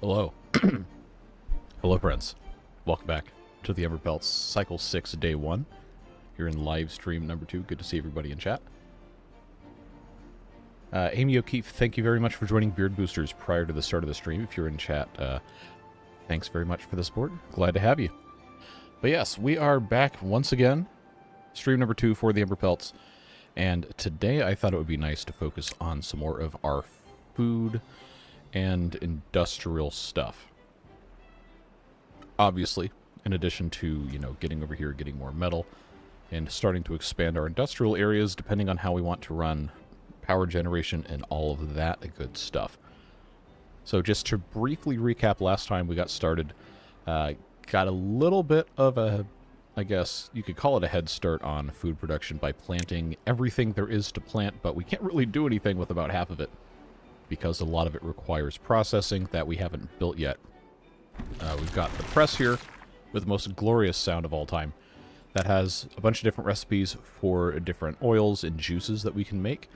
Hello. Hello, friends. Welcome back to the Emberpelts Cycle 6, Day 1. Here in live stream number 2. Good to see everybody in chat. Amy O'Keefe, thank you very much for joining Beard Boosters prior to the start of the stream. If you're in chat, thanks very much for the support. Glad to have you. But yes, we are back once again. Stream number 2 for the Emberpelts. And today I thought it would be nice to focus on some more of our food and industrial stuff. Obviously, in addition to, getting over here, getting more metal, and starting to expand our industrial areas depending on how we want to run power generation and all of that good stuff. So just to briefly recap, last time we got started, got a little bit of a, I guess you could call it a head start on food production by planting everything there is to plant, but we can't really do anything with about half of it, because a lot of it requires processing that we haven't built yet. We've got the press here with the most glorious sound of all time that has a bunch of different recipes for different oils and juices that we can make.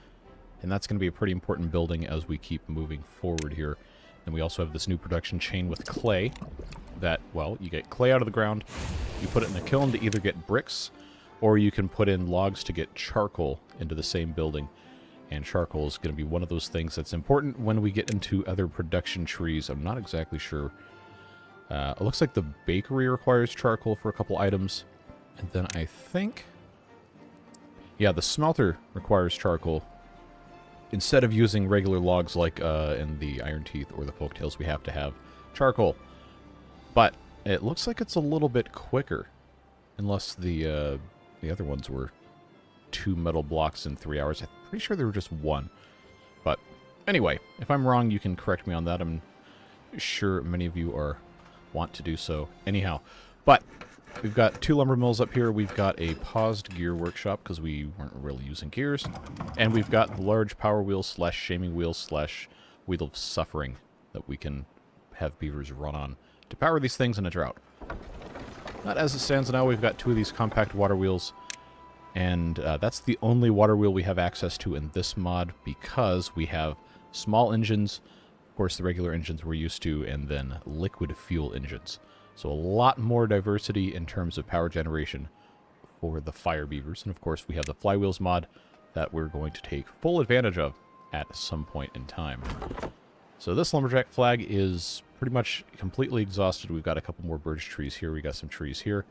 And that's going to be a pretty important building as we keep moving forward here. And we also have this new production chain with clay that, well, you get clay out of the ground, you put it in the kiln to either get bricks, or you can put in logs to get charcoal into the same building. And charcoal is going to be one of those things that's important when we get into other production trees. I'm not exactly sure. It looks like the bakery requires charcoal for a couple items. And then I think, yeah, the smelter requires charcoal. Instead of using regular logs like in the Iron Teeth or the Folktales, we have to have charcoal. But it looks like it's a little bit quicker. Unless the other ones were 2 metal blocks in 3 hours. I'm pretty sure they were just 1. But anyway, if I'm wrong, you can correct me on that. I'm sure many of you want to do so anyhow. But we've got 2 lumber mills up here. We've got a paused gear workshop because we weren't really using gears. And we've got the large power wheels slash shaming wheels slash wheel of suffering that we can have beavers run on to power these things in a drought. Not as it stands now. We've got 2 of these compact water wheels. And that's the only water wheel we have access to in this mod because we have small engines, of course the regular engines we're used to, and then liquid fuel engines. So a lot more diversity in terms of power generation for the fire beavers. And of course we have the flywheels mod that we're going to take full advantage of at some point in time. So this lumberjack flag is pretty much completely exhausted. We've got a couple more birch trees here. We got some trees here.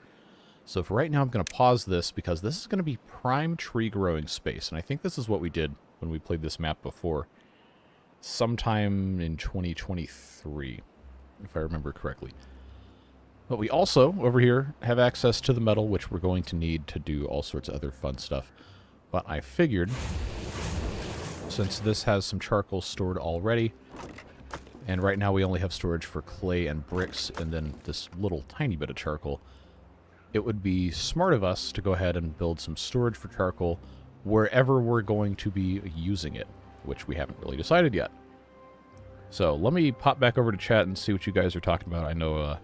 So for right now, I'm going to pause this because this is going to be prime tree growing space. And I think this is what we did when we played this map before. Sometime in 2023, if I remember correctly. But we also, over here, have access to the metal, which we're going to need to do all sorts of other fun stuff. But I figured, since this has some charcoal stored already, and right now we only have storage for clay and bricks, and then this little tiny bit of charcoal, it would be smart of us to go ahead and build some storage for charcoal wherever we're going to be using it, which we haven't really decided yet. So let me pop back over to chat and see what you guys are talking about. I know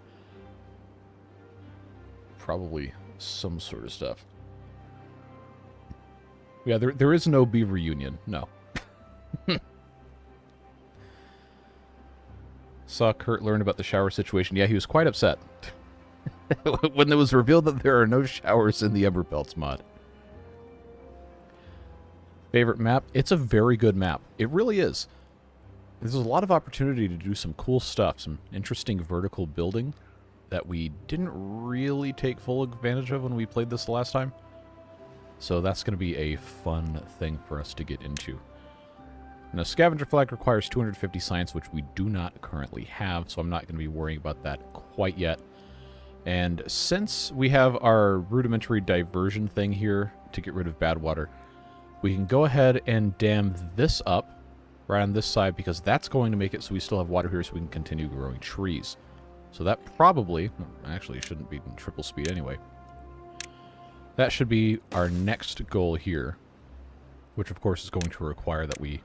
probably some sort of stuff. Yeah, there is no beaver union. No. Saw Kurt learn about the shower situation. Yeah, he was quite upset when it was revealed that there are no showers in the Emberpelts mod. Favorite map? It's a very good map. It really is. There's a lot of opportunity to do some cool stuff, some interesting vertical building that we didn't really take full advantage of when we played this the last time. So that's going to be a fun thing for us to get into. Now, scavenger flag requires 250 science, which we do not currently have, so I'm not going to be worrying about that quite yet. And since we have our rudimentary diversion thing here to get rid of bad water, we can go ahead and dam this up right on this side because that's going to make it so we still have water here so we can continue growing trees. So that probably, actually it shouldn't be in triple speed anyway. That should be our next goal here, which of course is going to require that we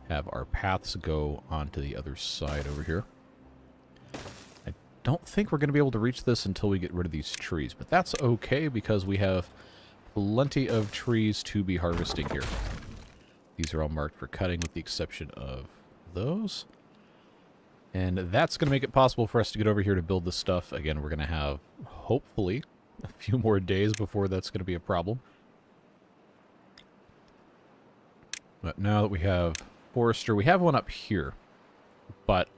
have our paths go onto the other side over here. I don't think we're going to be able to reach this until we get rid of these trees, but that's okay because we have plenty of trees to be harvesting here. These are all marked for cutting with the exception of those. And that's going to make it possible for us to get over here to build this stuff. Again, we're going to have, hopefully, a few more days before that's going to be a problem. But now that we have Forester, we have one up here. But,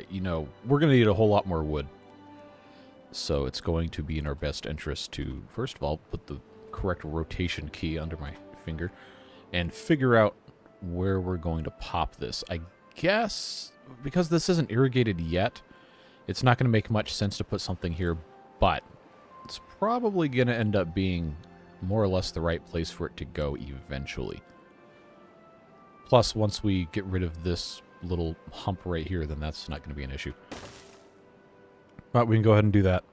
you know, we're going to need a whole lot more wood. So it's going to be in our best interest to, first of all, put the correct rotation key under my finger and figure out where we're going to pop this. I guess, because this isn't irrigated yet, it's not going to make much sense to put something here, but it's probably going to end up being more or less the right place for it to go eventually. Plus, once we get rid of this little hump right here, then that's not going to be an issue. But we can go ahead and do that,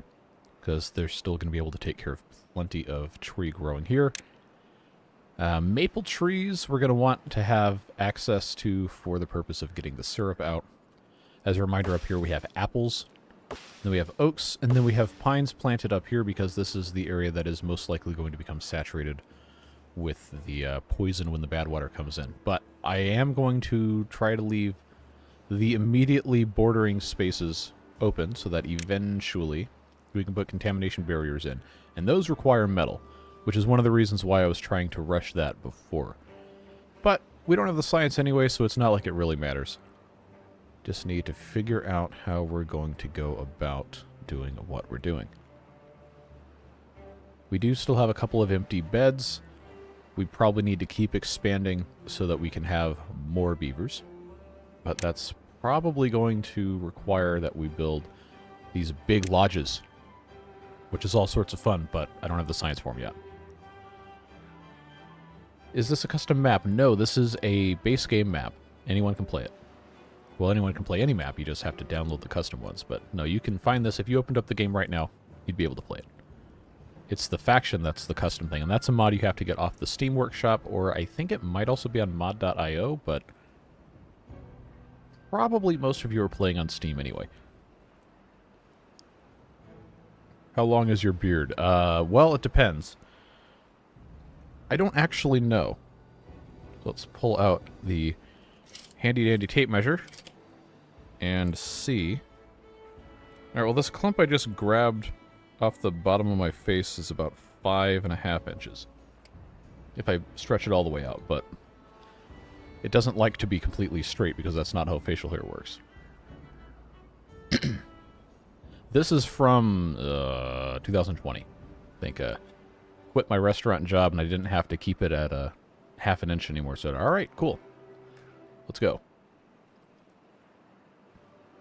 because they're still going to be able to take care of plenty of tree growing here. Maple trees we're going to want to have access to for the purpose of getting the syrup out. As a reminder, up here we have apples, then we have oaks, and then we have pines planted up here because this is the area that is most likely going to become saturated with the poison when the bad water comes in. But I am going to try to leave the immediately bordering spaces open so that eventually we can put contamination barriers in. And those require metal, which is one of the reasons why I was trying to rush that before. But we don't have the science anyway, so it's not like it really matters. Just need to figure out how we're going to go about doing what we're doing. We do still have a couple of empty beds. We probably need to keep expanding so that we can have more beavers. But that's probably going to require that we build these big lodges, which is all sorts of fun, but I don't have the science for them yet. Is this a custom map? No, this is a base game map. Anyone can play it. Well, anyone can play any map, you just have to download the custom ones. But no, you can find this. If you opened up the game right now, you'd be able to play it. It's the faction that's the custom thing, and that's a mod you have to get off the Steam Workshop, or I think it might also be on mod.io, but probably most of you are playing on Steam anyway. How long is your beard? Well, it depends. I don't actually know. Let's pull out the handy-dandy tape measure and see. Alright, well, this clump I just grabbed off the bottom of my face is about 5.5 inches. If I stretch it all the way out, but it doesn't like to be completely straight because that's not how facial hair works. This is from 2020. I think quit my restaurant job and I didn't have to keep it at a 1/2 inch anymore. So, alright, cool. Let's go.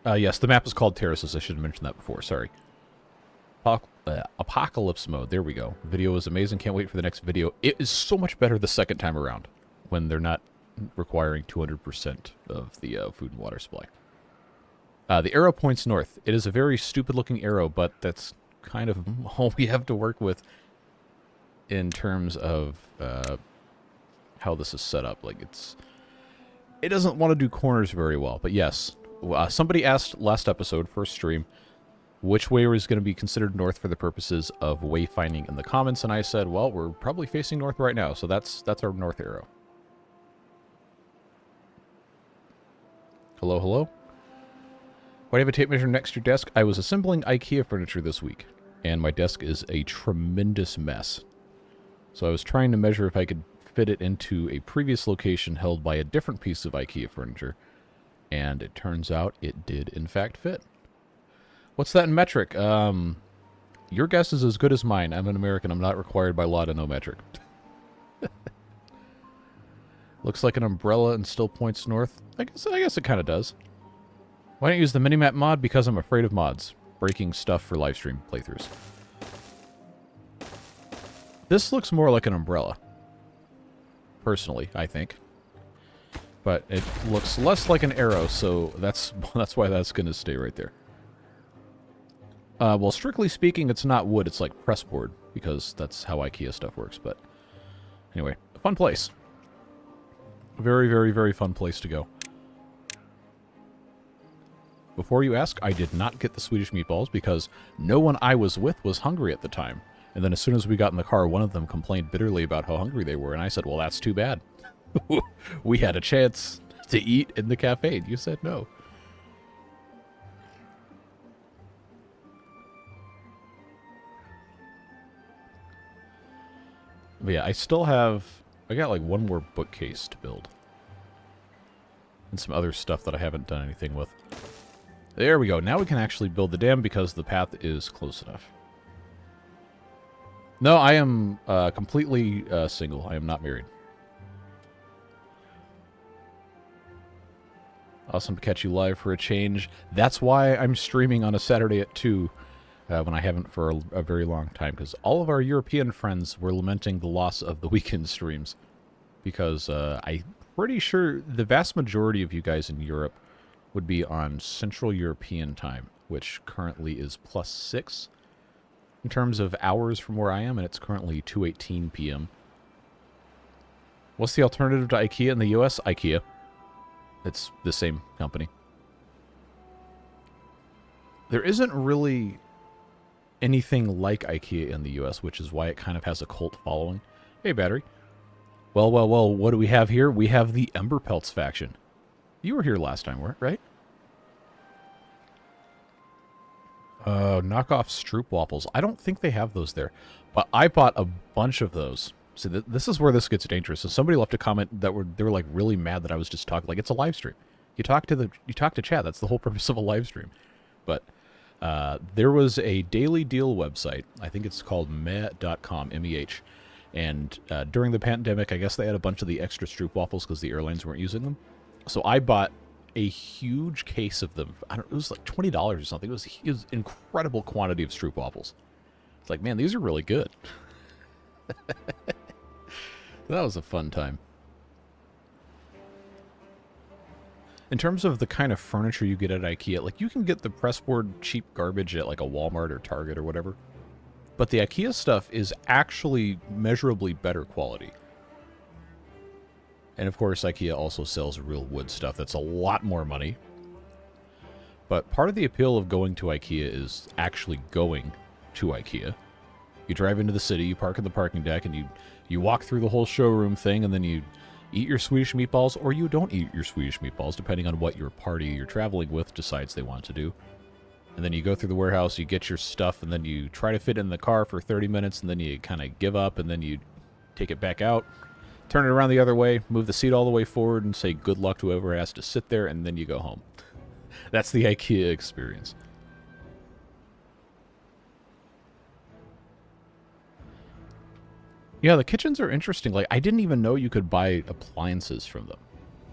Yes, the map is called Terraces. I should have mentioned that before. Sorry. Apocalypse mode. There we go. Video is amazing. Can't wait for the next video. It is so much better the second time around when they're not requiring 200% of the food and water supply. The arrow points north. It is a very stupid-looking arrow, but that's kind of all we have to work with in terms of how this is set up. Like, it doesn't want to do corners very well, but yes. Somebody asked last episode, first stream, which way was going to be considered north for the purposes of wayfinding in the comments, and I said, well, we're probably facing north right now, so that's our north arrow. Hello, hello? Why do you have a tape measure next to your desk? I was assembling IKEA furniture this week, and my desk is a tremendous mess. So I was trying to measure if I could fit it into a previous location held by a different piece of IKEA furniture, and it turns out it did in fact fit. What's that in metric? Your guess is as good as mine. I'm an American. I'm not required by law to know metric. Looks like an umbrella and still points north. I guess it kind of does. Why don't you use the minimap mod? Because I'm afraid of mods. Breaking stuff for live stream playthroughs. This looks more like an umbrella. Personally, I think. But it looks less like an arrow, so that's why that's going to stay right there. Well, strictly speaking, it's not wood. It's like pressboard, because that's how IKEA stuff works. But anyway, a fun place. Very, very, very fun place to go. Before you ask, I did not get the Swedish meatballs because no one I was with was hungry at the time. And then as soon as we got in the car, one of them complained bitterly about how hungry they were. And I said, well, that's too bad. We had a chance to eat in the cafe. You said no. But yeah, I still have... I got like one more bookcase to build. And some other stuff that I haven't done anything with. There we go. Now we can actually build the dam because the path is close enough. No, I am completely single. I am not married. Awesome to catch you live for a change. That's why I'm streaming on a Saturday at 2 when I haven't for a very long time. Because all of our European friends were lamenting the loss of the weekend streams. Because I'm pretty sure the vast majority of you guys in Europe would be on Central European time, which currently is +6 in terms of hours from where I am, and it's currently 2:18 p.m. What's the alternative to IKEA in the US? IKEA. It's the same company. There isn't really anything like IKEA in the US, which is why it kind of has a cult following. Hey, Battery. Well, well, well, what do we have here? We have the Emberpelts faction. You were here last time, right? Knockoff Stroop waffles. I don't think they have those there, but I bought a bunch of those. So this is where this gets dangerous. So somebody left a comment that they were like really mad that I was just talking. Like, it's a live stream. You talk to chat. That's the whole purpose of a live stream. But there was a daily deal website. I think it's called meh.com, M-E-H. And during the pandemic, I guess they had a bunch of the extra Stroop waffles because the airlines weren't using them. So I bought a huge case of them. It was like $20 or something. It was incredible quantity of Stroop waffles. It's like, man, these are really good. That was a fun time. In terms of the kind of furniture you get at IKEA, like, you can get the pressboard cheap garbage at like a Walmart or Target or whatever. But the IKEA stuff is actually measurably better quality. And of course, IKEA also sells real wood stuff that's a lot more money. But part of the appeal of going to IKEA is actually going to IKEA. You drive into the city, you park in the parking deck, and you walk through the whole showroom thing, and then you eat your Swedish meatballs, or you don't eat your Swedish meatballs, depending on what your party you're traveling with decides they want to do. And then you go through the warehouse, you get your stuff, and then you try to fit in the car for 30 minutes, and then you kind of give up, and then you take it back out, turn it around the other way, move the seat all the way forward, and say good luck to whoever has to sit there, and then you go home. That's the IKEA experience. Yeah, the kitchens are interesting. Like, I didn't even know you could buy appliances from them.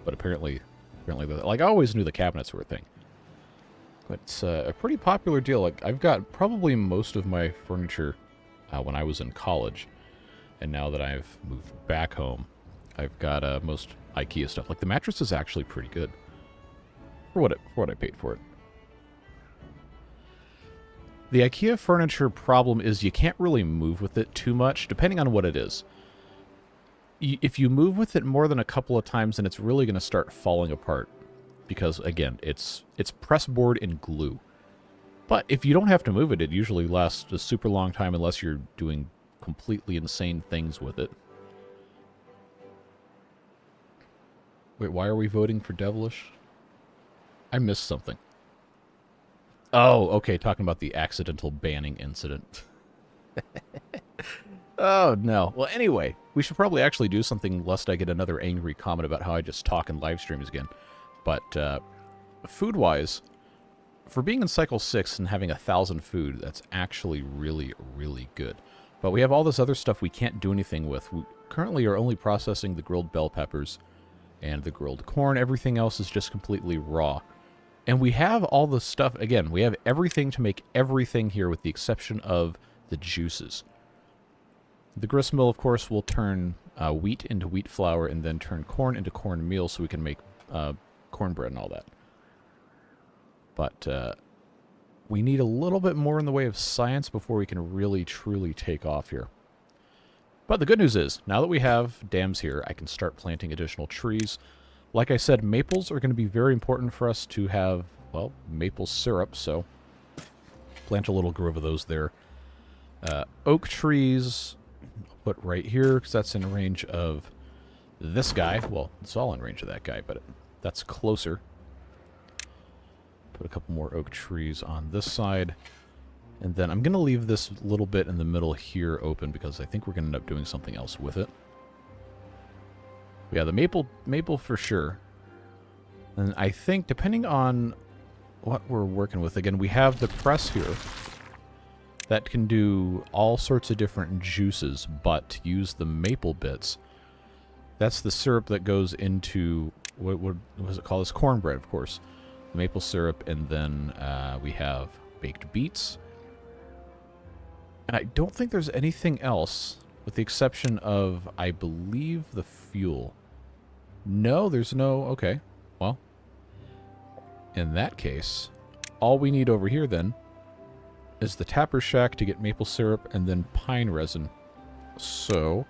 But apparently like, I always knew the cabinets were a thing. But it's a pretty popular deal. Like, I've got probably most of my furniture when I was in college. And now that I've moved back home, I've got most IKEA stuff. Like, the mattress is actually pretty good. For what I paid for it. The IKEA furniture problem is you can't really move with it too much, depending on what it is. If you move with it more than a couple of times, then it's really going to start falling apart. Because, again, it's pressboard and glue. But if you don't have to move it, it usually lasts a super long time unless you're doing completely insane things with it. Wait, why are we voting for Devilish? I missed something. Oh, okay, talking about the accidental banning incident. Oh, no. Well, anyway, we should probably actually do something lest I get another angry comment about how I just talk in live streams again. But food-wise, for being in Cycle 6 and having 1,000 food, that's actually really, really good. But we have all this other stuff we can't do anything with. We currently are only processing the grilled bell peppers and the grilled corn. Everything else is just completely raw. And we have all the stuff, again, we have everything to make everything here with the exception of the juices. The grist mill, of course, will turn wheat into wheat flour and then turn corn into cornmeal so we can make cornbread and all that. But we need a little bit more in the way of science before we can really, truly take off here. But the good news is, now that we have dams here, I can start planting additional trees. Like I said, maples are going to be very important for us to have, well, maple syrup, so plant a little grove of those there. Oak trees, I'll put right here, because that's in range of this guy. Well, it's all in range of that guy, but that's closer. Put a couple more oak trees on this side. And then I'm going to leave this little bit in the middle here open because I think we're going to end up doing something else with it. Yeah, the maple for sure. And I think depending on what we're working with, again, we have the press here that can do all sorts of different juices, but to use the maple bits, that's the syrup that goes into, what was it called? It's cornbread, of course. The maple syrup, and then we have baked beets. And I don't think there's anything else, with the exception of, I believe, the fuel. No, there's no... Okay, well, in that case, all we need over here, then, is the tapper shack to get maple syrup and then pine resin. So,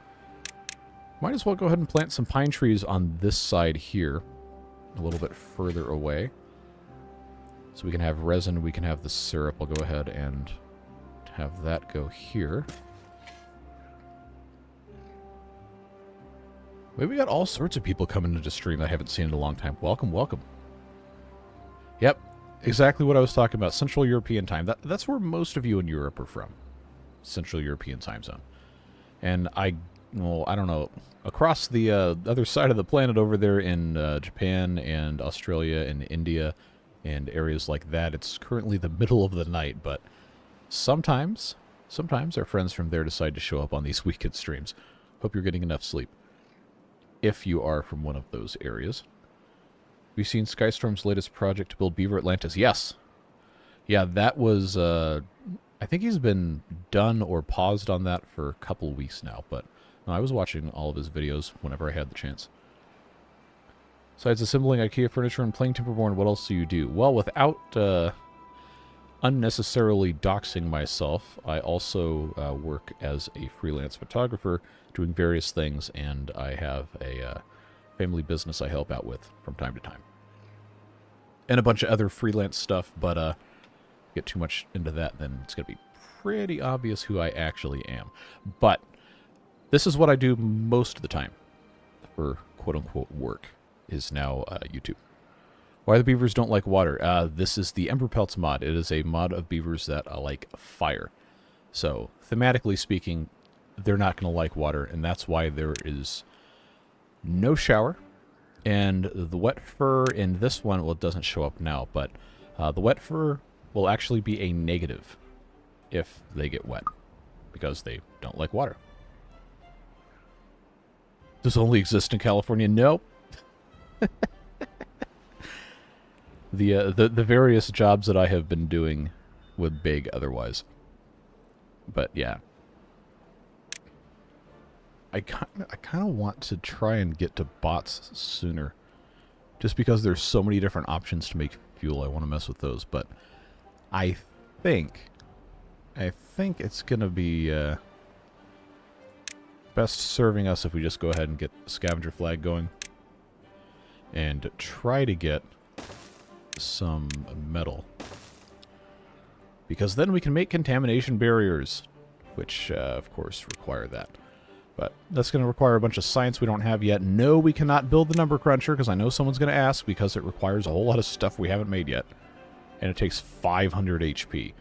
might as well go ahead and plant some pine trees on this side here, a little bit further away. So we can have resin, we can have the syrup. I'll go ahead and have that go here. We got all sorts of people coming into stream I haven't seen in a long time. Welcome, welcome. Yep, exactly what I was talking about. Central European time. That's where most of you in Europe are from. Central European time zone. And I don't know. Across the other side of the planet over there in Japan and Australia and India and areas like that, it's currently the middle of the night, but sometimes our friends from there decide to show up on these weekend streams. Hope you're getting enough sleep, if you are from one of those areas. We've seen Skystorm's latest project to build Beaver Atlantis. Yes. Yeah, that was, I think he's been done or paused on that for a couple weeks now, but no, I was watching all of his videos whenever I had the chance. Besides assembling IKEA furniture and playing Timberborn, what else do you do? Well, without unnecessarily doxing myself, I also work as a freelance photographer doing various things, and I have a family business I help out with from time to time. And a bunch of other freelance stuff, but get too much into that, then it's going to be pretty obvious who I actually am. But this is what I do most of the time for quote-unquote work, is now YouTube. Why the beavers don't like water? This is the Emberpelts mod. It is a mod of beavers that like fire. So, thematically speaking, they're not going to like water, and that's why there is no shower. And the wet fur in this one, well, it doesn't show up now, but the wet fur will actually be a negative if they get wet, because they don't like water. Does it only exist in California? Nope. The various jobs that I have been doing would beg otherwise. But yeah. I kind of want to try and get to bots sooner. Just because there's so many different options to make fuel, I want to mess with those. But I think it's going to be best serving us if we just go ahead and get the scavenger flag going. And try to get some metal. Because then we can make contamination barriers, which, of course, require that. But that's going to require a bunch of science we don't have yet. No, we cannot build the number cruncher, because I know someone's going to ask, because it requires a whole lot of stuff we haven't made yet. And it takes 500 HP.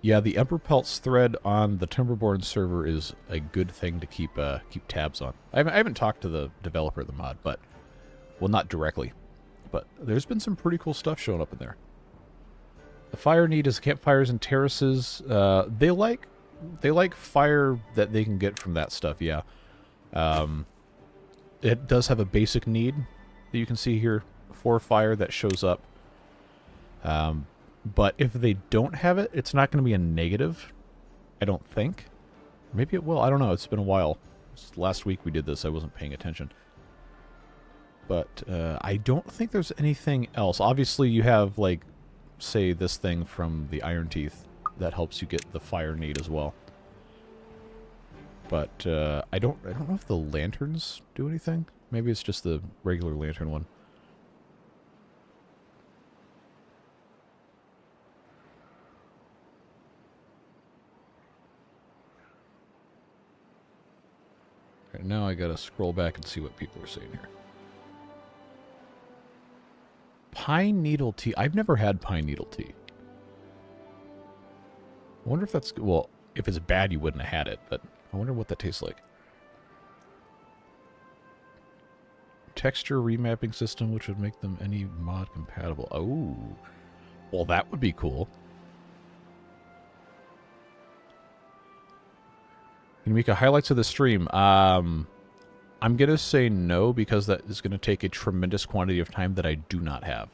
Yeah, the Emberpelts thread on the Timberborn server is a good thing to keep tabs on. I haven't talked to the developer of the mod, but... Well, not directly. But there's been some pretty cool stuff showing up in there. The fire need is campfires and terraces. They like fire that they can get from that stuff, yeah. It does have a basic need that you can see here for fire that shows up. But if they don't have it, it's not going to be a negative, I don't think. Maybe it will. I don't know. It's been a while. Last week we did this. I wasn't paying attention. But I don't think there's anything else. Obviously, you have, like, say, this thing from the Iron Teeth that helps you get the fire need as well. But I don't know if the lanterns do anything. Maybe it's just the regular lantern one. Right, now I gotta scroll back and see what people are saying here. Pine needle tea. I've never had pine needle tea. I wonder if that's... Well, if it's bad, you wouldn't have had it, but I wonder what that tastes like. Texture remapping system, which would make them any mod compatible. Oh. Well, that would be cool. Can you make a highlights of the stream? I'm going to say no, because that is going to take a tremendous quantity of time that I do not have.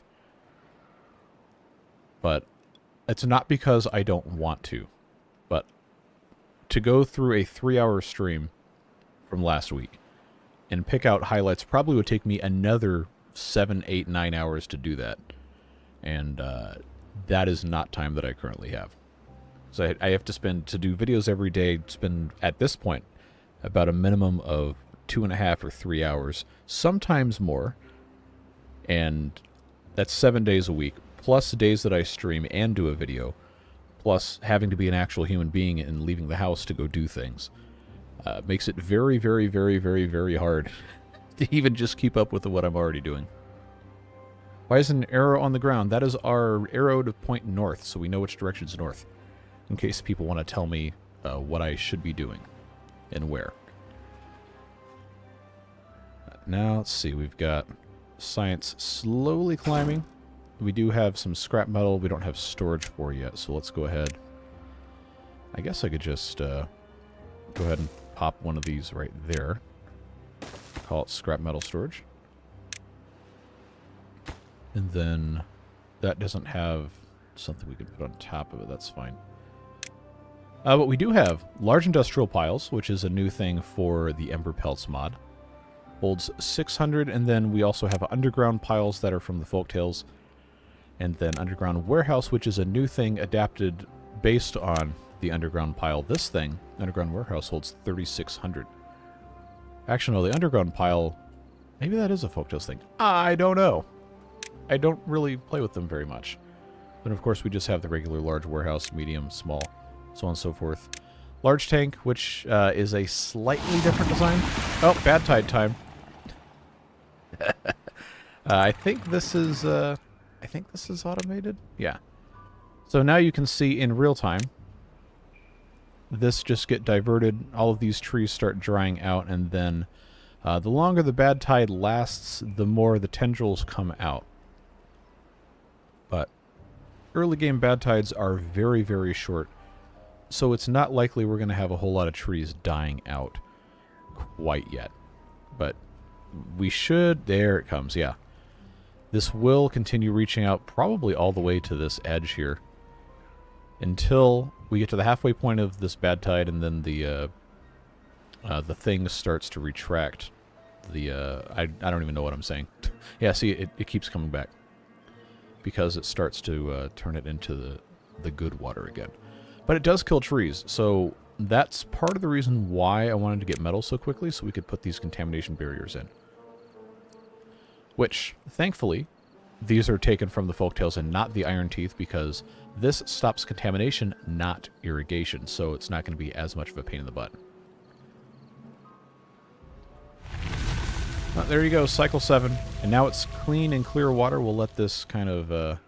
But it's not because I don't want to. But to go through a 3-hour stream from last week and pick out highlights probably would take me another 7, 8, 9 hours to do that. And that is not time that I currently have. So I have to spend, to do videos every day, spend, at this point, about a minimum of 2.5 or 3 hours, sometimes more. And that's 7 days a week, plus days that I stream and do a video, plus having to be an actual human being and leaving the house to go do things. Makes it very, very, very, very, very hard to even just keep up with what I'm already doing. Why is an arrow on the ground? That is our arrow to point north, so we know which direction's north. In case people want to tell me what I should be doing and where. Now, let's see. We've got science slowly climbing. We do have some scrap metal we don't have storage for yet, so let's go ahead. I guess I could just go ahead and pop one of these right there. Call it scrap metal storage. And then that doesn't have something we can put on top of it. That's fine. But we do have large industrial piles, which is a new thing for the Emberpelts mod. Holds 600, and then we also have underground piles that are from the Folktales. And then underground warehouse, which is a new thing adapted based on the underground pile. This thing, underground warehouse, holds 3,600. Actually, no, the underground pile, maybe that is a Folktales thing. I don't know. I don't really play with them very much. But of course, we just have the regular large warehouse, medium, small, so on and so forth. Large tank, which is a slightly different design. Oh, bad tide time. I think this is automated. Yeah. So now you can see in real time. This just get diverted. All of these trees start drying out, and then the longer the bad tide lasts, the more the tendrils come out. But early game bad tides are very, very short. So it's not likely we're going to have a whole lot of trees dying out quite yet. But we should... There it comes, yeah. This will continue reaching out probably all the way to this edge here. Until we get to the halfway point of this bad tide, and then the thing starts to retract. I don't even know what I'm saying. Yeah, see, it keeps coming back. Because it starts to turn it into the good water again. But it does kill trees, so that's part of the reason why I wanted to get metal so quickly, so we could put these contamination barriers in. Which, thankfully, these are taken from the Folktales and not the Iron Teeth, because this stops contamination, not irrigation, so it's not going to be as much of a pain in the butt. There you go, cycle 7. And now it's clean and clear water. We'll let this kind of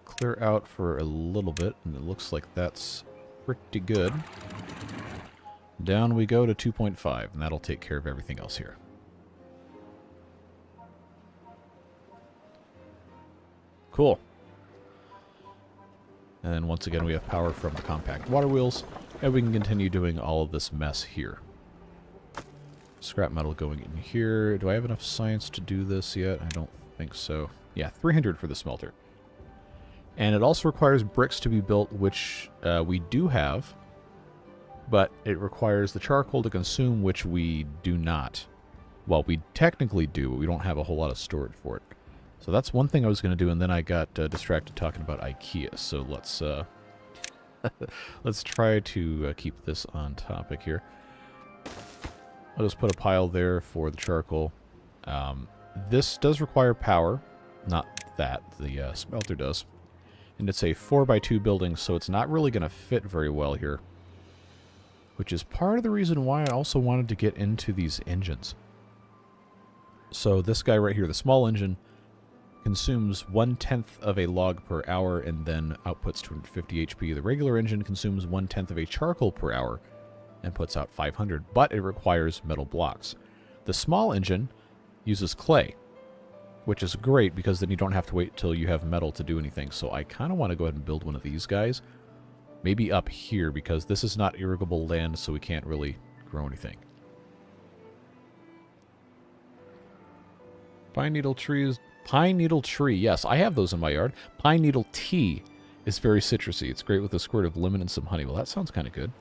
clear out for a little bit, and it looks like that's pretty good. Down we go to 2.5, and that'll take care of everything else here. Cool. And then once again we have power from the compact water wheels, and we can continue doing all of this mess here. Scrap metal going in here. Do I have enough science to do this yet? I don't think so. Yeah, 300 for the smelter. And it also requires bricks to be built, which we do have, but it requires the charcoal to consume, which we do not. Well, we technically do, but we don't have a whole lot of storage for it. So that's one thing I was going to do, and then I got distracted talking about IKEA. So let's let's try to keep this on topic here. I'll just put a pile there for the charcoal. This does require power, not that. The smelter does. And it's a 4x2 building, so it's not really going to fit very well here. which is part of the reason why I also wanted to get into these engines. So this guy right here, the small engine, consumes 1/10 of a log per hour and then outputs 250 HP. The regular engine consumes 1/10 of a charcoal per hour and puts out 500, but it requires metal blocks. The small engine uses clay, which is great because then you don't have to wait till you have metal to do anything. So I kind of want to go ahead and build one of these guys. Maybe up here, because this is not irrigable land, so we can't really grow anything. Pine needle trees. Pine needle tree. Yes, I have those in my yard. Pine needle tea is very citrusy. It's great with a squirt of lemon and some honey. Well, that sounds kind of good.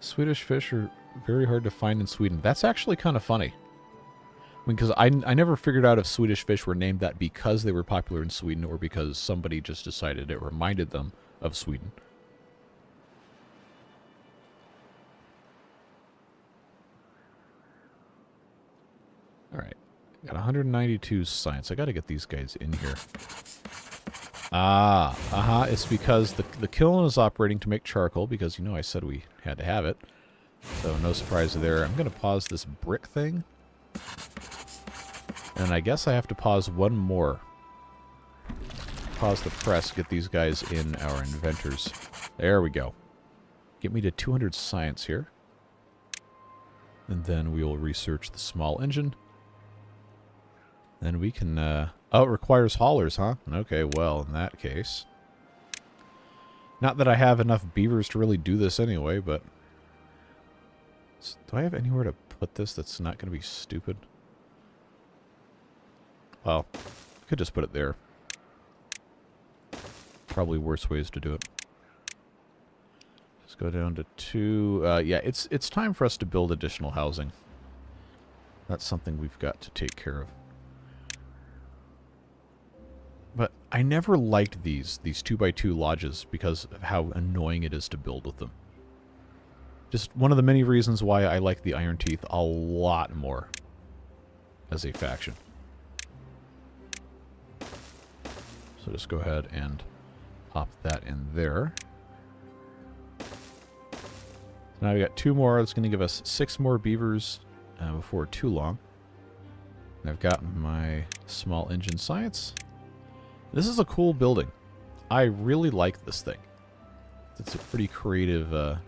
Swedish fish are very hard to find in Sweden. That's actually kind of funny. I mean, because I never figured out if Swedish fish were named that because they were popular in Sweden or because somebody just decided it reminded them of Sweden. Alright. Got 192 science. I gotta get these guys in here. It's because the kiln is operating to make charcoal, because, you know, I said we had to have it. So, no surprise there. I'm gonna pause this brick thing. And I guess I have to pause one more. Pause the press, get these guys in our inventors. There we go. Get me to 200 science here. And then we will research the small engine. Then we can, oh, it requires haulers, huh? Okay, well, in that case. Not that I have enough beavers to really do this anyway, but... Do I have anywhere to put this that's not going to be stupid? Well, could just put it there. Probably worse ways to do it. Just go down to 2. Yeah, it's time for us to build additional housing. That's something we've got to take care of. But I never liked these 2x2 lodges because of how annoying it is to build with them. Just one of the many reasons why I like the Iron Teeth a lot more as a faction. So just go ahead and pop that in there. Now we got 2 more. That's going to give us 6 more beavers before too long. And I've got my small engine science. This is a cool building. I really like this thing. It's a pretty creative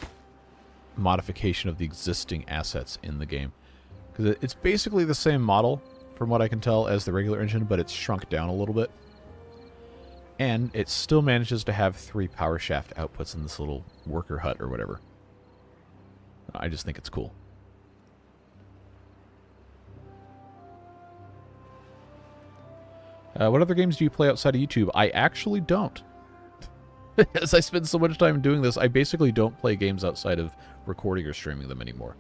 modification of the existing assets in the game. Because it's basically the same model, from what I can tell, as the regular engine, but it's shrunk down a little bit. And it still manages to have 3 power shaft outputs in this little worker hut or whatever. I just think it's cool. What other games do you play outside of YouTube? I actually don't. As I spend so much time doing this, I basically don't play games outside of recording or streaming them anymore.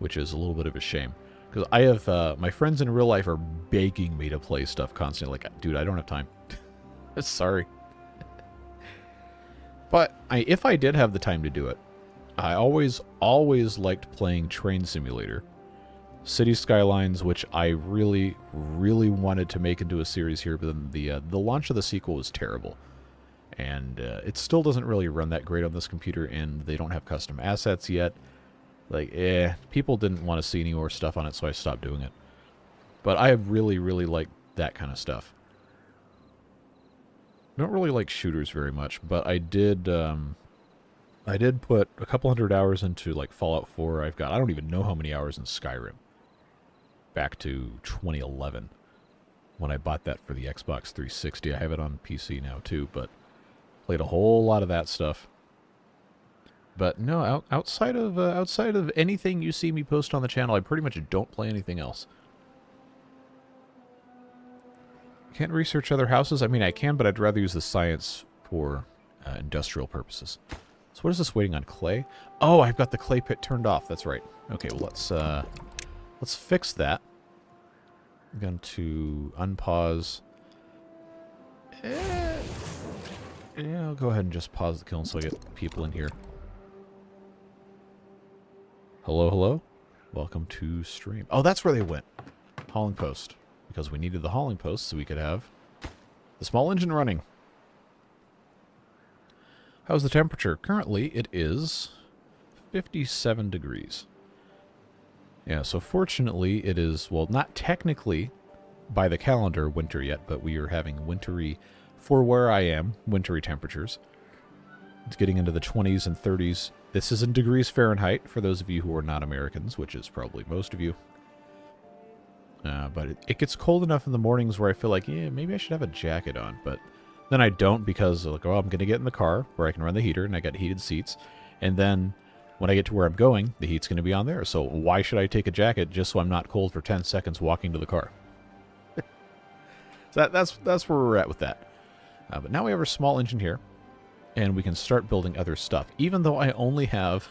Which is a little bit of a shame. Because I have, my friends in real life are begging me to play stuff constantly. Like, dude, I don't have time. Sorry. But if I did have the time to do it, I always liked playing Train Simulator. City Skylines, which I really wanted to make into a series here, but then the launch of the sequel was terrible. And it still doesn't really run that great on this computer, and they don't have custom assets yet. Like, people didn't want to see any more stuff on it, so I stopped doing it. But I really like that kind of stuff. I don't really like shooters very much, but I did put a couple hundred hours into, like, Fallout 4. I don't even know how many hours in Skyrim. Back to 2011, when I bought that for the Xbox 360. I have it on PC now, too, but played a whole lot of that stuff. But no, outside of anything you see me post on the channel, I pretty much don't play anything else. Can't research other houses? I mean, I can, but I'd rather use the science for industrial purposes. So what is this waiting on? Clay? Oh, I've got the clay pit turned off. That's right. Okay, well, let's fix that. I'm going to unpause. Yeah, I'll go ahead and just pause the kiln so I get people in here. Hello? Welcome to stream. Oh, that's where they went. Hauling post. Because we needed the hauling post so we could have The small engine running. How's the temperature? Currently, it is 57 degrees. Yeah, so fortunately, it is, well, not technically by the calendar winter yet, but we are having wintry, for where I am, wintry temperatures. It's getting into the 20s and 30s. This is in degrees Fahrenheit, for those of you who are not Americans, which is probably most of you. But it gets cold enough in the mornings where I feel like, yeah, maybe I should have a jacket on, but then I don't because, like, oh, I'm going to get in the car where I can run the heater, and I got heated seats. And then when I get to where I'm going, the heat's going to be on there. So why should I take a jacket just so I'm not cold for 10 seconds walking to the car? So that's where we're at with that. But now we have our small engine here, and we can start building other stuff. Even though I only have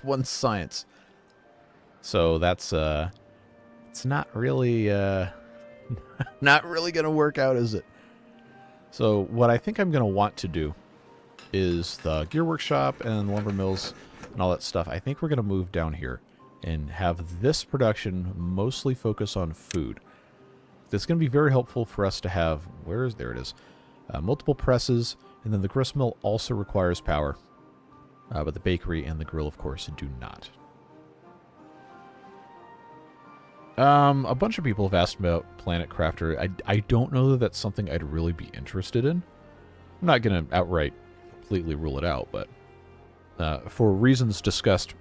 one science, so that's it's not really not really going to work out, is it? So what I think I'm going to want to do is the gear workshop and lumber mills and all that stuff. I think we're going to move down here and have this production mostly focus on food. That's going to be very helpful for us to have, there it is, multiple presses, and then the grist mill also requires power, but the bakery and the grill, of course, do not. A bunch of people have asked about Planet Crafter. I don't know that that's something I'd really be interested in. I'm not going to outright completely rule it out, but for reasons discussed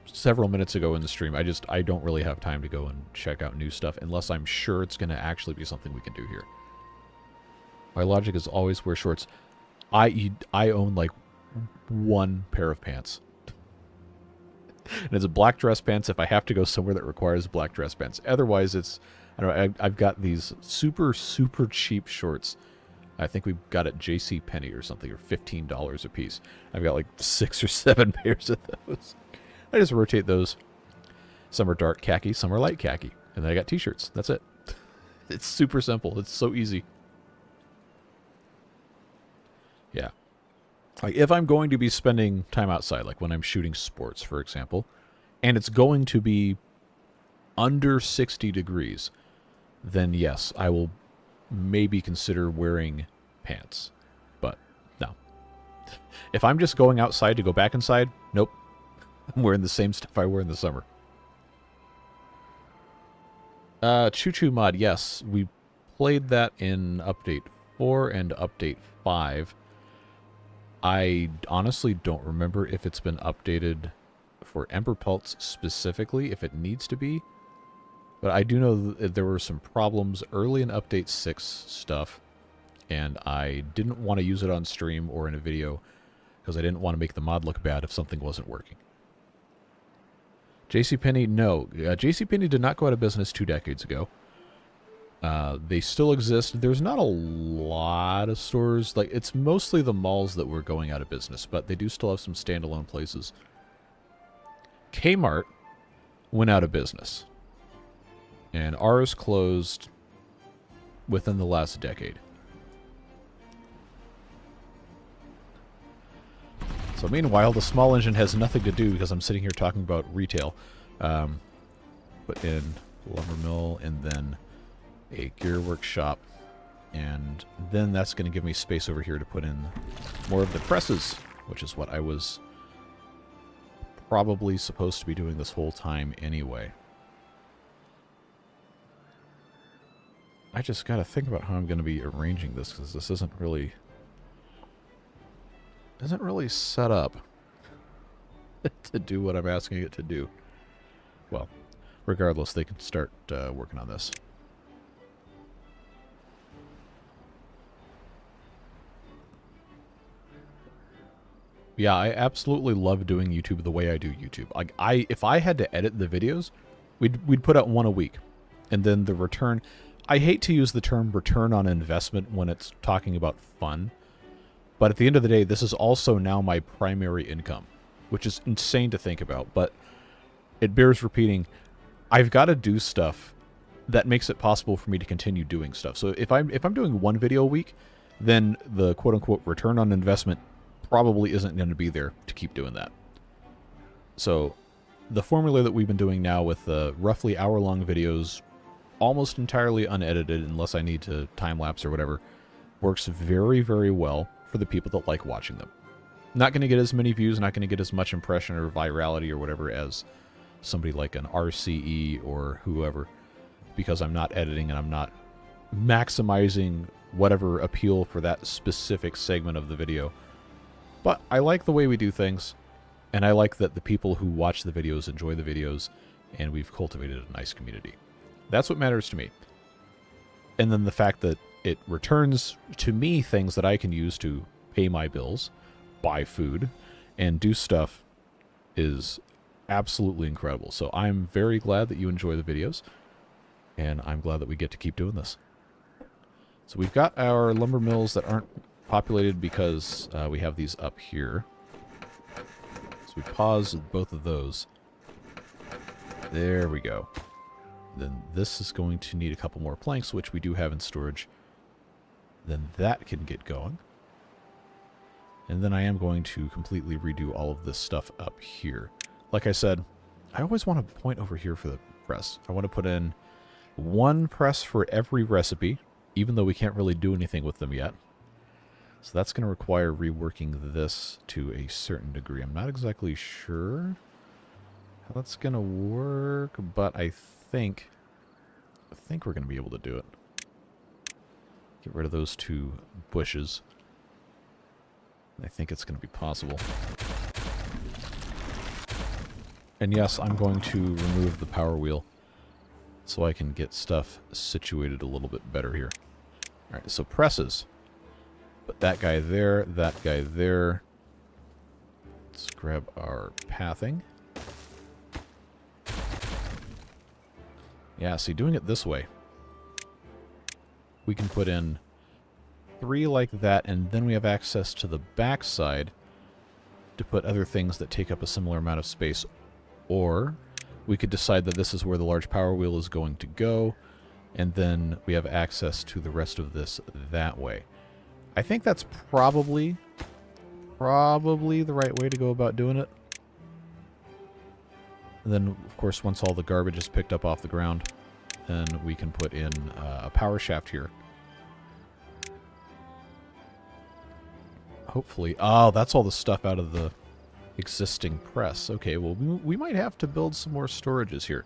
several minutes ago in the stream, I don't really have time to go and check out new stuff unless I'm sure it's going to actually be something we can do here. My logic is always wear shorts. I own like one pair of pants. And it's a black dress pants if I have to go somewhere that requires black dress pants. Otherwise, it's, I don't know, I've got these super, super cheap shorts. I think we got at JCPenney or something, or $15 a piece. I've got like 6 or 7 pairs of those. I just rotate those. Some are dark khaki, some are light khaki. And then I got t-shirts. That's it. It's super simple. It's so easy. Yeah. Like, if I'm going to be spending time outside, like when I'm shooting sports, for example, and it's going to be under 60 degrees, then yes, I will maybe consider wearing pants. But no. If I'm just going outside to go back inside, nope. I'm wearing the same stuff I wear in the summer. Choo Choo mod, yes. We played that in Update 4 and Update 5. I honestly don't remember if it's been updated for Emberpelts specifically, if it needs to be. But I do know that there were some problems early in Update 6 stuff, and I didn't want to use it on stream or in a video because I didn't want to make the mod look bad if something wasn't working. JCPenney, no. JCPenney did not go out of business 2 decades ago. They still exist. There's not a lot of stores. Like, it's mostly the malls that were going out of business, but they do still have some standalone places. Kmart went out of business, and ours closed within the last decade. So meanwhile, the small engine has nothing to do because I'm sitting here talking about retail. Put in lumber mill and then a gear workshop, and then that's going to give me space over here to put in more of the presses, which is what I was probably supposed to be doing this whole time anyway. I just got to think about how I'm going to be arranging this, because this isn't really set up to do what I'm asking it to do. Well, regardless, they can start working on this. Yeah, I absolutely love doing YouTube the way I do YouTube. Like, if I had to edit the videos, we'd put out one a week, and then the return. I hate to use the term return on investment when it's talking about fun, but at the end of the day, this is also now my primary income, which is insane to think about. But it bears repeating. I've got to do stuff that makes it possible for me to continue doing stuff. So if I'm doing one video a week, then the quote unquote return on investment probably isn't going to be there to keep doing that. So the formula that we've been doing now with roughly hour-long videos, almost entirely unedited unless I need to time-lapse or whatever, works very, very well for the people that like watching them. Not going to get as many views, not going to get as much impression or virality or whatever as somebody like an RCE or whoever, because I'm not editing and I'm not maximizing whatever appeal for that specific segment of the video. But I like the way we do things, and I like that the people who watch the videos enjoy the videos, and we've cultivated a nice community. That's what matters to me. And then the fact that it returns to me things that I can use to pay my bills, buy food, and do stuff is absolutely incredible. So I'm very glad that you enjoy the videos, and I'm glad that we get to keep doing this. So we've got our lumber mills that aren't populated because we have these up here. So we pause both of those. There we go. Then this is going to need a couple more planks, which we do have in storage. Then that can get going. And then I am going to completely redo all of this stuff up here. Like I said, I always want a point over here for the press. I want to put in one press for every recipe, even though we can't really do anything with them yet. So that's going to require reworking this to a certain degree. I'm not exactly sure how that's going to work, but I think we're going to be able to do it. Get rid of those two bushes. I think it's going to be possible. And yes, I'm going to remove the power wheel so I can get stuff situated a little bit better here. Alright, so presses. Put that guy there, that guy there. Let's grab our pathing. Yeah, see, doing it this way, we can put in 3 like that, and then we have access to the back side to put other things that take up a similar amount of space. Or we could decide that this is where the large power wheel is going to go, and then we have access to the rest of this that way. I think that's probably the right way to go about doing it. And then, of course, once all the garbage is picked up off the ground, then we can put in a power shaft here. Hopefully. Oh, that's all the stuff out of the existing press. Okay, well, we might have to build some more storages here.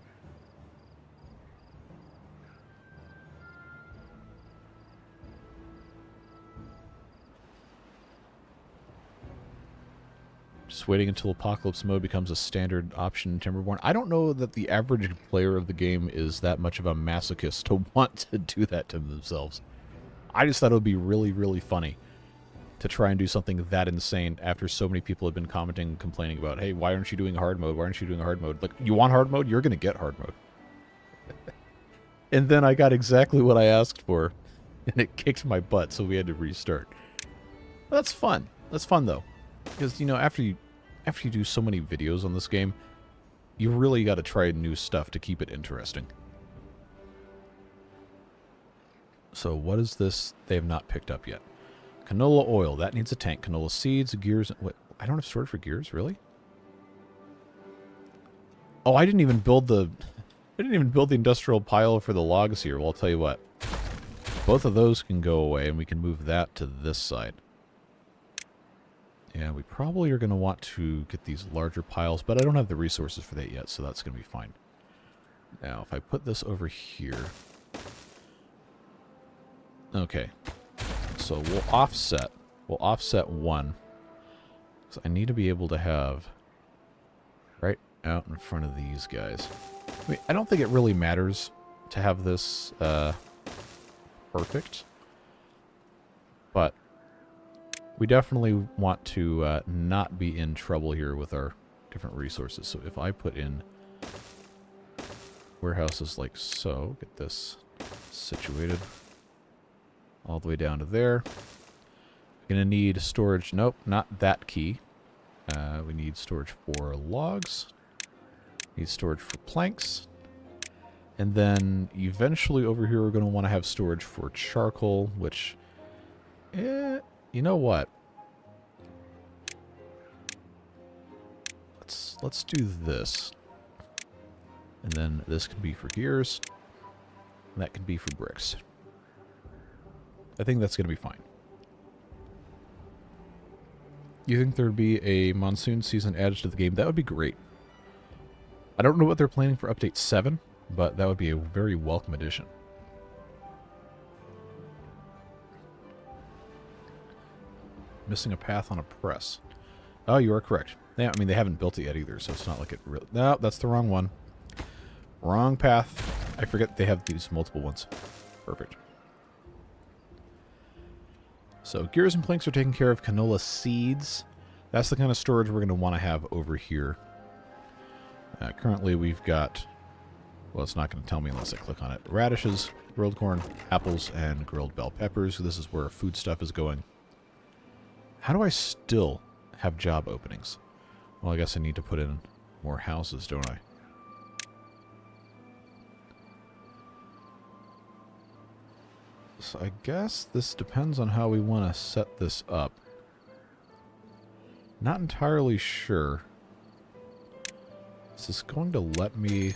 Just waiting until Apocalypse Mode becomes a standard option in Timberborn. I don't know that the average player of the game is that much of a masochist to want to do that to themselves. I just thought it would be really, really funny to try and do something that insane after so many people have been commenting and complaining about, hey, why aren't you doing hard mode? Why aren't you doing hard mode? Like, you want hard mode? You're going to get hard mode. And then I got exactly what I asked for, and it kicked my butt, so we had to restart. But that's fun. That's fun, though. Because, you know, after you do so many videos on this game, you really got to try new stuff to keep it interesting. So what is this they have not picked up yet? Canola oil. That needs a tank. Canola seeds, gears. What? I don't have storage for gears, really? Oh, I didn't even build the industrial pile for the logs here. Well, I'll tell you what. Both of those can go away, and we can move that to this side. Yeah, we probably are going to want to get these larger piles, but I don't have the resources for that yet, so that's going to be fine. Now, if I put this over here... Okay. So we'll offset. We'll offset 1. So I need to be able to have right out in front of these guys. I mean, I don't think it really matters to have this perfect, but we definitely want to not be in trouble here with our different resources. So if I put in warehouses like so, get this situated all the way down to there. We're going to need storage. Nope, not that key. We need storage for logs. Need storage for planks. And then eventually over here we're going to want to have storage for charcoal, which... you know what? Let's do this. And then this can be for gears. And that can be for bricks. I think that's going to be fine. You think there'd be a monsoon season added to the game? That would be great. I don't know what they're planning for Update 7, but that would be a very welcome addition. Missing a path on a press. Oh, you are correct. Yeah, I mean, they haven't built it yet either, so it's not like it really... No, that's the wrong one. Wrong path. I forget they have these multiple ones. Perfect. So, gears and planks are taking care of canola seeds. That's the kind of storage we're going to want to have over here. Currently, we've got... Well, it's not going to tell me unless I click on it. Radishes, grilled corn, apples, and grilled bell peppers. This is where food stuff is going. How do I still have job openings? Well, I guess I need to put in more houses, don't I? So I guess this depends on how we want to set this up. Not entirely sure. Is this going to let me...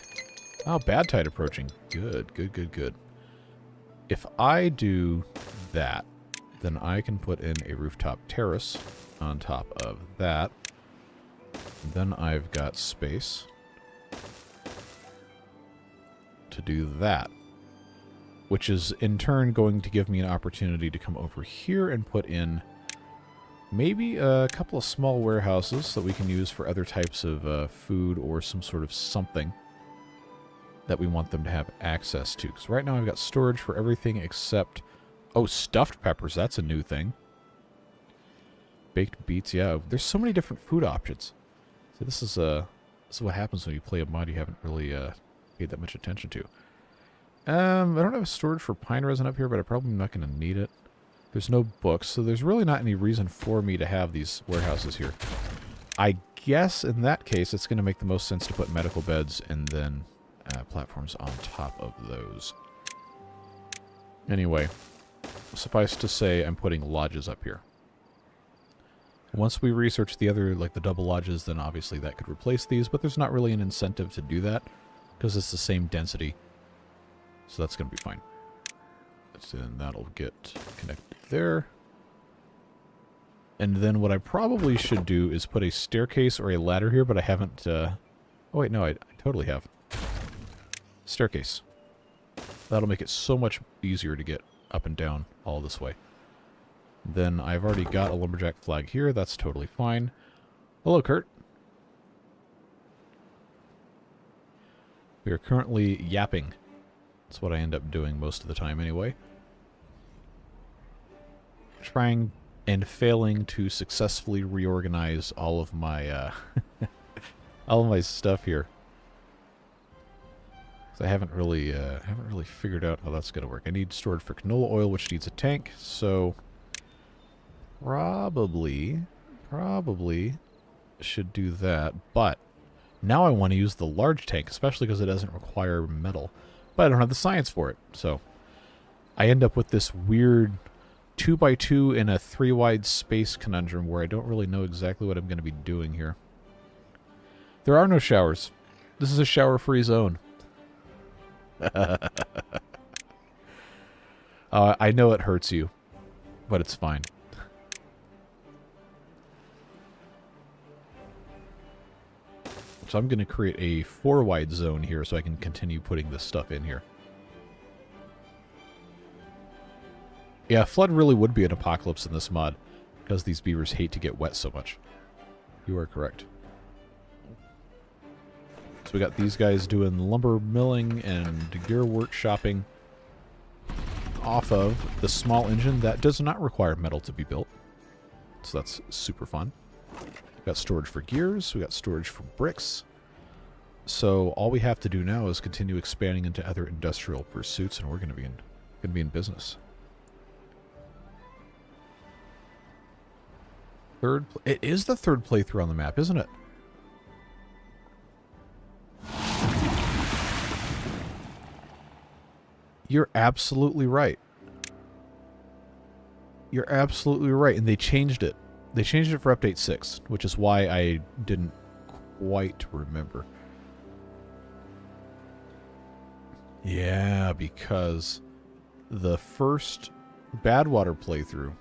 Oh, bad tide approaching. Good, good, good, good. If I do that, then I can put in a rooftop terrace on top of that. Then I've got space to do that, which is in turn going to give me an opportunity to come over here and put in maybe a couple of small warehouses that we can use for other types of food or some sort of something that we want them to have access to. Because right now I've got storage for everything except... Oh, stuffed peppers. That's a new thing. Baked beets. Yeah, there's so many different food options. So this is what happens when you play a mod you haven't really paid that much attention to. I don't have storage for pine resin up here, but I'm probably not going to need it. There's no books, so there's really not any reason for me to have these warehouses here. I guess in that case it's going to make the most sense to put medical beds and then platforms on top of those. Anyway, suffice to say I'm putting lodges up here. Once we research the other, like the double lodges, then obviously that could replace these, but there's not really an incentive to do that because it's the same density. So that's going to be fine. And that'll get connected there. And then what I probably should do is put a staircase or a ladder here, but I haven't... Oh wait, no, I totally have. Staircase. That'll make it so much easier to get up and down all this way. Then I've already got a lumberjack flag here. That's totally fine. Hello, Kurt. We are currently yapping. That's what I end up doing most of the time anyway. Trying and failing to successfully reorganize all of my all of my stuff here. So I haven't really figured out how that's going to work. I need storage for canola oil, which needs a tank. So probably should do that. But now I want to use the large tank, especially because it doesn't require metal. But I don't have the science for it. So I end up with this weird 2x2 in a 3 wide space conundrum where I don't really know exactly what I'm going to be doing here. There are no showers. This is a shower-free zone. I know it hurts you, but it's fine. So I'm going to create a 4 wide zone here so I can continue putting this stuff in here. Yeah, flood really would be an apocalypse in this mod because these beavers hate to get wet so much. You are correct. So we got these guys doing lumber milling and gear workshopping off of the small engine that does not require metal to be built. So that's super fun. We got storage for gears. We got storage for bricks. So all we have to do now is continue expanding into other industrial pursuits, and we're going to be in business. It is the third playthrough on the map, isn't it? You're absolutely right. You're absolutely right, and they changed it. They changed it for Update 6, which is why I didn't quite remember. Yeah, because the first bad water playthrough,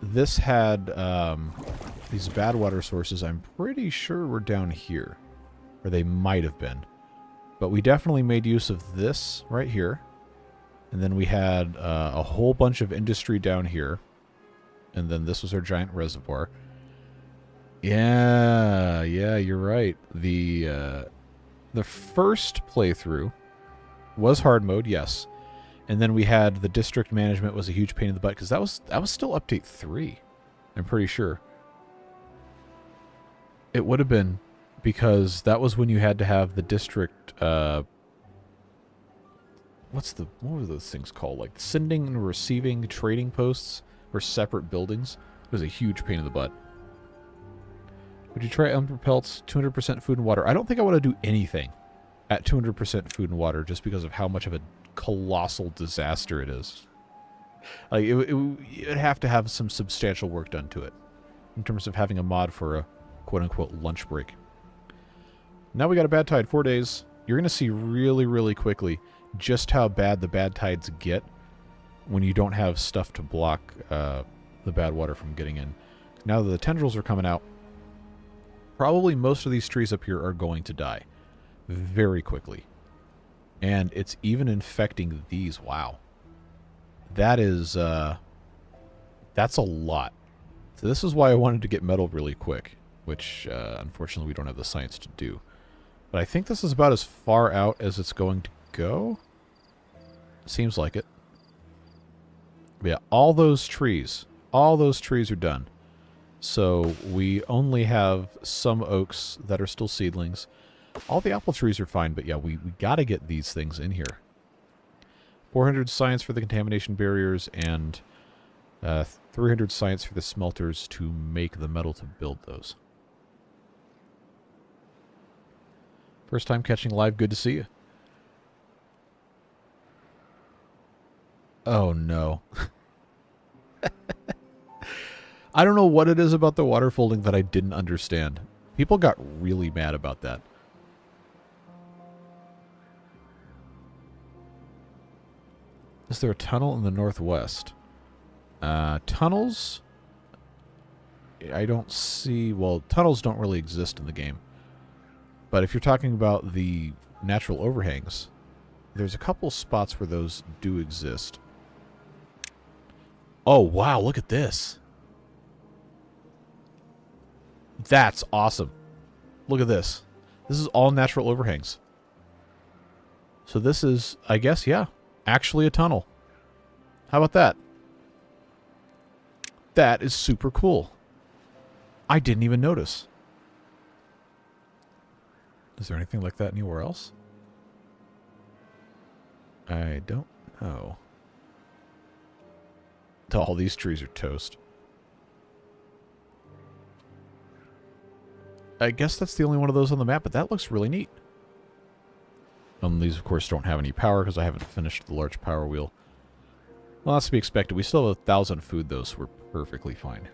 this had these bad water sources. I'm pretty sure were down here, or they might have been. But we definitely made use of this right here. And then we had a whole bunch of industry down here. And then this was our giant reservoir. Yeah, you're right. The first playthrough was hard mode, yes. And then we had the district management was a huge pain in the butt, because that was still update 3. I'm pretty sure. It would have been, because that was when you had to have the district, what were those things called? Like sending and receiving trading posts for separate buildings. It was a huge pain in the butt. Would you try Emberpelts 200% food and water? I don't think I want to do anything at 200% food and water, just because of how much of a colossal disaster it is. Like it'd have to have some substantial work done to it in terms of having a mod for a quote-unquote lunch break. Now we got a bad tide, 4 days. You're going to see really, really quickly just how bad the bad tides get when you don't have stuff to block the bad water from getting in. Now that the tendrils are coming out, probably most of these trees up here are going to die very quickly. And it's even infecting these. Wow. That is, that's a lot. So this is why I wanted to get metal really quick, which, unfortunately, we don't have the science to do. But I think this is about as far out as it's going to go. Seems like it. But yeah, all those trees are done. So we only have some oaks that are still seedlings. All the apple trees are fine, but yeah, we got to get these things in here. 400 science for the contamination barriers, and 300 science for the smelters to make the metal to build those. First time catching live, good to see you. Oh no. I don't know what it is about the water folding that I didn't understand. People got really mad about that. Is there a tunnel in the northwest? Tunnels? I don't see... Well, tunnels don't really exist in the game. But if you're talking about the natural overhangs, there's a couple spots where those do exist. Oh, wow, look at this. That's awesome. Look at this. This is all natural overhangs. So this is, I guess, yeah, actually a tunnel. How about that? That is super cool. I didn't even notice. Is there anything like that anywhere else? I don't know. All these trees are toast. I guess that's the only one of those on the map, but that looks really neat. These, of course, don't have any power because I haven't finished the large power wheel. Well, that's to be expected. We still have 1,000 food, though, so we're perfectly fine.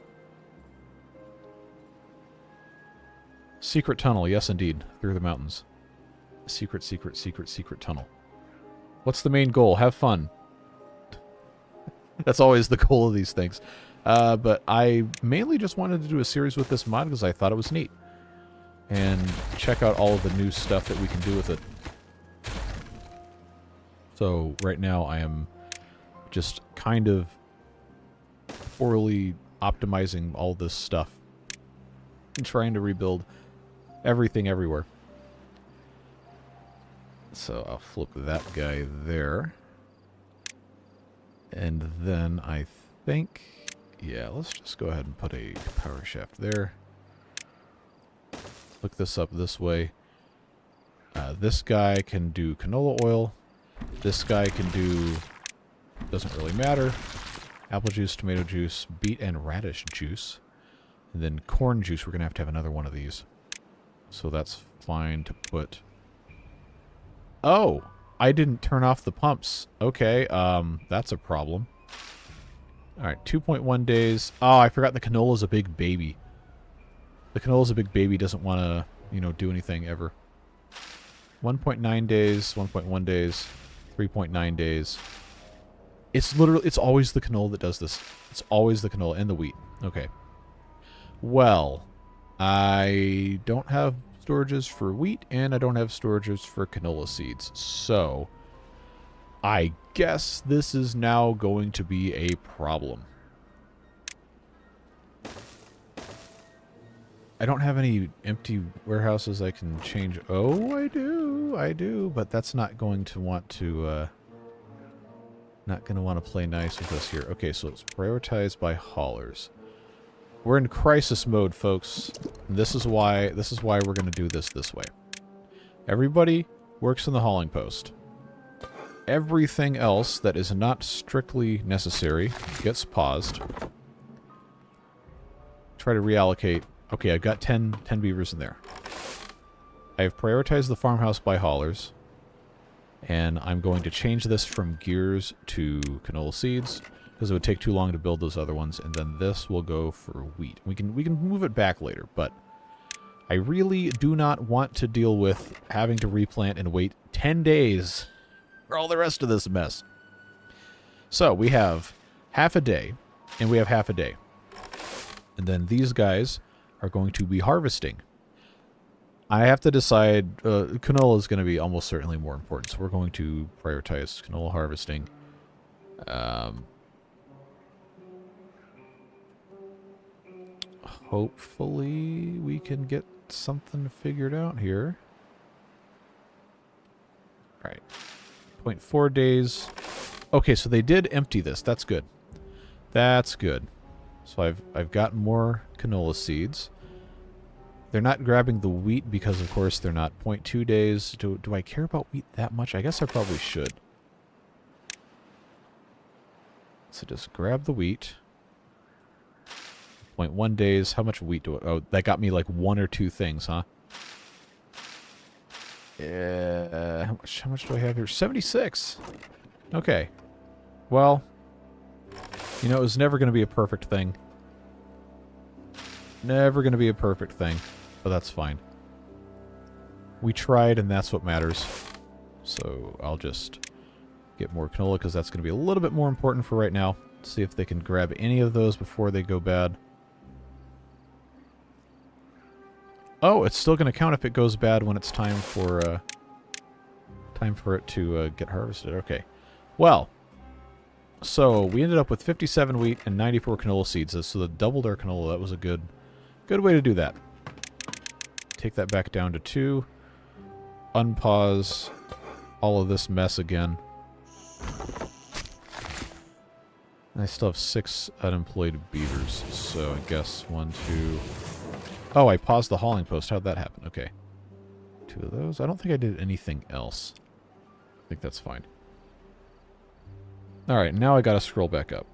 Secret tunnel. Yes, indeed. Through the mountains. Secret, secret, secret, secret tunnel. What's the main goal? Have fun. That's always the goal of these things. But I mainly just wanted to do a series with this mod because I thought it was neat. And check out all of the new stuff that we can do with it. So right now I am just kind of poorly optimizing all this stuff and trying to rebuild everything everywhere. So I'll flip that guy there. And then I think, yeah, let's just go ahead and put a power shaft there. Look this up this way. This guy can do canola oil. This guy can do, doesn't really matter, apple juice, tomato juice, beet and radish juice. And then corn juice, we're going to have another one of these. So that's fine to put. Oh, I didn't turn off the pumps. Okay, that's a problem. Alright, 2.1 days. Oh, I forgot the canola's a big baby. The canola's a big baby, doesn't want to, you know, do anything ever. 1.9 days, 1.1 days, 3.9 days. It's literally, it's always the canola that does this. It's always the canola and the wheat. Okay. Well, I don't have storages for wheat, and I don't have storages for canola seeds. So, I guess this is now going to be a problem. I don't have any empty warehouses I can change. Oh, I do, but that's not going to want to, not going to want to play nice with us here. Okay, so it's prioritized by haulers. We're in crisis mode, folks. This is why we're going to do this way. Everybody works in the hauling post. Everything else that is not strictly necessary gets paused. Try to reallocate. Okay, I've got 10 beavers in there. I have prioritized the farmhouse by haulers. And I'm going to change this from gears to canola seeds, because it would take too long to build those other ones. And then this will go for wheat. We can move it back later, but I really do not want to deal with having to replant and wait 10 days for all the rest of this mess. So we have half a day, and we have half a day. And then these guys are going to be harvesting. I have to decide, canola is going to be almost certainly more important, so we're going to prioritize canola harvesting. Hopefully we can get something figured out here. Alright. 0.4 days. Okay, so they did empty this. That's good. That's good. So I've got more canola seeds. They're not grabbing the wheat because, of course, they're not 0.2 days. Do I care about wheat that much? I guess I probably should. So just grab the wheat. 0.1 days. How much wheat do I... Oh, that got me like 1 or 2 things, huh? How much do I have here? 76. Okay. Well, you know, it was never going to be a perfect thing. Never going to be a perfect thing. But that's fine. We tried, and that's what matters. So I'll just get more canola, because that's going to be a little bit more important for right now. See if they can grab any of those before they go bad. Oh, it's still going to count if it goes bad when it's time for it to get harvested. Okay. Well, so we ended up with 57 wheat and 94 canola seeds. So that doubled our canola. That was a good way to do that. Take that back down to 2. Unpause all of this mess again. And I still have 6 unemployed beavers. So I guess 1, 2... Oh, I paused the hauling post. How'd that happen? Okay. 2 of those. I don't think I did anything else. I think that's fine. Alright, now I gotta scroll back up.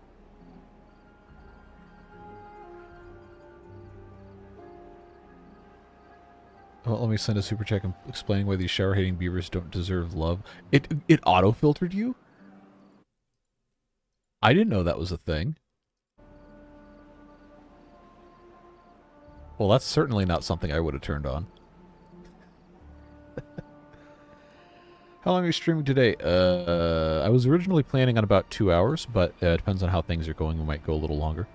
Oh, let me send a super check and explaining why these shower-hating beavers don't deserve love. It auto-filtered you? I didn't know that was a thing. Well, that's certainly not something I would have turned on. How long are you streaming today? I was originally planning on about 2 hours, but it depends on how things are going. We might go a little longer.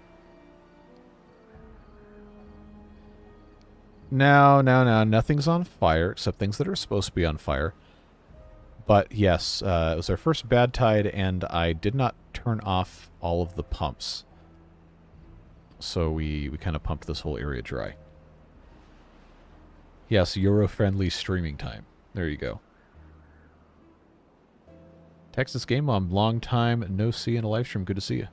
No, nothing's on fire, except things that are supposed to be on fire. But yes, it was our first bad tide, and I did not turn off all of the pumps. So we kind of pumped this whole area dry. Yes, Euro-friendly streaming time. There you go. Texas Game Mom, long time no see in a live stream. Good to see you.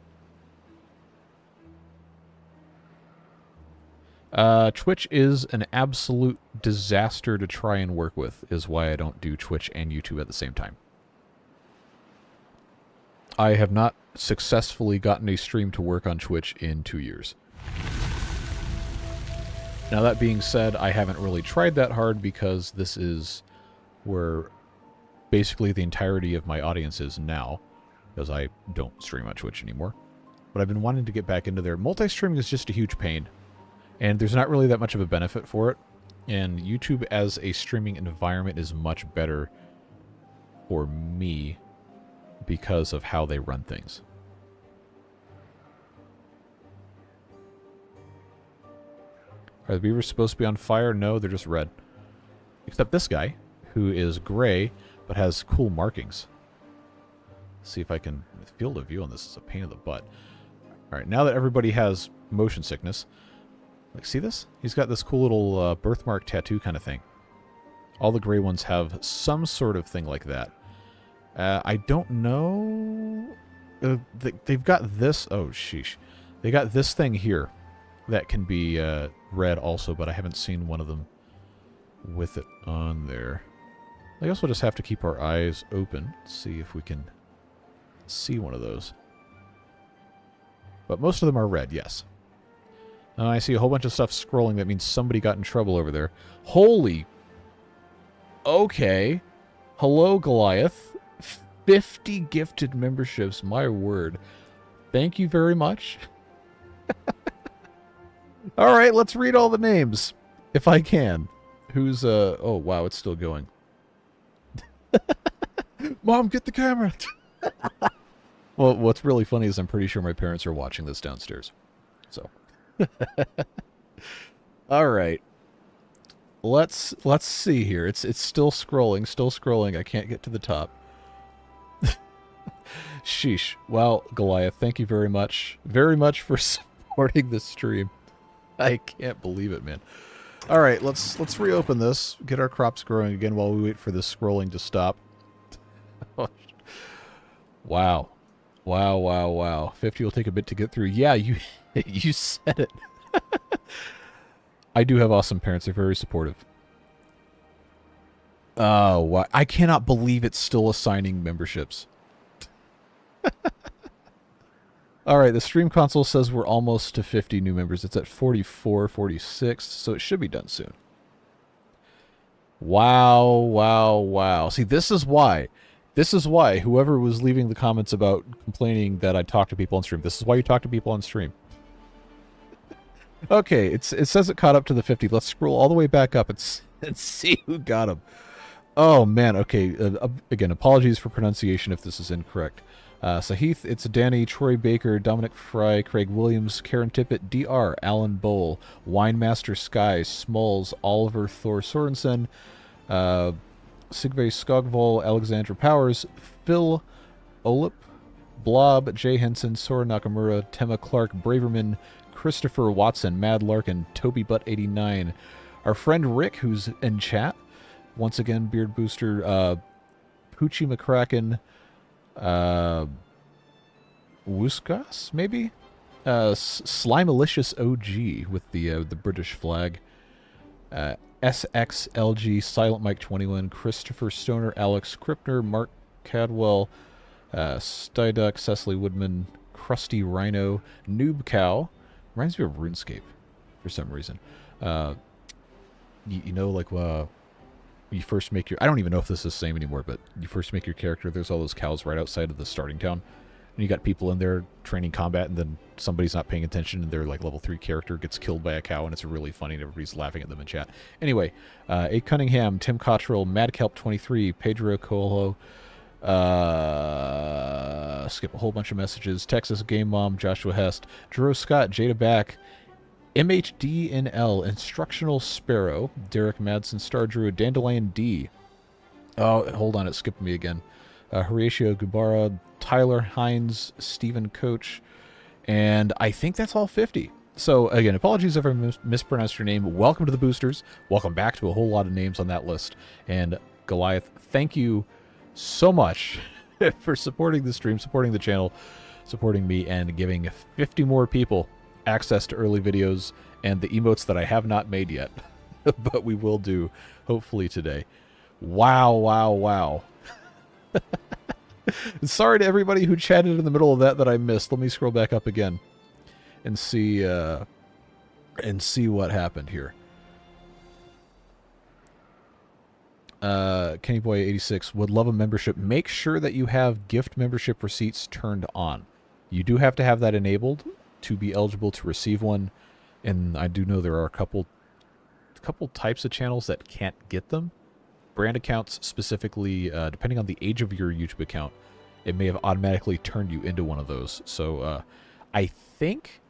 Twitch is an absolute disaster to try and work with, is why I don't do Twitch and YouTube at the same time. I have not successfully gotten a stream to work on Twitch in 2 years. Now, that being said, I haven't really tried that hard because this is where basically the entirety of my audience is now, because I don't stream on Twitch anymore. But I've been wanting to get back into there. Multi-streaming is just a huge pain, and there's not really that much of a benefit for it. And YouTube as a streaming environment is much better for me because of how they run things. Are the beavers supposed to be on fire? No, they're just red. Except this guy, who is gray, but has cool markings. Let's see if I can... Field of view on this is a pain in the butt. Alright, now that everybody has motion sickness... Like, see this? He's got this cool little birthmark tattoo kind of thing. All the gray ones have some sort of thing like that. I don't know... they've got this... Oh, sheesh. They got this thing here that can be red also, but I haven't seen one of them with it on there. I guess we'll just have to keep our eyes open, see if we can see one of those. But most of them are red, yes. I see a whole bunch of stuff scrolling. That means somebody got in trouble over there. Holy... Okay. Hello, Goliath. 50 gifted memberships, my word. Thank you very much. Alright, let's read all the names. If I can. Who's, oh, wow, it's still going. Mom, get the camera! Well, what's really funny is I'm pretty sure my parents are watching this downstairs. So. Alright. Let's see here. It's still scrolling, I can't get to the top. Sheesh. Well, Goliath, thank you very much for supporting this stream. I can't believe it, man. All right, let's reopen this, get our crops growing again while we wait for this scrolling to stop. Wow. Wow. 50 will take a bit to get through. Yeah, you you said it. I do have awesome parents. They're very supportive. Oh, wow. I cannot believe it's still assigning memberships. Alright, the stream console says we're almost to 50 new members. It's at 44, 46, so it should be done soon. Wow. See, this is why whoever was leaving the comments about complaining that I talk to people on stream, this is why you talk to people on stream. Okay, it says it caught up to the 50. Let's scroll all the way back up and see who got them. Oh, man, okay. Again, apologies for pronunciation if this is incorrect. Sahith, it's Danny, Troy Baker, Dominic Fry, Craig Williams, Karen Tippett, DR, Alan Bowl, Winemaster Sky, Smalls, Oliver Thor Sorensen, Sigve Skogvold, Alexandra Powers, Phil Olip, Blob, Jay Henson, Sora Nakamura, Tema Clark, Braverman, Christopher Watson, Mad Larkin, Toby Butt 89, our friend Rick, who's in chat, once again, Beard Booster, Poochie McCracken, Wooskas, maybe? Slimalicious OG with the British flag. SXLG, Silent Mike 21, Christopher Stoner, Alex Kripner, Mark Cadwell, Styduck, Cecily Woodman, Krusty Rhino, Noob Cow. Reminds me of RuneScape for some reason. You know, like, you first make your... I don't even know if this is the same anymore, but you first make your character, there's all those cows right outside of the starting town. And you got people in there training combat, and then somebody's not paying attention, and their, like, level 3 character gets killed by a cow, and it's really funny, and everybody's laughing at them in chat. Anyway, A. Cunningham, Tim Cottrell, MadKelp23, Pedro Coelho, skip a whole bunch of messages, Texas Game Mom, Joshua Hest, Drew Scott, Jada Back, MHDNL, Instructional Sparrow, Derek Madsen, Star Druid, Dandelion D. Oh, hold on, it skipped me again. Horatio Gubara, Tyler Hines, Stephen Coach, and I think that's all 50. So, again, apologies if I mispronounced your name. Welcome to the boosters. Welcome back to a whole lot of names on that list. And Goliath, thank you so much for supporting the stream, supporting the channel, supporting me, and giving 50 more people access to early videos and the emotes that I have not made yet, but we will do hopefully today. Wow. Sorry to everybody who chatted in the middle of that I missed. Let me scroll back up again and see what happened here. KennyBoy86 would love a membership. Make sure that you have gift membership receipts turned on. You do have to have that enabled to be eligible to receive one, and I do know there are a couple types of channels that can't get them. Brand accounts specifically, depending on the age of your YouTube account, it may have automatically turned you into one of those. So I think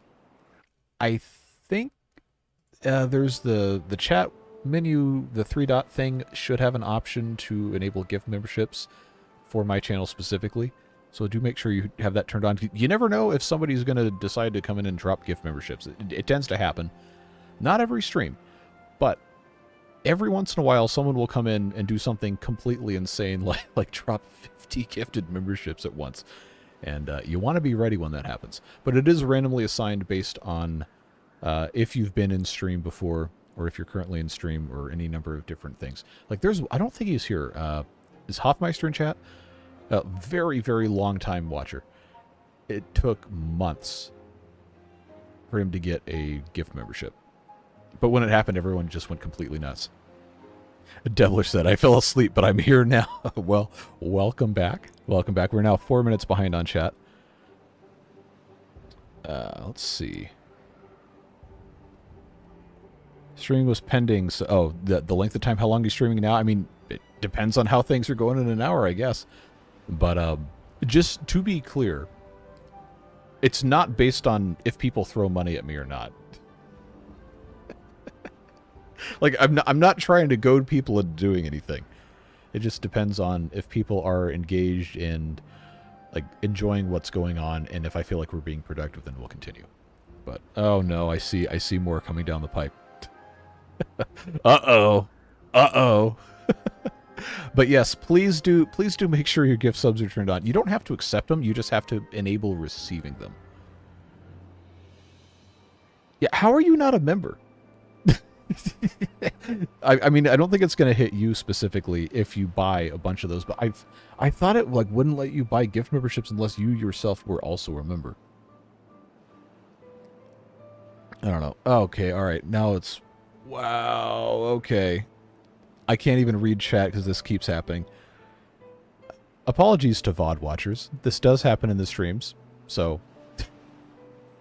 there's the chat menu, the 3-dot thing should have an option to enable gift memberships for my channel specifically. So do make sure you have that turned on. You never know if somebody's going to decide to come in and drop gift memberships. It tends to happen. Not every stream, but every once in a while someone will come in and do something completely insane, like drop 50 gifted memberships at once. And you want to be ready when that happens. But it is randomly assigned based on if you've been in stream before, or if you're currently in stream, or any number of different things. Like I don't think he's here. Is Hoffmeister in chat? A very, very long time watcher. It took months for him to get a gift membership. But when it happened, everyone just went completely nuts. Devilish said, I fell asleep, but I'm here now. Well, welcome back. Welcome back. We're now 4 minutes behind on chat. Let's see. Streaming was pending. So, the length of time. How long are you streaming now? I mean, it depends on how things are going in an hour, I guess. But just to be clear, it's not based on if people throw money at me or not. Like, I'm not trying to goad people into doing anything. It just depends on if people are engaged in, like, enjoying what's going on, and if I feel like we're being productive, then we'll continue. But oh no, I see more coming down the pipe. Uh-oh. Uh-oh. But yes, please do make sure your gift subs are turned on. You don't have to accept them, you just have to enable receiving them. Yeah, how are you not a member? I mean, I don't think it's going to hit you specifically if you buy a bunch of those, but I thought it like wouldn't let you buy gift memberships unless you yourself were also a member. I don't know. Okay, all right. Now it's... Wow, okay. I can't even read chat because this keeps happening. Apologies to VOD watchers. This does happen in the streams, so...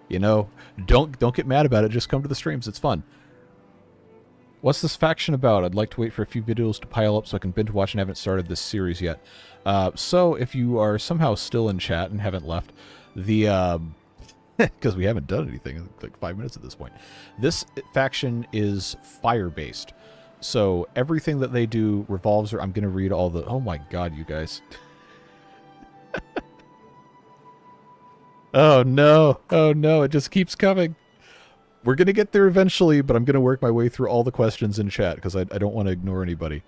You know, don't get mad about it. Just come to the streams. It's fun. What's this faction about? I'd like to wait for a few videos to pile up so I can binge watch and haven't started this series yet. So if you are somehow still in chat and haven't left, the because we haven't done anything in like 5 minutes at this point. This faction is fire-based. So everything that they do revolves around... I'm going to read all the... Oh my god, you guys. Oh no. Oh no, it just keeps coming. We're going to get there eventually, but I'm going to work my way through all the questions in chat because I don't want to ignore anybody.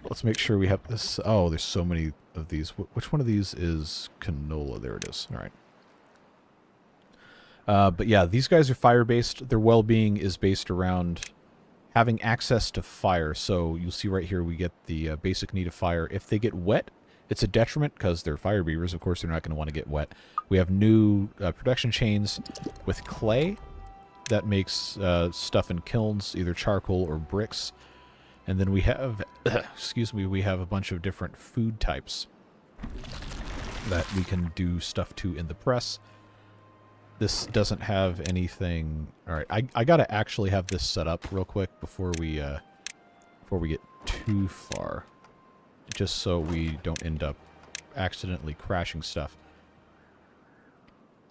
Let's make sure we have this. Oh, there's so many of these. Which one of these is canola? There it is. All right. But yeah, these guys are fire-based. Their well-being is based around having access to fire. So you'll see right here we get the basic need of fire. If they get wet, it's a detriment because they're fire beavers. Of course, they're not going to want to get wet. We have new production chains with clay. That makes stuff in kilns, either charcoal or bricks. And then we have, excuse me, we have a bunch of different food types that we can do stuff to in the press. This doesn't have anything... Alright, I gotta actually have this set up real quick before we get too far. Just so we don't end up accidentally crashing stuff.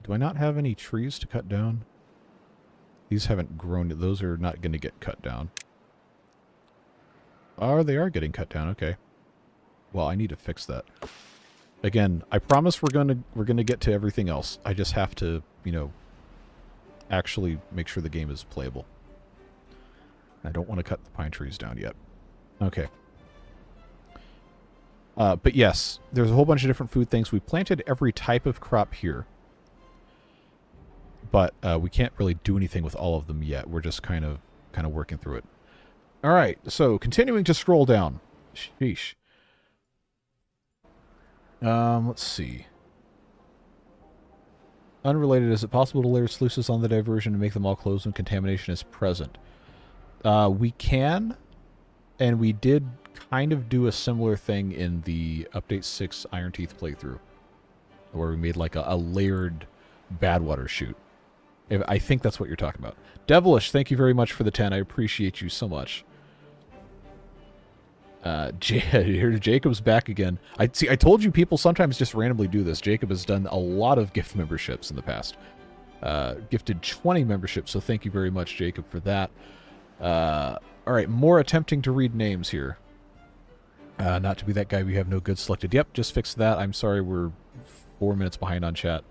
Do I not have any trees to cut down? These haven't grown. Those are not going to get cut down. Oh, they are getting cut down. Okay. Well, I need to fix that. Again, I promise we're gonna get to everything else. I just have to, you know, actually make sure the game is playable. I don't want to cut the pine trees down yet. Okay. But yes, there's a whole bunch of different food things. We planted every type of crop here. But we can't really do anything with all of them yet. We're just kind of working through it. All right, so continuing to scroll down. Sheesh. Let's see. Unrelated, is it possible to layer sluices on the diversion and make them all closed when contamination is present? We can, and we did kind of do a similar thing in the Update 6 Iron Teeth playthrough, where we made like a layered Badwater chute. I think that's what you're talking about. Devilish, thank you very much for the 10. I appreciate you so much. Here Jacob's back again. I told you people sometimes just randomly do this. Jacob has done a lot of gift memberships in the past. Gifted 20 memberships, so thank you very much, Jacob, for that. All right, more attempting to read names here. Not to be that guy, we have no good selected. Yep, just fixed that. I'm sorry, we're 4 minutes behind on chat.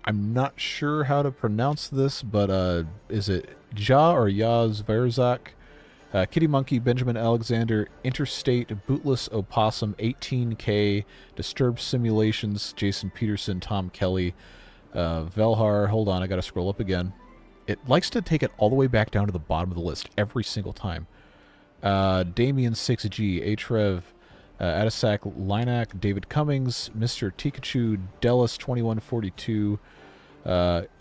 I'm not sure how to pronounce this, but is it Ja or Yaz Verzak? Kitty Monkey, Benjamin Alexander, Interstate, Bootless Opossum, 18K, Disturbed Simulations, Jason Peterson, Tom Kelly, Velhar. Hold on, I gotta scroll up again. It likes to take it all the way back down to the bottom of the list every single time. Damien 6G, Atrev, Adisak Linak, David Cummings, Mr. Tikachu, Delis 2142,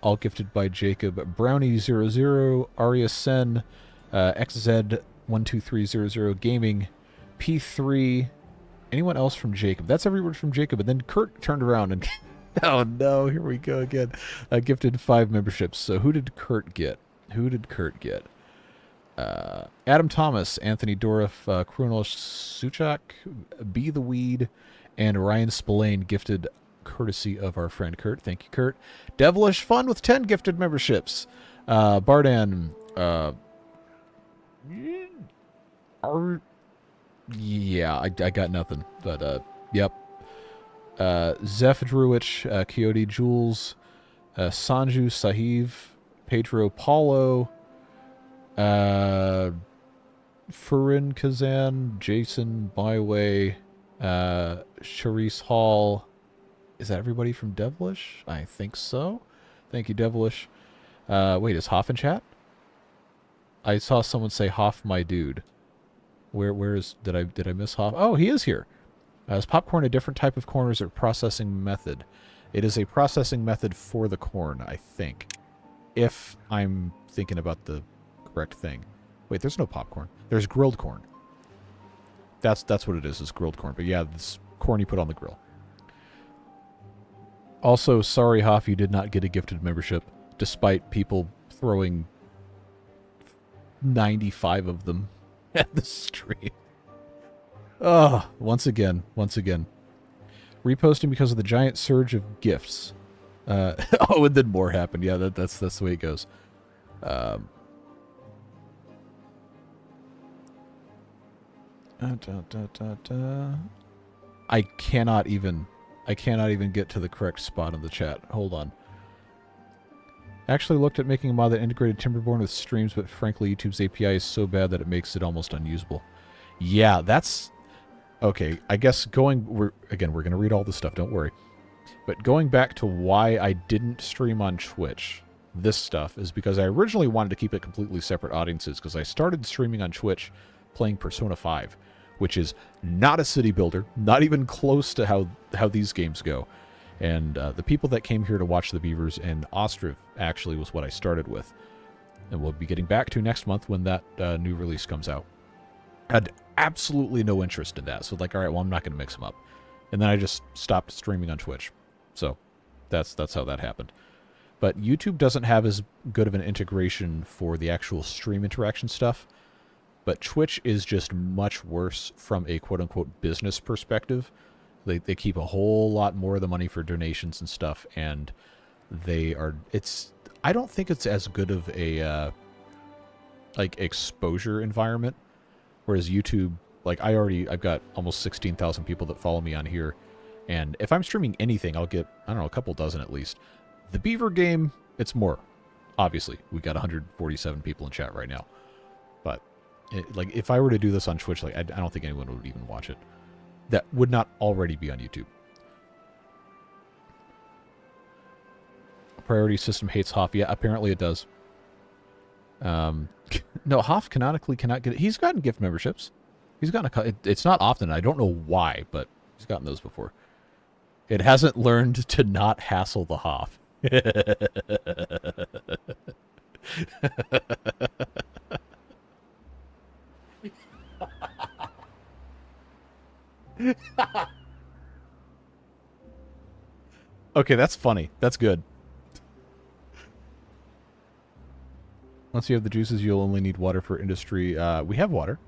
all gifted by Jacob, Brownie00, Arya Sen, XZ12300 Gaming, P3. Anyone else from Jacob? That's every word from Jacob. And then Kurt turned around and oh no, here we go again. Gifted 5 memberships. So who did Kurt get? Adam Thomas, Anthony Dorff, Kronos Suchak, Be the Weed, and Ryan Spillane gifted courtesy of our friend Kurt. Thank you, Kurt. Devilish Fun with 10 gifted memberships. Bardan, yeah, I got nothing, but yep. Zeph Druich, Coyote Jules, Sanju Sahiv, Pedro Paulo, Furin Kazan, Jason Byway, Charisse Hall. Is that everybody from Devilish? I think so. Thank you, Devilish. Wait, is Hoff in chat? I saw someone say Hoff, my dude. Where is did I miss Hoff? Oh, he is here. Is popcorn a different type of corn or is it a processing method? It is a processing method for the corn, I think. If I'm thinking about the correct thing. Wait, there's no popcorn. There's grilled corn. That's what it is grilled corn. But yeah, this corn you put on the grill. Also, sorry, Hoff, you did not get a gifted membership, despite people throwing 95 of them at the stream. Oh, once again. Reposting because of the giant surge of gifts. Oh, and then more happened. Yeah, that's the way it goes. I cannot even get to the correct spot in the chat. Hold on. Actually looked at making a mod that integrated Timberborn with streams, but frankly, YouTube's API is so bad that it makes it almost unusable. Yeah, that's... Okay, I guess we're going to read all this stuff, don't worry. But going back to why I didn't stream on Twitch, this stuff, is because I originally wanted to keep it completely separate audiences, because I started streaming on Twitch playing Persona 5, which is not a city builder, not even close to how these games go. And the people that came here to watch the Beavers and Ostriv actually was what I started with. And we'll be getting back to next month when that new release comes out. Had absolutely no interest in that. So like, all right, well, I'm not going to mix them up. And then I just stopped streaming on Twitch. So that's how that happened. But YouTube doesn't have as good of an integration for the actual stream interaction stuff. But Twitch is just much worse from a quote-unquote business perspective. They keep a whole lot more of the money for donations and stuff, and I don't think it's as good of a like exposure environment. Whereas YouTube, like I've got almost 16,000 people that follow me on here, and if I'm streaming anything, I'll get, I don't know, a couple dozen at least. The Beaver game, it's more. Obviously, we got 147 people in chat right now, but like if I were to do this on Twitch, like I don't think anyone would even watch it. That would not already be on YouTube. Priority system hates Hoff. Yeah, apparently it does. No, Hoff canonically cannot get it. He's gotten gift memberships. He's gotten it's not often. I don't know why, but he's gotten those before. It hasn't learned to not hassle the Hoff. Okay, that's funny. That's good. Once you have the juices, you'll only need water for industry. We have water.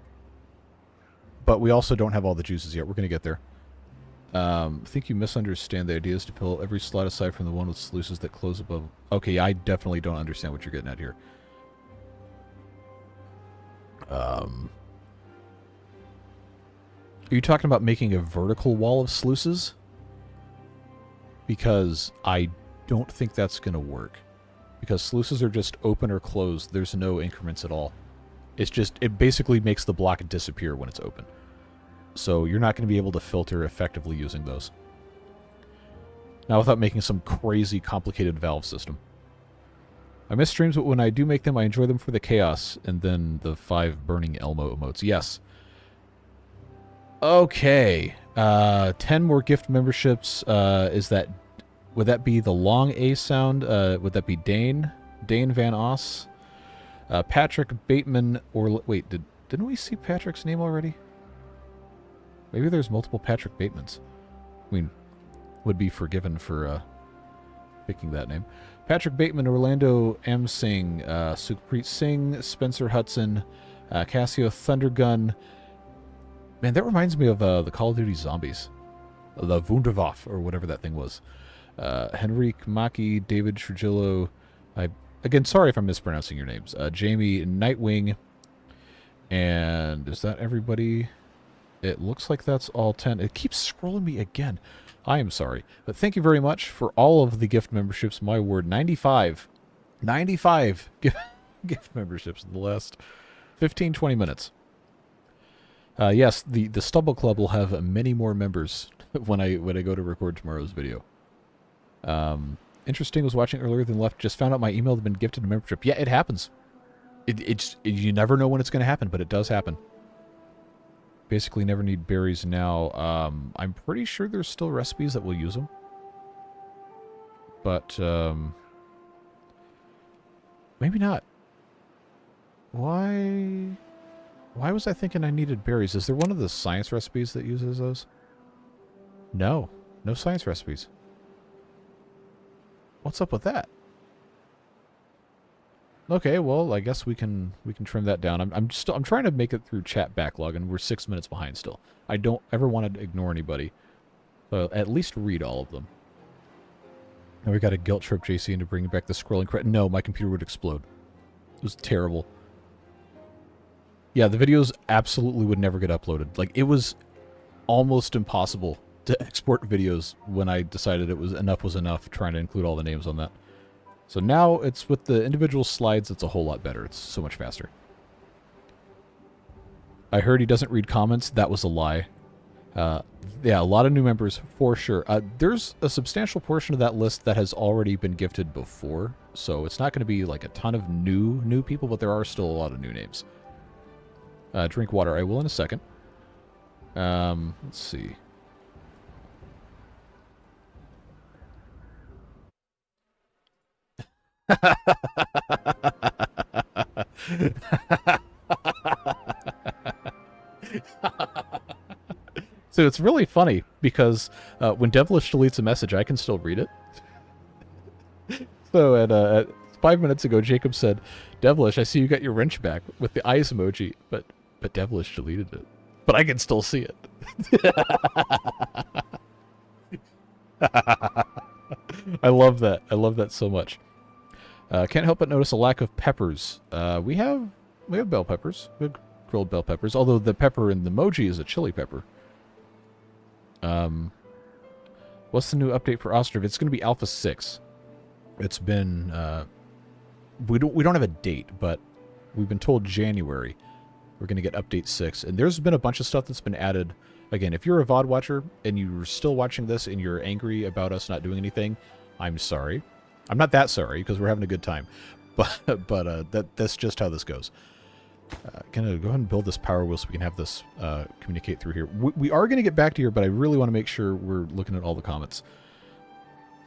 But we also don't have all the juices yet. We're going to get there. I think you misunderstand. The idea is to fill every slot aside from the one with sluices that close above. Okay, I definitely don't understand what you're getting at here. Are you talking about making a vertical wall of sluices? Because I don't think that's going to work. Because sluices are just open or closed. There's no increments at all. It's just, it basically makes the block disappear when it's open. So you're not going to be able to filter effectively using those. Now without making some crazy complicated valve system. I miss streams, but when I do make them, I enjoy them for the chaos and then the 5 burning Elmo emotes. Yes. Okay. 10 more gift memberships. Is that... Would that be the long A sound? Would that be Dane? Dane Van Oss? Patrick Bateman, or... Wait, didn't we see Patrick's name already? Maybe there's multiple Patrick Batemans. I mean, would be forgiven for picking that name. Patrick Bateman, Orlando M. Singh, Sukhpreet Singh, Spencer Hudson, Cassio Thundergun. Man, that reminds me of the Call of Duty Zombies. The Wunderwaffe, or whatever that thing was. Henrique Maki, David Trujillo. Again, sorry if I'm mispronouncing your names. Jamie Nightwing. And is that everybody? It looks like that's all 10. It keeps scrolling me again. I am sorry. But thank you very much for all of the gift memberships. My word, 95. 95 gift memberships in the last 15, 20 minutes. Yes, the Stubble Club will have many more members when I go to record tomorrow's video. Interesting, was watching earlier than left. Just found out my email had been gifted a membership. Yeah, it happens. You never know when it's going to happen, but it does happen. Basically never need berries now. I'm pretty sure there's still recipes that will use them. But, maybe not. Why was I thinking I needed berries? Is there one of the science recipes that uses those? No. No science recipes. What's up with that? Okay, well, I guess we can trim that down. I'm trying to make it through chat backlog, and we're 6 minutes behind still. I don't ever want to ignore anybody. So at least read all of them. Now we got a guilt trip JC into bringing back the scrolling credit. No, my computer would explode. It was terrible. Yeah, the videos absolutely would never get uploaded. Like, it was almost impossible to export videos when I decided enough was enough, trying to include all the names on that. So now it's with the individual slides, it's a whole lot better. It's so much faster. I heard he doesn't read comments. That was a lie. Yeah, a lot of new members for sure. There's a substantial portion of that list that has already been gifted before, so it's not going to be like a ton of new people, but there are still a lot of new names. Drink water. I will in a second. Let's see. So it's really funny because when Devilish deletes a message, I can still read it. So at 5 minutes ago, Jacob said, "Devilish, I see you got your wrench back," with the eyes emoji, but Devilish deleted it. But I can still see it. I love that. I love that so much. Can't help but notice a lack of peppers. We have bell peppers. We have grilled bell peppers, although the pepper in the emoji is a chili pepper. What's the new update for Ostrov? It's going to be Alpha 6. It's been we don't have a date, but we've been told January we're going to get update 6, and there's been a bunch of stuff that's been added. Again, if you're a VOD watcher and you're still watching this and you're angry about us not doing anything, I'm sorry. I'm not that sorry because we're having a good time, but that's just how this goes. Gonna go ahead and build this power wheel so we can have this communicate through here. We are gonna get back to here, but I really want to make sure we're looking at all the comments.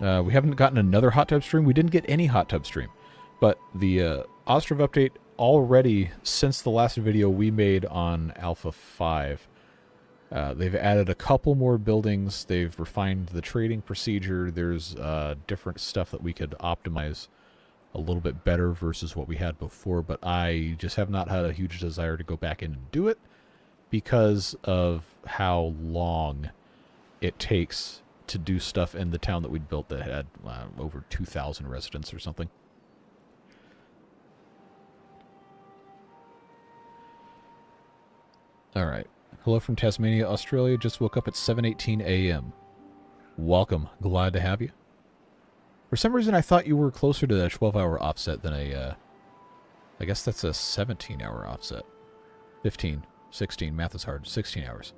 We haven't gotten another hot tub stream. We didn't get any hot tub stream, but the Ostrov update already since the last video we made on Alpha 5. They've added a couple more buildings. They've refined the trading procedure. There's different stuff that we could optimize. a little bit better versus what we had before, but I just have not had a huge desire to go back in and do it because of how long it takes to do stuff in the town that we'd built that had over 2,000 residents or something. All right. Hello from Tasmania, Australia. Just woke up at 7:18 a.m. Welcome. Glad to have you. For some reason, I thought you were closer to that 12-hour offset than a, I guess that's a 17-hour offset. 15, 16, math is hard, 16 hours.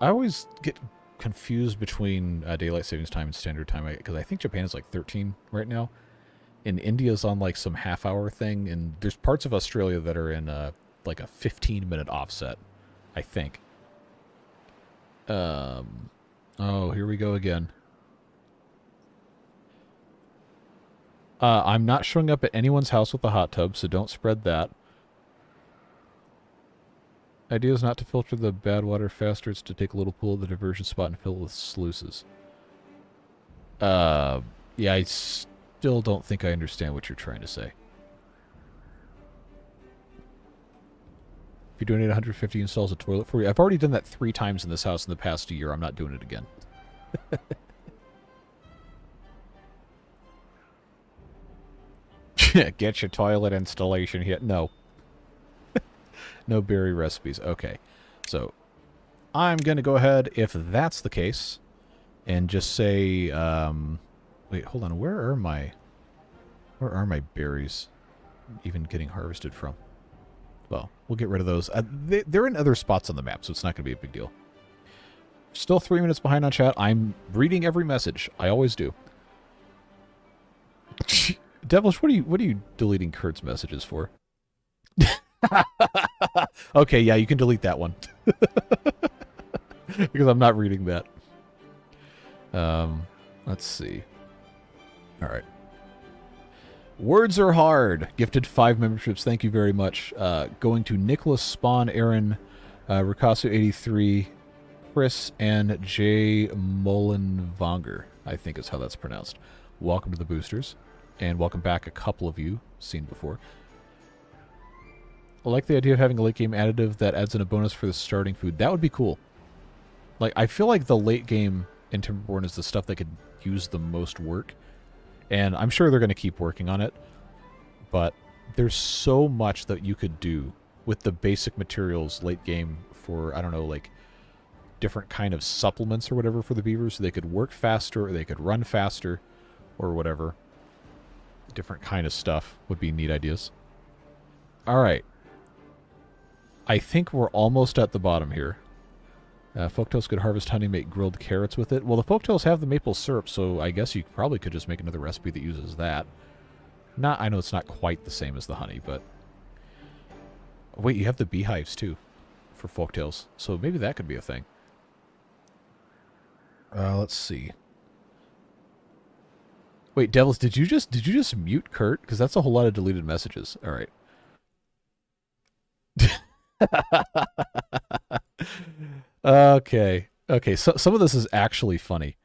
I always get confused between daylight savings time and standard time, because I think Japan is like 13 right now, and India's on like some half-hour thing, and there's parts of Australia that are in like a 15-minute offset, I think. Oh, here we go again. I'm not showing up at anyone's house with a hot tub, so don't spread that. Idea is not to filter the bad water faster, it's to take a little pool of the diversion spot and fill it with sluices. Yeah, I still don't think I understand what you're trying to say. If you donate 150 installs a toilet for you. I've already done that 3 times in this house in the past year. I'm not doing it again. Get your toilet installation here. No. No berry recipes. Okay. So, I'm going to go ahead, if that's the case, and just say, wait, hold on. Where are my berries even getting harvested from? Well, we'll get rid of those. They're in other spots on the map, so it's not going to be a big deal. Still 3 minutes behind on chat. I'm reading every message. I always do. Devilish, what are you deleting Kurt's messages for? Okay, yeah, you can delete that one. Because I'm not reading that. Let's see. All right. Words are hard. Gifted 5 memberships. Thank you very much. Going to Nicholas, Spawn, Aaron, Rikasu83, Chris, and J. Molenvanger, I think is how that's pronounced. Welcome to the boosters. And welcome back, a couple of you seen before. I like the idea of having a late game additive that adds in a bonus for the starting food. That would be cool. Like, I feel like the late game in Timberborn is the stuff that could use the most work. And I'm sure they're going to keep working on it. But there's so much that you could do with the basic materials late game for, I don't know, like different kind of supplements or whatever for the beavers. So they could work faster, or they could run faster, or whatever. Different kind of stuff would be neat ideas. All right. I think we're almost at the bottom here. Folktales could harvest honey, make grilled carrots with it. Well, the folktales have the maple syrup, so I guess you probably could just make another recipe that uses that. I know it's not quite the same as the honey, but... Wait, you have the beehives, too, for folktales. So maybe that could be a thing. Let's see. Wait, Devils, did you just mute Kurt? Because that's a whole lot of deleted messages. All right. Okay. Okay, so some of this is actually funny.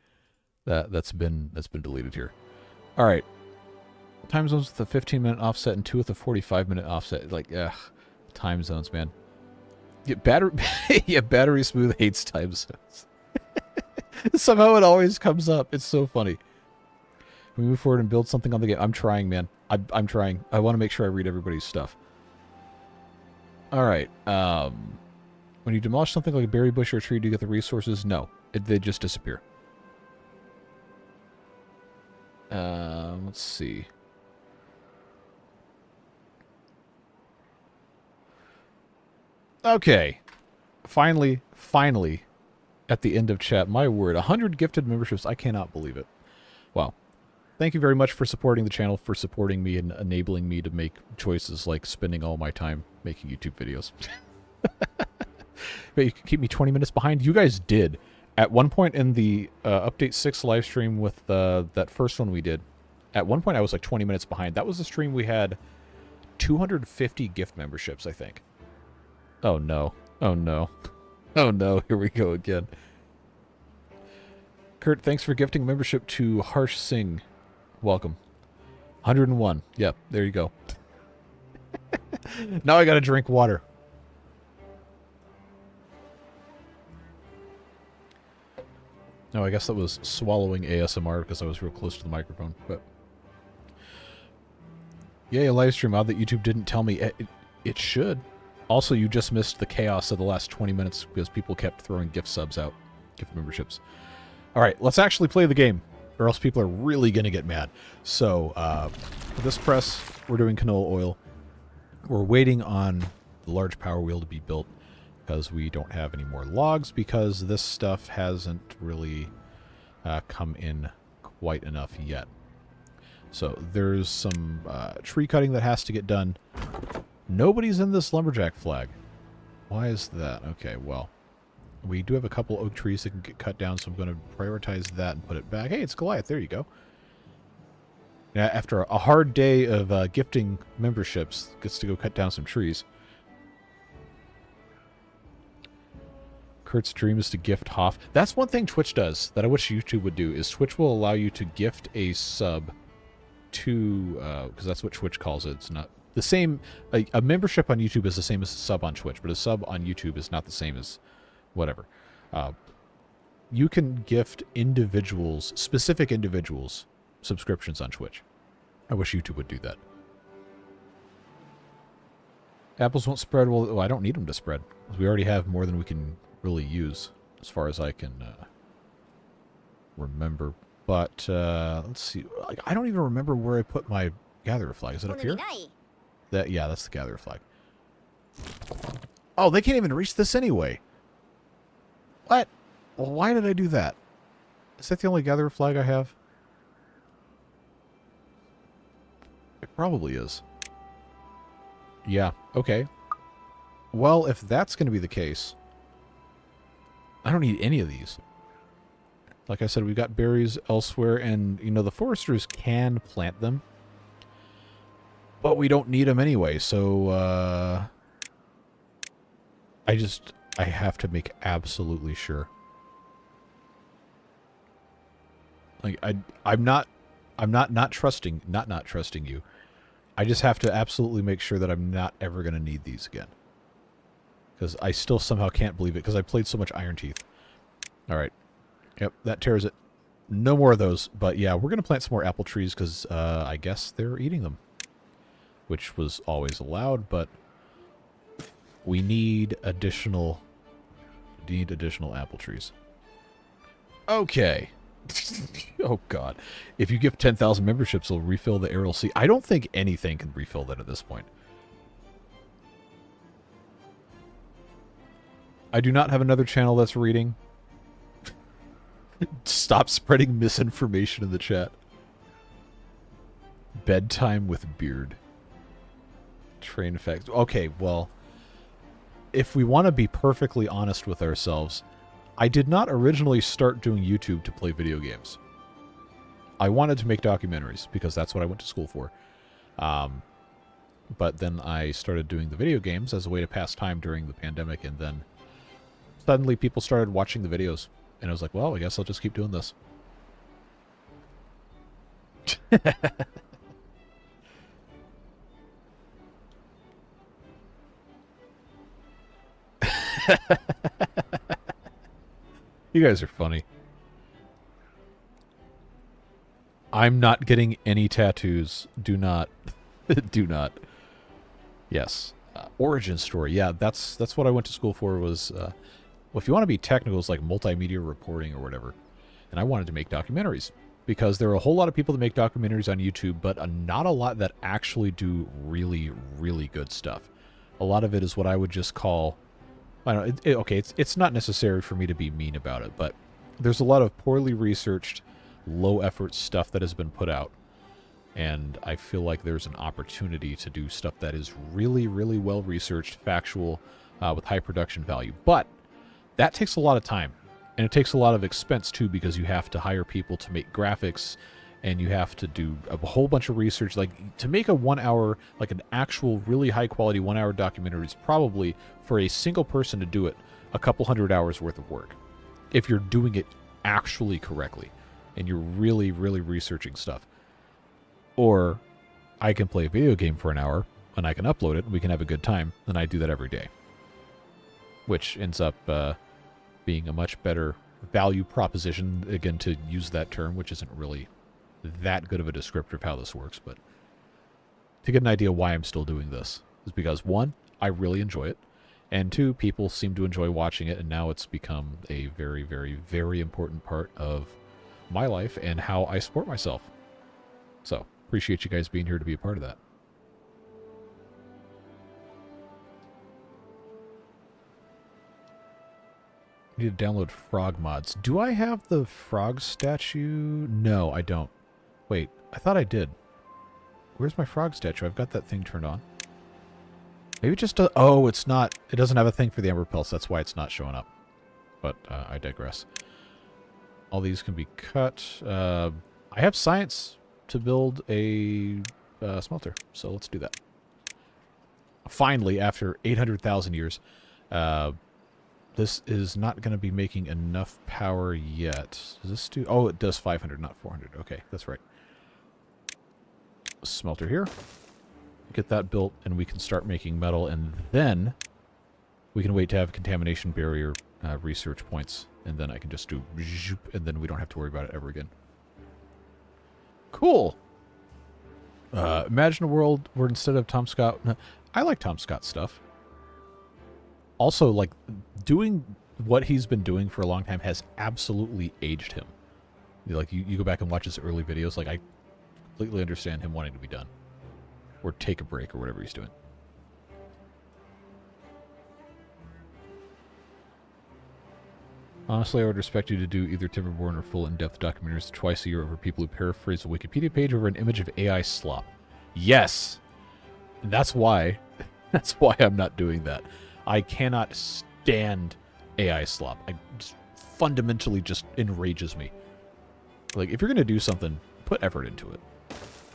That's been deleted here. All right. Time zones with a 15-minute offset and 2 with a 45-minute offset. Like, ugh, time zones, man. Yeah, Battery Smooth hates time zones. Somehow it always comes up. It's so funny. We move forward and build something on the game. I'm trying, man. I'm trying. I want to make sure I read everybody's stuff. All right. When you demolish something like a berry bush or a tree, do you get the resources? No. They just disappear. Let's see. Okay. Finally, at the end of chat, my word, 100 gifted memberships. I cannot believe it. Wow. Thank you very much for supporting the channel, for supporting me and enabling me to make choices like spending all my time making YouTube videos. But you can keep me 20 minutes behind. You guys did. At one point in the Update 6 live stream with that first one we did, at one point I was like 20 minutes behind. That was the stream we had 250 gift memberships, I think. Oh no. Oh no. Oh no, here we go again. Kurt, thanks for gifting membership to Harsh Singh. Welcome. 101. Yep, there you go. Now I gotta drink water. No, I guess that was swallowing ASMR because I was real close to the microphone. But yeah, live stream. Odd that YouTube didn't tell me. It should. Also, you just missed the chaos of the last 20 minutes because people kept throwing gift subs out, gift memberships. All right, let's actually play the game, or else people are really going to get mad. So, for this press, we're doing canola oil. We're waiting on the large power wheel to be built because we don't have any more logs because this stuff hasn't really come in quite enough yet. So, there's some tree cutting that has to get done. Nobody's in this lumberjack flag. Why is that? Okay, well, we do have a couple oak trees that can get cut down, so I'm going to prioritize that and put it back. Hey, it's Goliath. There you go. Now, after a hard day of gifting memberships, gets to go cut down some trees. Kurt's dream is to gift Hoff. That's one thing Twitch does that I wish YouTube would do, is Twitch will allow you to gift a sub to, because that's what Twitch calls it. It's not the same. A membership on YouTube is the same as a sub on Twitch, but a sub on YouTube is not the same as whatever. You can gift individuals, specific individuals, subscriptions on Twitch. I wish YouTube would do that. Apples won't spread. Well, I don't need them to spread. We already have more than we can really use, as far as I can remember. But let's see. I don't even remember where I put my gatherer flag. Is it up here? Yeah, that's the gatherer flag. Oh, they can't even reach this anyway. What? Well, why did I do that? Is that the only gatherer flag I have? It probably is. Yeah, okay. Well, if that's going to be the case, I don't need any of these. Like I said, we've got berries elsewhere, and, you know, the foresters can plant them. But we don't need them anyway, so, I have to make absolutely sure. Like, I'm not trusting you. I just have to absolutely make sure that I'm not ever going to need these again. Because I still somehow can't believe it, because I played so much Iron Teeth. Alright. Yep, that tears it. No more of those, but yeah, we're going to plant some more apple trees, because I guess they're eating them. Which was always allowed, but we need additional apple trees. Okay. Oh, God. If you give 10,000 memberships, it'll refill the Aerial Sea. I don't think anything can refill that at this point. I do not have another channel that's reading. Stop spreading misinformation in the chat. Bedtime with beard. Train effects. Okay, well, if we want to be perfectly honest with ourselves, I did not originally start doing YouTube to play video games. I wanted to make documentaries because that's what I went to school for. But then I started doing the video games as a way to pass time during the pandemic, and then suddenly people started watching the videos, and I was like, well, I guess I'll just keep doing this. You guys are funny. I'm not getting any tattoos. Do not. Do not. Yes. Origin story. Yeah, that's what I went to school for, was... well, if you want to be technical, it's like multimedia reporting or whatever. And I wanted to make documentaries. Because there are a whole lot of people that make documentaries on YouTube, but not a lot that actually do really, really good stuff. A lot of it is what I would just call... I don't know, okay, it's not necessary for me to be mean about it, but there's a lot of poorly researched, low-effort stuff that has been put out. And I feel like there's an opportunity to do stuff that is really, really well-researched, factual, with high production value. But that takes a lot of time. And it takes a lot of expense, too, because you have to hire people to make graphics, and you have to do a whole bunch of research. Like, to make a 1 hour, like an actual really high-quality 1 hour documentary is probably, for a single person to do it, a couple hundred hours worth of work. If you're doing it actually correctly, and you're really, really researching stuff. Or I can play a video game for an hour, and I can upload it, and we can have a good time, and I do that every day. Which ends up being a much better value proposition, again, to use that term, which isn't really that good of a descriptor of how this works, but to get an idea why I'm still doing this is because, one, I really enjoy it, and two, people seem to enjoy watching it, and now it's become a very, very, very important part of my life and how I support myself. So, appreciate you guys being here to be a part of that. I need to download frog mods. Do I have the frog statue? No, I don't. Wait, I thought I did. Where's my frog statue? I've got that thing turned on. Maybe just a... Oh, it's not... It doesn't have a thing for the Emberpelts. That's why it's not showing up. But I digress. All these can be cut. I have science to build a smelter, so let's do that. Finally, after 800,000 years, this is not going to be making enough power yet. Does this do... Oh, it does 500, not 400. Okay, that's right. Smelter here. Get that built, and we can start making metal, and then we can wait to have contamination barrier research points, and then I can just do... And then we don't have to worry about it ever again. Cool! Imagine a world where instead of Tom Scott... I like Tom Scott stuff. Also, like, doing what he's been doing for a long time has absolutely aged him. Like, you go back and watch his early videos, like, I completely understand him wanting to be done. Or take a break, or whatever he's doing. Honestly, I would expect you to do either Timberborn or full in-depth documentaries twice a year over people who paraphrase a Wikipedia page over an image of AI slop. Yes! And that's why I'm not doing that. I cannot stand AI slop. It fundamentally just enrages me. Like, if you're going to do something, put effort into it.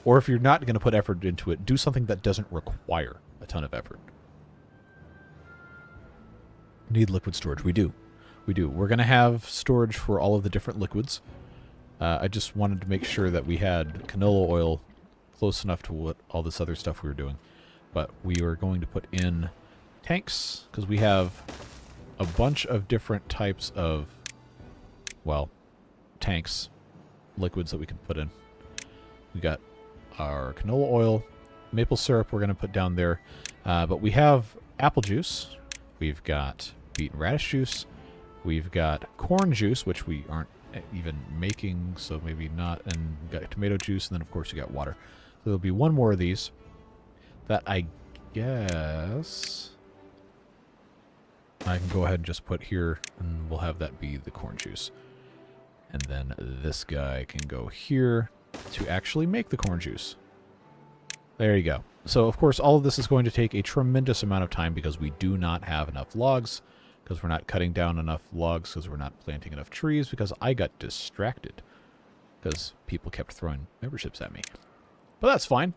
Or if you're not going to put effort into it, do something that doesn't require a ton of effort. Need liquid storage. We do. We do. We're going to have storage for all of the different liquids. I just wanted to make sure that we had canola oil close enough to what all this other stuff we were doing. But we are going to put in tanks, because we have a bunch of different types of, well, tanks, liquids that we can put in. We got our canola oil, maple syrup we're going to put down there, but we have apple juice, we've got beet and radish juice, we've got corn juice, which we aren't even making, so maybe not, and we've got tomato juice, and then of course you got water. So there'll be one more of these that I guess I can go ahead and just put here, and we'll have that be the corn juice. And then this guy can go here to actually make the corn juice. There you go. So, of course, all of this is going to take a tremendous amount of time because we do not have enough logs, because we're not cutting down enough logs, because we're not planting enough trees, because I got distracted because people kept throwing memberships at me. But that's fine.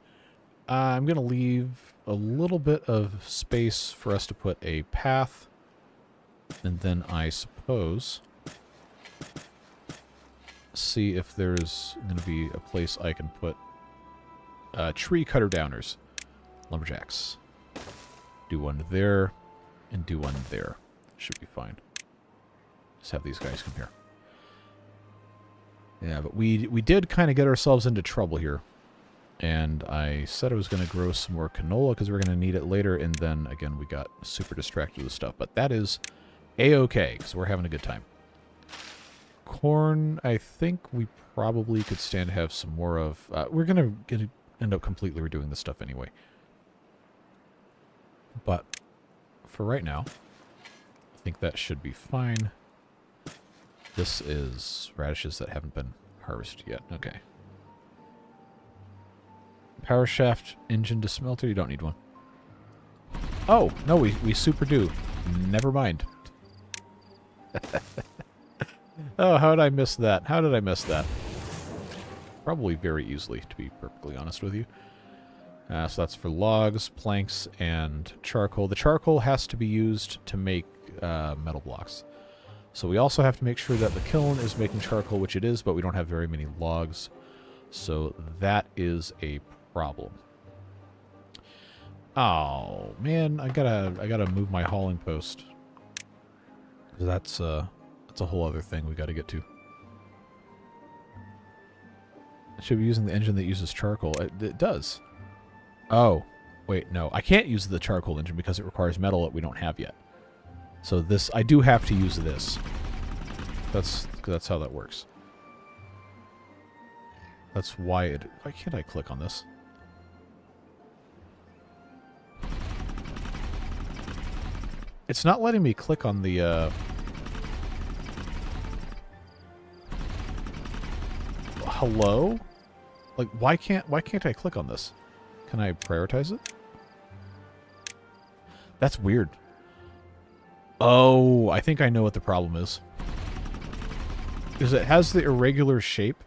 I'm going to leave a little bit of space for us to put a path, and then I suppose see if there's going to be a place I can put tree cutter downers, lumberjacks. Do one there, and do one there. Should be fine. Just have these guys come here. Yeah, but we did kind of get ourselves into trouble here. And I said I was going to grow some more canola because we're going to need it later, and then, again, we got super distracted with stuff. But that is A-okay, because we're having a good time. Corn, I think we probably could stand to have some more of... we're going to end up completely redoing this stuff anyway. But for right now, I think that should be fine. This is radishes that haven't been harvested yet. Okay. Power shaft engine to smelter? You don't need one. Oh, no, we super do. Never mind. Oh, how did I miss that? How did I miss that? Probably very easily, to be perfectly honest with you. So that's for logs, planks, and charcoal. The charcoal has to be used to make metal blocks. So we also have to make sure that the kiln is making charcoal, which it is, but we don't have very many logs. So that is a problem. Oh man, I gotta move my hauling post. That's a whole other thing we gotta get to. I should be using the engine that uses charcoal. It does. Oh, wait, no. I can't use the charcoal engine because it requires metal that we don't have yet. So this, I do have to use this. That's how that works. That's why it... Why can't I click on this? It's not letting me click on the, Hello? Like, why can't I click on this? Can I prioritize it? That's weird. Oh, I think I know what the problem is. Because it has the irregular shape.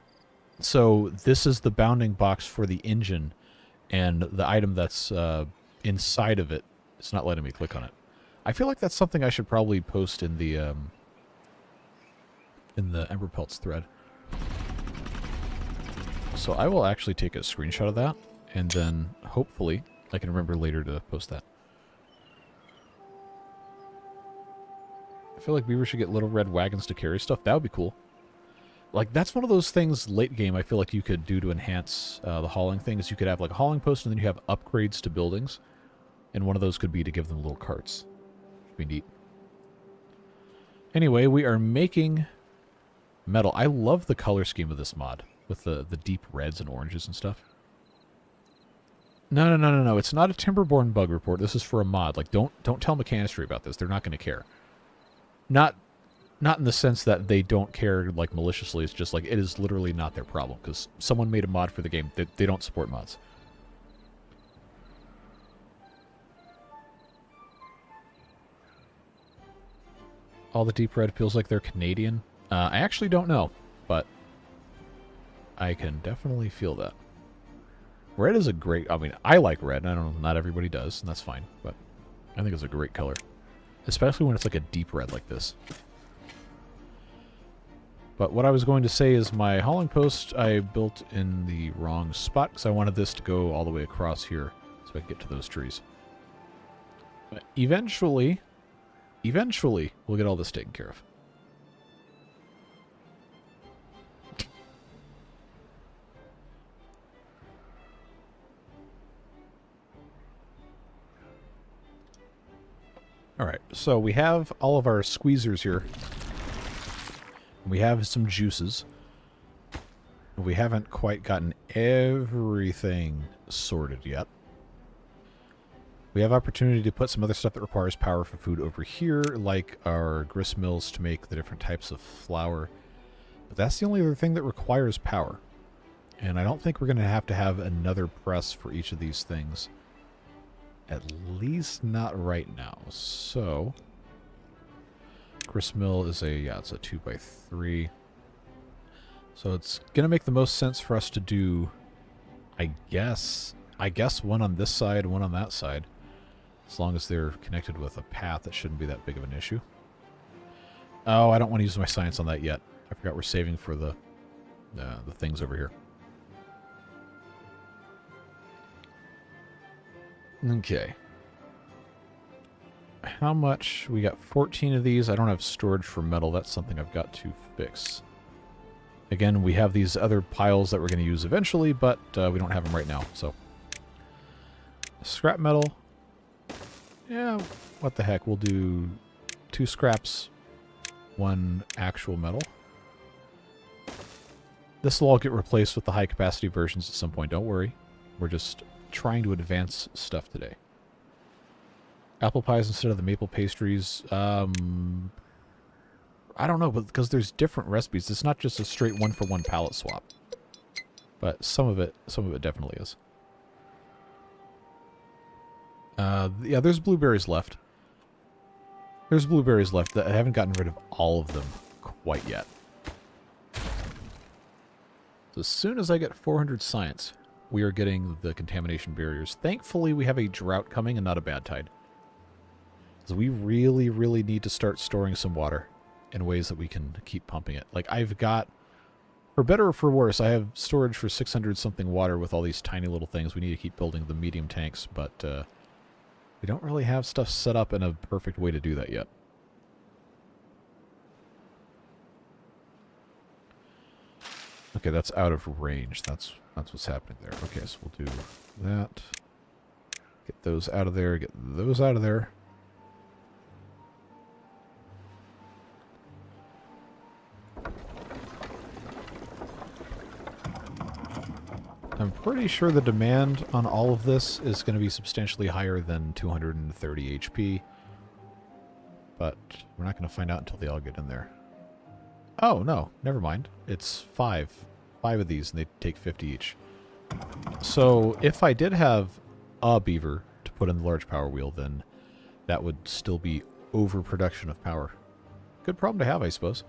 So this is the bounding box for the engine, and the item that's inside of it, it's not letting me click on it. I feel like that's something I should probably post in the Emberpelts thread. So I will actually take a screenshot of that, and then hopefully I can remember later to post that. I feel like beavers should get little red wagons to carry stuff. That would be cool. Like, that's one of those things late game I feel like you could do to enhance the hauling thing, is you could have like a hauling post and then you have upgrades to buildings. And one of those could be to give them little carts. Would be neat. Anyway, we are making metal. I love the color scheme of this mod with the deep reds and oranges and stuff. No. It's not a Timberborn bug report. This is for a mod. Like, don't tell Mechanistry about this. They're not going to care. Not in the sense that they don't care, like, maliciously. It's just, like, it is literally not their problem. Because someone made a mod for the game. They don't support mods. All the deep red feels like they're Canadian. I actually don't know. But I can definitely feel that. Red is a great... I mean, I like red. And I don't know, not everybody does. And that's fine. But I think it's a great color. Especially when it's like a deep red like this. But what I was going to say is my hauling post I built in the wrong spot because I wanted this to go all the way across here so I could get to those trees. But eventually, we'll get all this taken care of. Alright, so we have all of our squeezers here. We have some juices. We haven't quite gotten everything sorted yet. We have opportunity to put some other stuff that requires power for food over here, like our grist mills to make the different types of flour. But that's the only other thing that requires power. And I don't think we're going to have another press for each of these things. At least not right now. So... gristmill is it's a 2x3. So it's going to make the most sense for us to do, I guess one on this side, one on that side. As long as they're connected with a path, that shouldn't be that big of an issue. Oh, I don't want to use my science on that yet. I forgot we're saving for the things over here. Okay. How much? We got 14 of these. I don't have storage for metal. That's something I've got to fix. Again, we have these other piles that we're going to use eventually, but we don't have them right now. So, scrap metal. Yeah, what the heck. We'll do 2 scraps, 1 actual metal. This will all get replaced with the high-capacity versions at some point. Don't worry. We're just trying to advance stuff today. Apple pies instead of the maple pastries. I don't know, but because there's different recipes. It's not just a straight one-for-one palette swap. But some of it definitely is. Yeah, there's blueberries left. There's blueberries left. I haven't gotten rid of all of them quite yet. So as soon as I get 400 science, we are getting the contamination barriers. Thankfully, we have a drought coming and not a bad tide. Because we really, really need to start storing some water in ways that we can keep pumping it. Like, I've got, for better or for worse, I have storage for 600-something water with all these tiny little things. We need to keep building the medium tanks, but We don't really have stuff set up in a perfect way to do that yet. Okay, that's out of range. That's what's happening there. Okay, so we'll do that. Get those out of there. Get those out of there. I'm pretty sure the demand on all of this is going to be substantially higher than 230 HP. But we're not going to find out until they all get in there. Oh, no. Never mind. It's 5. 5 of these, and they take 50 each. So if I did have a beaver to put in the large power wheel, then that would still be overproduction of power. Good problem to have, I suppose.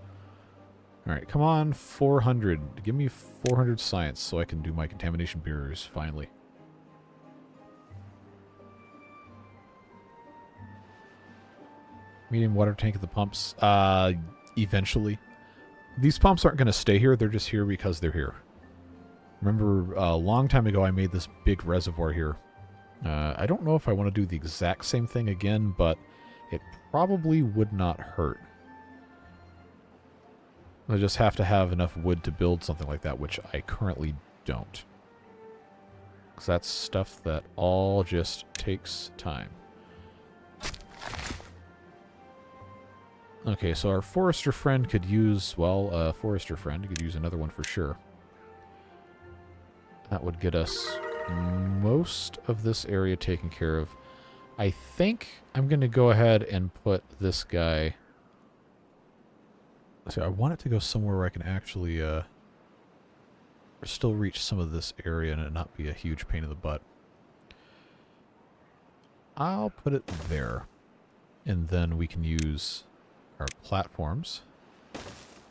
Alright, come on, 400. Give me 400 science so I can do my contamination barriers, finally. Medium water tank at the pumps. Eventually. These pumps aren't going to stay here, they're just here because they're here. Remember, a long time ago I made this big reservoir here. I don't know if I want to do the exact same thing again, but it probably would not hurt. I just have to have enough wood to build something like that, which I currently don't. Because that's stuff that all just takes time. Okay, so our forester friend could use, well, a forester friend. He could use another one for sure. That would get us most of this area taken care of. I think I'm going to go ahead and put this guy... So I want it to go somewhere where I can actually still reach some of this area and it not be a huge pain in the butt. I'll put it there. And then we can use our platforms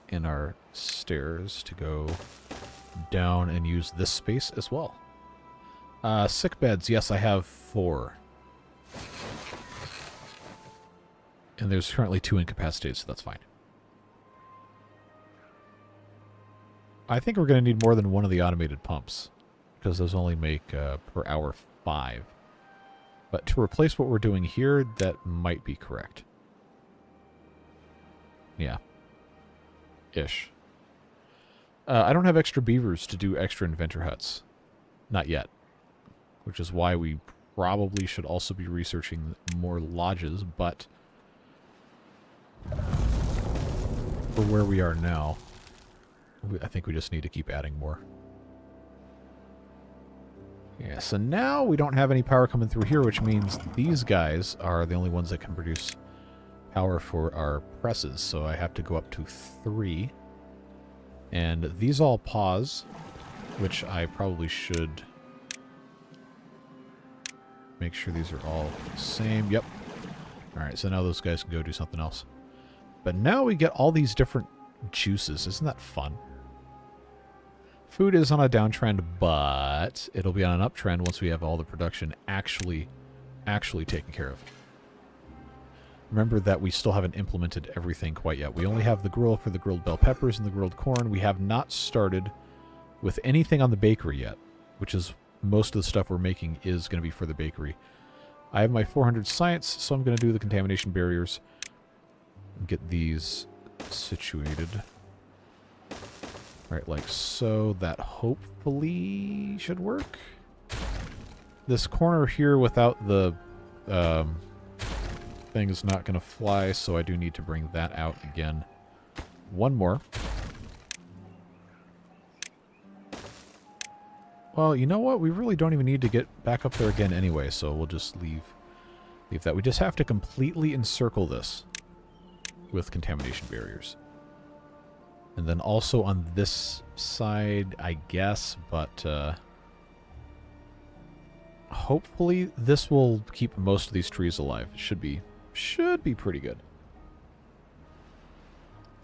and our stairs to go down and use this space as well. Sick beds, yes, I have 4. And there's currently 2 incapacitated, so that's fine. I think we're going to need more than one of the automated pumps, because those only make per hour 5. But to replace what we're doing here, that might be correct. Yeah. Ish. I don't have extra beavers to do extra inventor huts. Not yet. Which is why we probably should also be researching more lodges, but for where we are now, I think we just need to keep adding more. Yeah, so now we don't have any power coming through here, which means these guys are the only ones that can produce power for our presses. So I have to go up to 3. And these all pause, which I probably should make sure these are all the same. Yep. Alright, so now those guys can go do something else. But now we get all these different juices. Isn't that fun? Food is on a downtrend, but it'll be on an uptrend once we have all the production actually taken care of. Remember that we still haven't implemented everything quite yet. We only have the grill for the grilled bell peppers and the grilled corn. We have not started with anything on the bakery yet, which is most of the stuff we're making is going to be for the bakery. I have my 400 science, so I'm going to do the contamination barriers and get these situated. Right, like so. That hopefully should work. This corner here without the thing is not going to fly, so I do need to bring that out again. One more. Well, you know what? We really don't even need to get back up there again anyway, so we'll just leave that. We just have to completely encircle this with contamination barriers. And then also on this side, I guess, but hopefully this will keep most of these trees alive. It should be pretty good.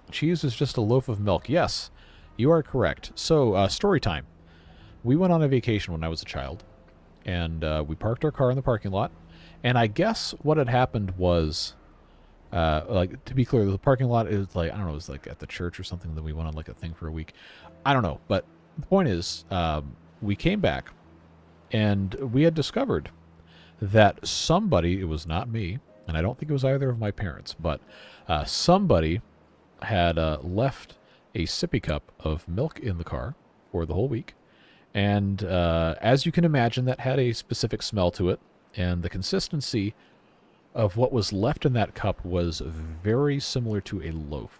Cheese is just a loaf of milk. Yes, you are correct. So, story time. We went on a vacation when I was a child, and we parked our car in the parking lot, and I guess what had happened was... like, to be clear, the parking lot is like, I don't know, it was like at the church or something that we went on like a thing for a week. I don't know, but the point is, we came back and we had discovered that somebody, it was not me, and I don't think it was either of my parents, but somebody had left a sippy cup of milk in the car for the whole week. And as you can imagine, that had a specific smell to it. And the consistency of what was left in that cup was very similar to a loaf.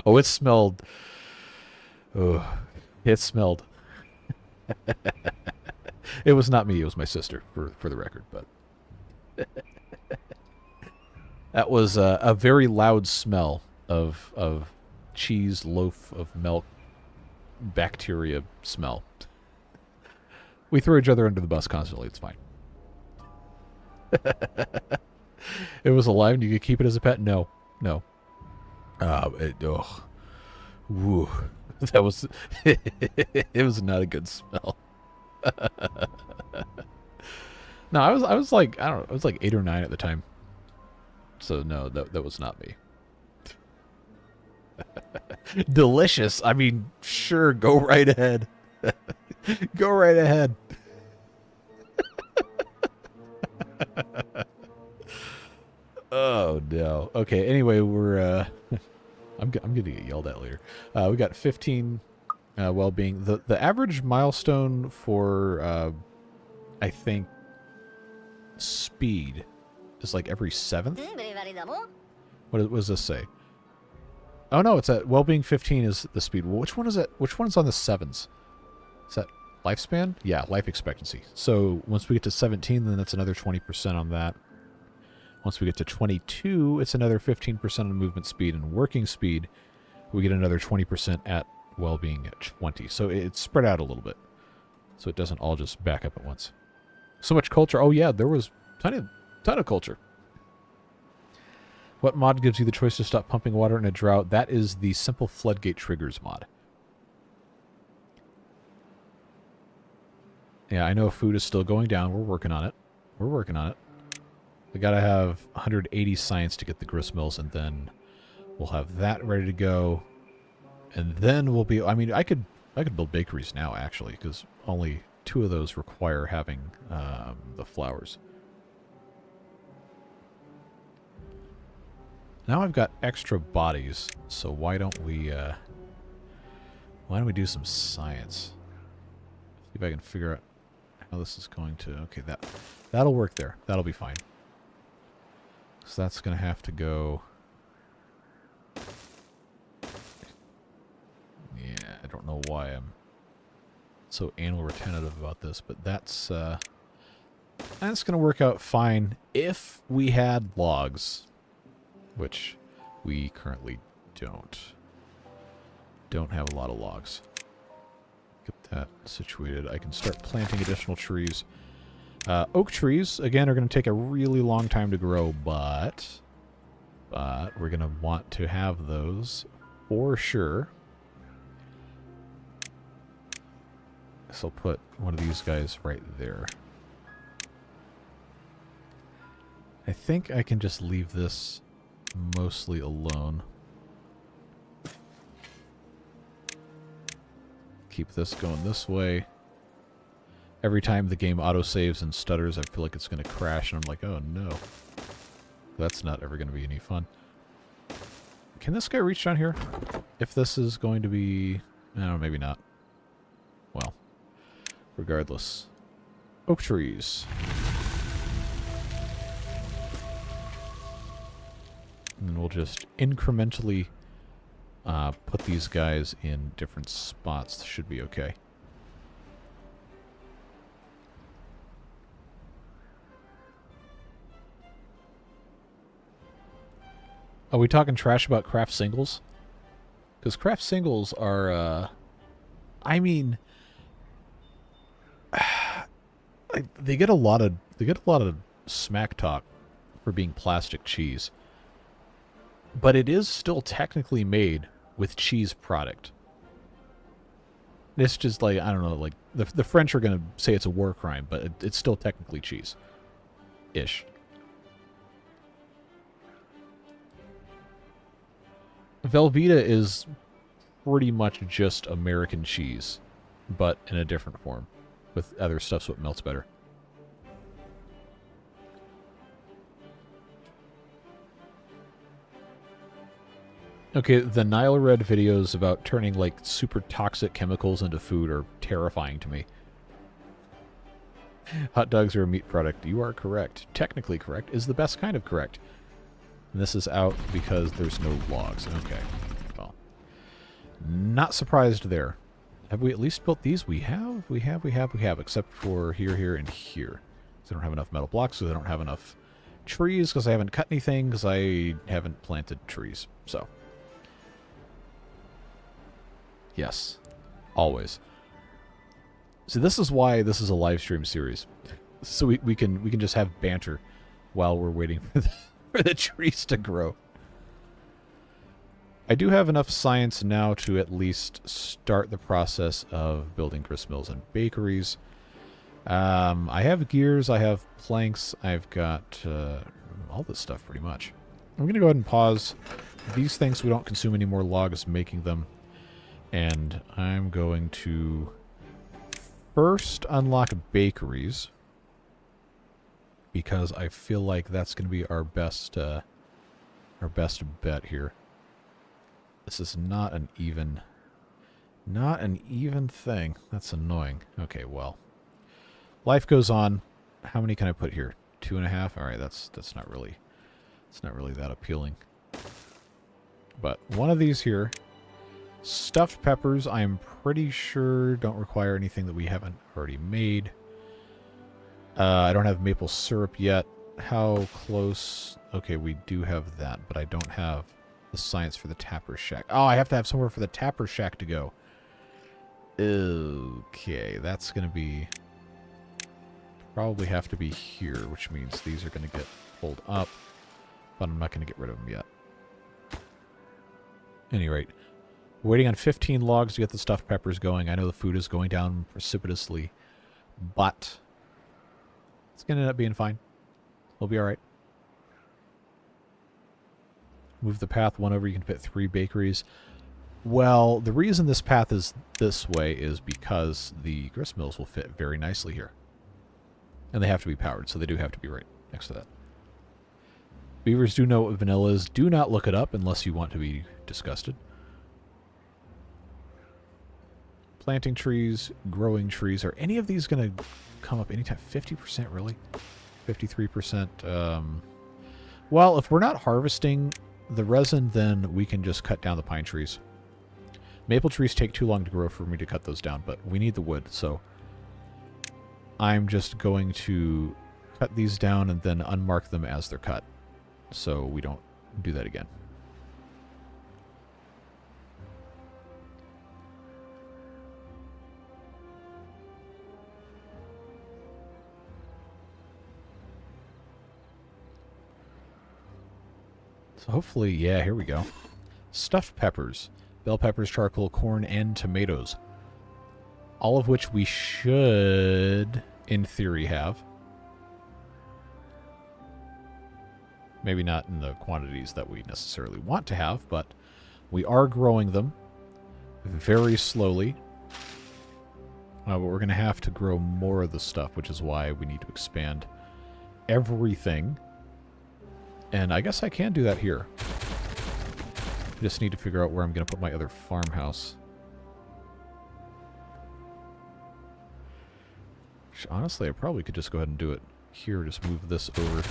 Oh, it smelled... Oh, it smelled... It was not me, it was my sister, for the record, but... That was a very loud smell of cheese, loaf of milk, bacteria smell. We throw each other under the bus constantly, it's fine. It was alive and you could keep it as a pet? No. No. Woo. That was... It was not a good smell. No, I was like, I don't know, I was like 8 or 9 at the time. So no, that was not me. Delicious. I mean, sure, go right ahead. Go right ahead. Oh no. Okay, anyway, we're I'm gonna get yelled at later. We got 15 well-being. The average milestone for I think speed is like every 7th. What does this say? Oh no, it's at well-being 15 is the speed. Well, which one is it? Which one's on the 7s? Is that lifespan? Yeah, life expectancy. So once we get to 17, then that's another 20% on that. Once we get to 22, it's another 15% on movement speed, and working speed, we get another 20% at well-being at 20. So it's spread out a little bit, so it doesn't all just back up at once. So much culture. Oh yeah, there was ton of culture. What mod gives you the choice to stop pumping water in a drought? That is the simple floodgate triggers mod. Yeah, I know food is still going down. We're working on it. We're working on it. We gotta have 180 science to get the gristmills, and then we'll have that ready to go. And then we'll be... I mean, I could build bakeries now, actually, because only 2 of those require having the flowers. Now I've got extra bodies, so why don't we do some science? See if I can figure out how this is going to... Okay, that'll work there. That'll be fine. So that's going to have to go... Yeah, I don't know why I'm so anal retentive about this, but that's going to work out fine if we had logs. Which we currently don't. Don't have a lot of logs. Get that situated. I can start planting additional trees. Oak trees, again, are going to take a really long time to grow, but we're going to want to have those for sure. So I'll put one of these guys right there. I think I can just leave this mostly alone. Keep this going this way. Every time the game autosaves and stutters, I feel like it's going to crash, and I'm like, oh no. That's not ever going to be any fun. Can this guy reach down here? If this is going to be... No, maybe not. Well, regardless. Oak trees. And then we'll just incrementally put these guys in different spots. Should be okay. Are we talking trash about craft singles? Because craft singles are, I mean, they get a lot of smack talk for being plastic cheese. But it is still technically made with cheese product. It's just like, I don't know, like, the French are going to say it's a war crime, but it's still technically cheese. Ish. Velveeta is pretty much just American cheese, but in a different form, with other stuff so it melts better. Okay, the Nile Red videos about turning, like, super toxic chemicals into food are terrifying to me. Hot dogs are a meat product. You are correct. Technically correct. Is the best kind of correct. And this is out because there's no logs. Okay. Well, not surprised there. Have we at least built these? We have. Except for here, here, and here. So I don't have enough metal blocks, so I don't have enough trees, because I haven't cut anything, because I haven't planted trees. So. Yes. Always. So this is why this is a live stream series. So we can just have banter while we're waiting for the trees to grow. I do have enough science now to at least start the process of building grist mills and bakeries. I have gears, I have planks, I've got all this stuff pretty much. I'm going to go ahead and pause these things so we don't consume any more logs making them. And I'm going to first unlock bakeries, because I feel like that's going to be our best bet here. This is not an even thing. That's annoying. Okay, well, life goes on. How many can I put here? 2.5. All right, that's not really that appealing. But one of these here. Stuffed peppers, I'm pretty sure don't require anything that we haven't already made. I don't have maple syrup yet. How close? Okay, we do have that, but I don't have the science for the tapper shack. Oh, I have to have somewhere for the tapper shack to go. Okay, that's going to be... probably have to be here, which means these are going to get pulled up, but I'm not going to get rid of them yet. At any rate. Waiting on 15 logs to get the stuffed peppers going. I know the food is going down precipitously, but it's going to end up being fine. We'll be all right. Move the path one over. You can fit 3 bakeries. Well, the reason this path is this way is because the grist mills will fit very nicely here. And they have to be powered, so they do have to be right next to that. Beavers do know what vanilla is. Do not look it up unless you want to be disgusted. Planting trees, growing trees. Are any of these going to come up anytime? 50%, really? 53%. Well, if we're not harvesting the resin, then we can just cut down the pine trees. Maple trees take too long to grow for me to cut those down, but we need the wood, so I'm just going to cut these down and then unmark them as they're cut, so we don't do that again. So hopefully, yeah, here we go. Stuffed peppers, bell peppers, charcoal, corn, and tomatoes. All of which we should, in theory, have. Maybe not in the quantities that we necessarily want to have, but we are growing them very slowly. But we're going to have to grow more of the stuff, which is why we need to expand everything. And I guess I can do that here. I just need to figure out where I'm going to put my other farmhouse. Which, honestly, I probably could just go ahead and do it here. Just move this over.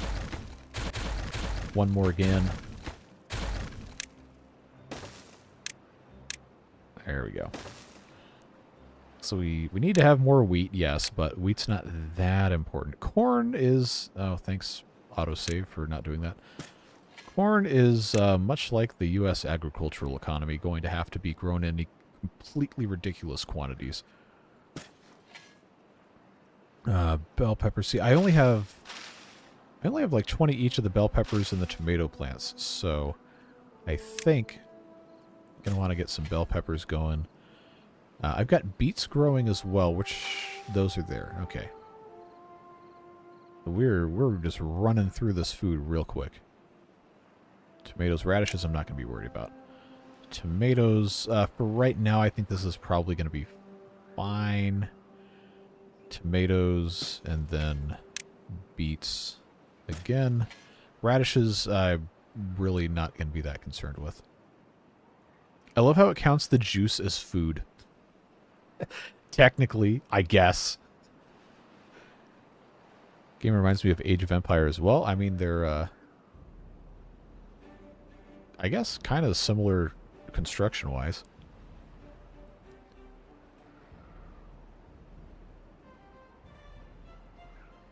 One more again. There we go. So we need to have more wheat, yes, but wheat's not that important. Corn is... oh, thanks, autosave, for not doing that. Corn is, much like the U.S. agricultural economy, going to have to be grown in completely ridiculous quantities. Bell peppers. See, I only have like 20 each of the bell peppers and the tomato plants, so I think I'm going to want to get some bell peppers going. I've got beets growing as well, which those are there. Okay. We're just running through this food real quick. Tomatoes, radishes, I'm not going to be worried about. Tomatoes, for right now, I think this is probably going to be fine. Tomatoes, and then beets again. Radishes, I'm really not going to be that concerned with. I love how it counts the juice as food. Technically, I guess. Game reminds me of Age of Empire as well. I mean, they're, I guess, kind of similar construction-wise.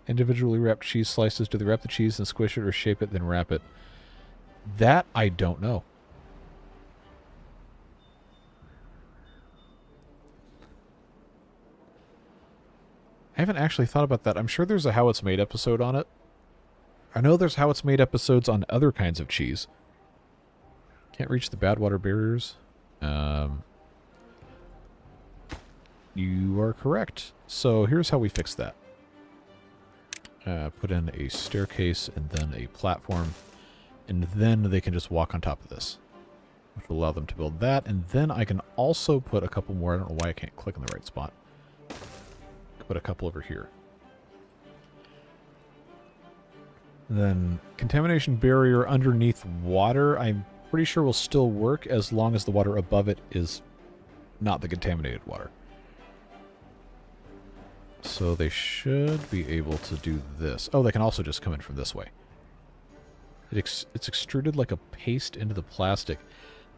Individually wrapped cheese slices. Do they wrap the cheese and squish it or shape it, then wrap it? That I don't know. I haven't actually thought about that. I'm sure there's a How It's Made episode on it. I know there's How It's Made episodes on other kinds of cheese. Can't reach the bad water barriers. You are correct. So here's how we fix that. Put in a staircase and then a platform. And then they can just walk on top of this, which will allow them to build that. And then I can also put a couple more. I don't know why I can't click in the right spot. Put a couple over here. Then contamination barrier underneath water, I'm pretty sure will still work as long as the water above it is not the contaminated water. So they should be able to do this. Oh, they can also just come in from this way. It's extruded like a paste into the plastic.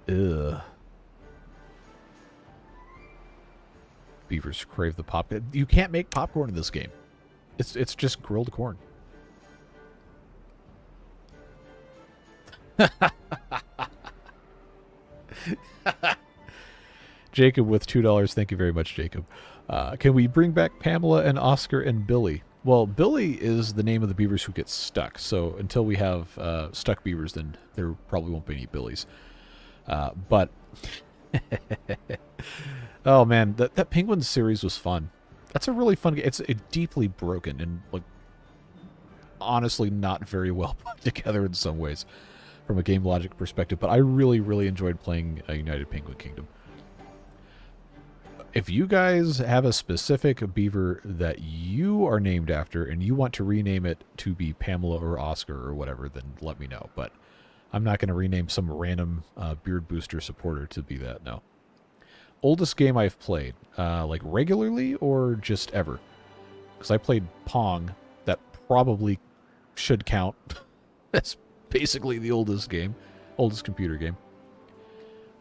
Ugh. Beavers crave the popcorn. You can't make popcorn in this game. It's just grilled corn. Jacob with $2. Thank you very much, Jacob. Can we bring back Pamela and Oscar and Billy? Well, Billy is the name of the beavers who get stuck. So until we have stuck beavers, then there probably won't be any Billies. But oh man, that Penguin series was fun. That's a really fun game. It's deeply broken and like honestly not very well put together in some ways from a game logic perspective. But I really, really enjoyed playing United Penguin Kingdom. If you guys have a specific beaver that you are named after and you want to rename it to be Pamela or Oscar or whatever, then let me know. But I'm not going to rename some random Beard Booster supporter to be that, no. Oldest game I've played, like regularly or just ever? Because I played Pong. That probably should count. That's basically the oldest game. Oldest computer game.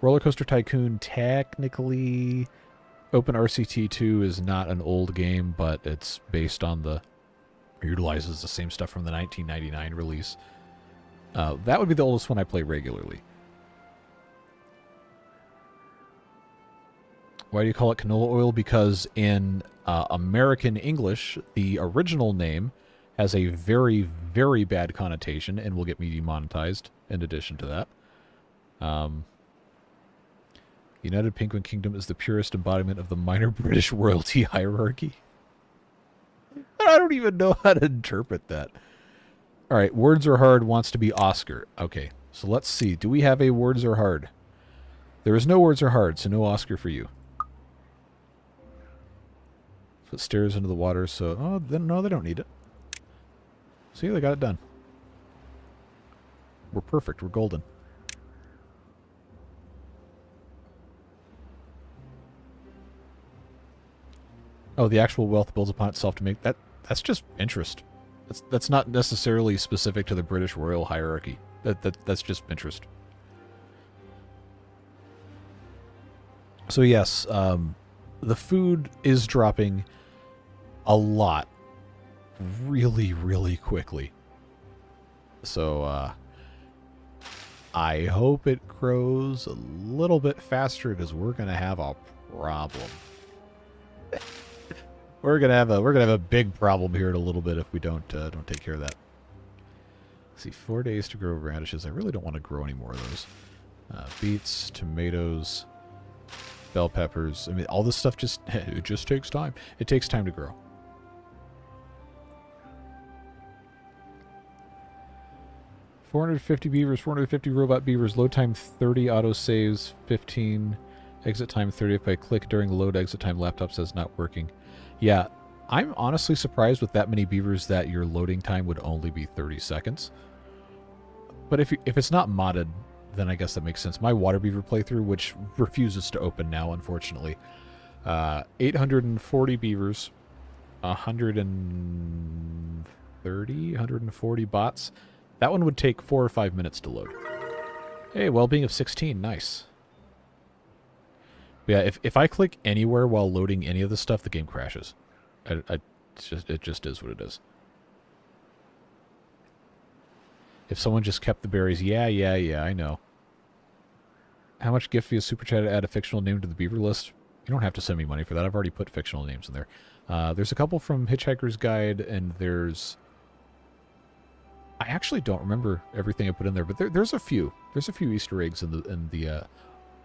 Roller Coaster Tycoon, technically... Open RCT 2 is not an old game, but it's based on the... utilizes the same stuff from the 1999 release. That would be the oldest one I play regularly. Why do you call it canola oil? Because in American English, the original name has a very, very bad connotation and will get me demonetized in addition to that. United Penguin Kingdom is the purest embodiment of the minor British royalty hierarchy. I don't even know how to interpret that. All right, Words Are Hard wants to be Oscar. Okay, so let's see. Do we have a Words Are Hard? There is no Words Are Hard, so no Oscar for you. Put stairs into the water, so... Oh, then no, they don't need it. See, they got it done. We're perfect. We're golden. Oh, the actual wealth builds upon itself to make that. That's just interest. That's not necessarily specific to the British royal hierarchy. That's just interest. So yes, the food is dropping a lot, really, really quickly. So I hope it grows a little bit faster because we're gonna have a problem. We're gonna have a big problem here in a little bit if we don't take care of that. Let's see, 4 days to grow radishes. I really don't want to grow any more of those. Beets, tomatoes, bell peppers. I mean, all this stuff it just takes time. It takes time to grow. $450 beavers, 450 robot beavers. Load time 30, auto saves 15, exit time 30. If I click during load, exit time laptop says not working. Yeah, I'm honestly surprised with that many beavers that your loading time would only be 30 seconds. But if it's not modded, then I guess that makes sense. My water beaver playthrough, which refuses to open now, unfortunately. 840 beavers, 140 bots. That one would take 4 or 5 minutes to load. Hey, well-being of 16, nice. But yeah, if I click anywhere while loading any of this stuff, the game crashes. It just is what it is. If someone just kept the berries, yeah, I know. How much gift via Super Chat to add a fictional name to the beaver list? You don't have to send me money for that. I've already put fictional names in there. There's a couple from Hitchhiker's Guide, and there's... I actually don't remember everything I put in there, but there's a few. There's a few Easter eggs in the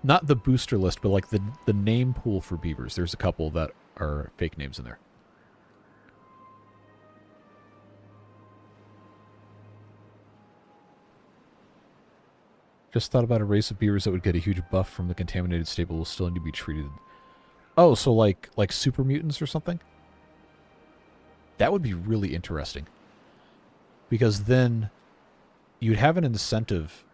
not the booster list, but like the name pool for beavers. There's a couple that are fake names in there. Just thought about a race of beavers that would get a huge buff from the contaminated state, but will still need to be treated. Oh, so like super mutants or something? That would be really interesting. Because then you'd have an incentive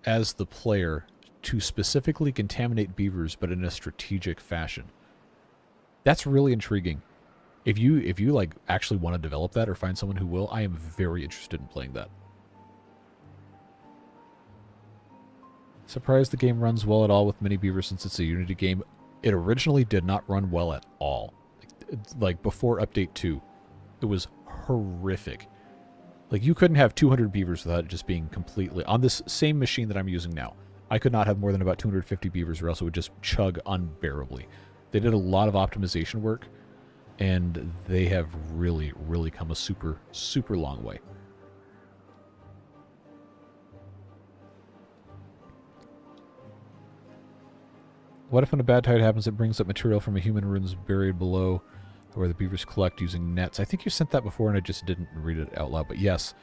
as the player to specifically contaminate beavers, but in a strategic fashion. That's really intriguing. If you like actually want to develop that or find someone who will, I am very interested in playing that. Surprised the game runs well at all with mini beavers since it's a Unity game. It originally did not run well at all. Like before Update 2, it was horrific. Like you couldn't have 200 beavers without it just being completely... On this same machine that I'm using now, I could not have more than about 250 beavers or else it would just chug unbearably. They did a lot of optimization work, and they have really, really come a super, super long way. What if when a bad tide happens, it brings up material from a human ruins buried below where the beavers collect using nets? I think you sent that before and I just didn't read it out loud, but yes,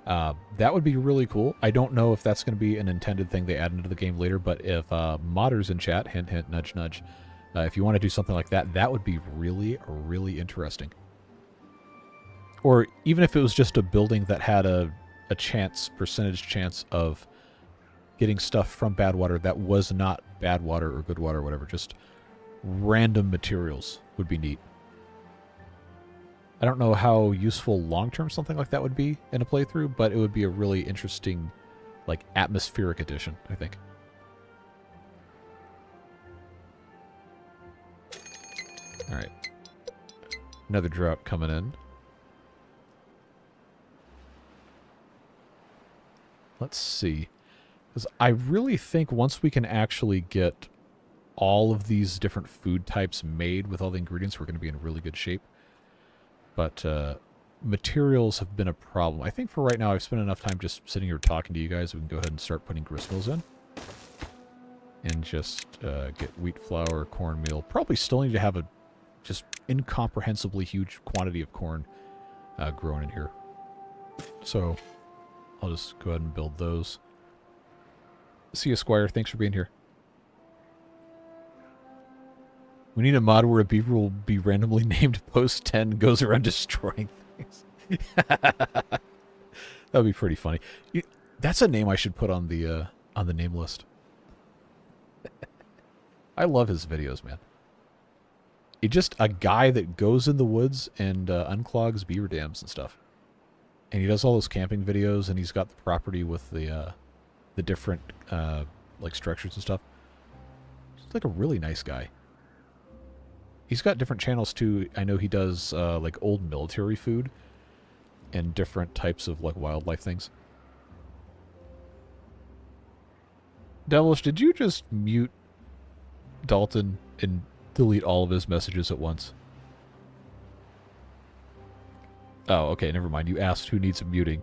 that would be really cool. I don't know if that's going to be an intended thing they add into the game later, but if modders in chat, hint, hint, nudge, nudge, if you want to do something like that, that would be really, really interesting. Or even if it was just a building that had a percentage chance of getting stuff from bad water that was not bad water or good water or whatever, just random materials would be neat. I don't know how useful long-term something like that would be in a playthrough, but it would be a really interesting, like, atmospheric addition, I think. Alright. Another drought coming in. Let's see. Because I really think once we can actually get all of these different food types made with all the ingredients, we're going to be in really good shape. But materials have been a problem. I think for right now, I've spent enough time just sitting here talking to you guys. We can go ahead and start putting gristmills in. And just get wheat flour, cornmeal. Probably still need to have a just incomprehensibly huge quantity of corn grown in here. So I'll just go ahead and build those. See you, Squire. Thanks for being here. We need a mod where a beaver will be randomly named post 10 goes around destroying things. That would be pretty funny. That's a name I should put on the name list. I love his videos, man. He's just a guy that goes in the woods and unclogs beaver dams and stuff. And he does all those camping videos, and he's got the property with the different like structures and stuff. He's like a really nice guy. He's got different channels too. I know he does like old military food and different types of like wildlife things. Devilish, did you just mute Dalton and delete all of his messages at once? Oh, okay, never mind. You asked who needs a muting.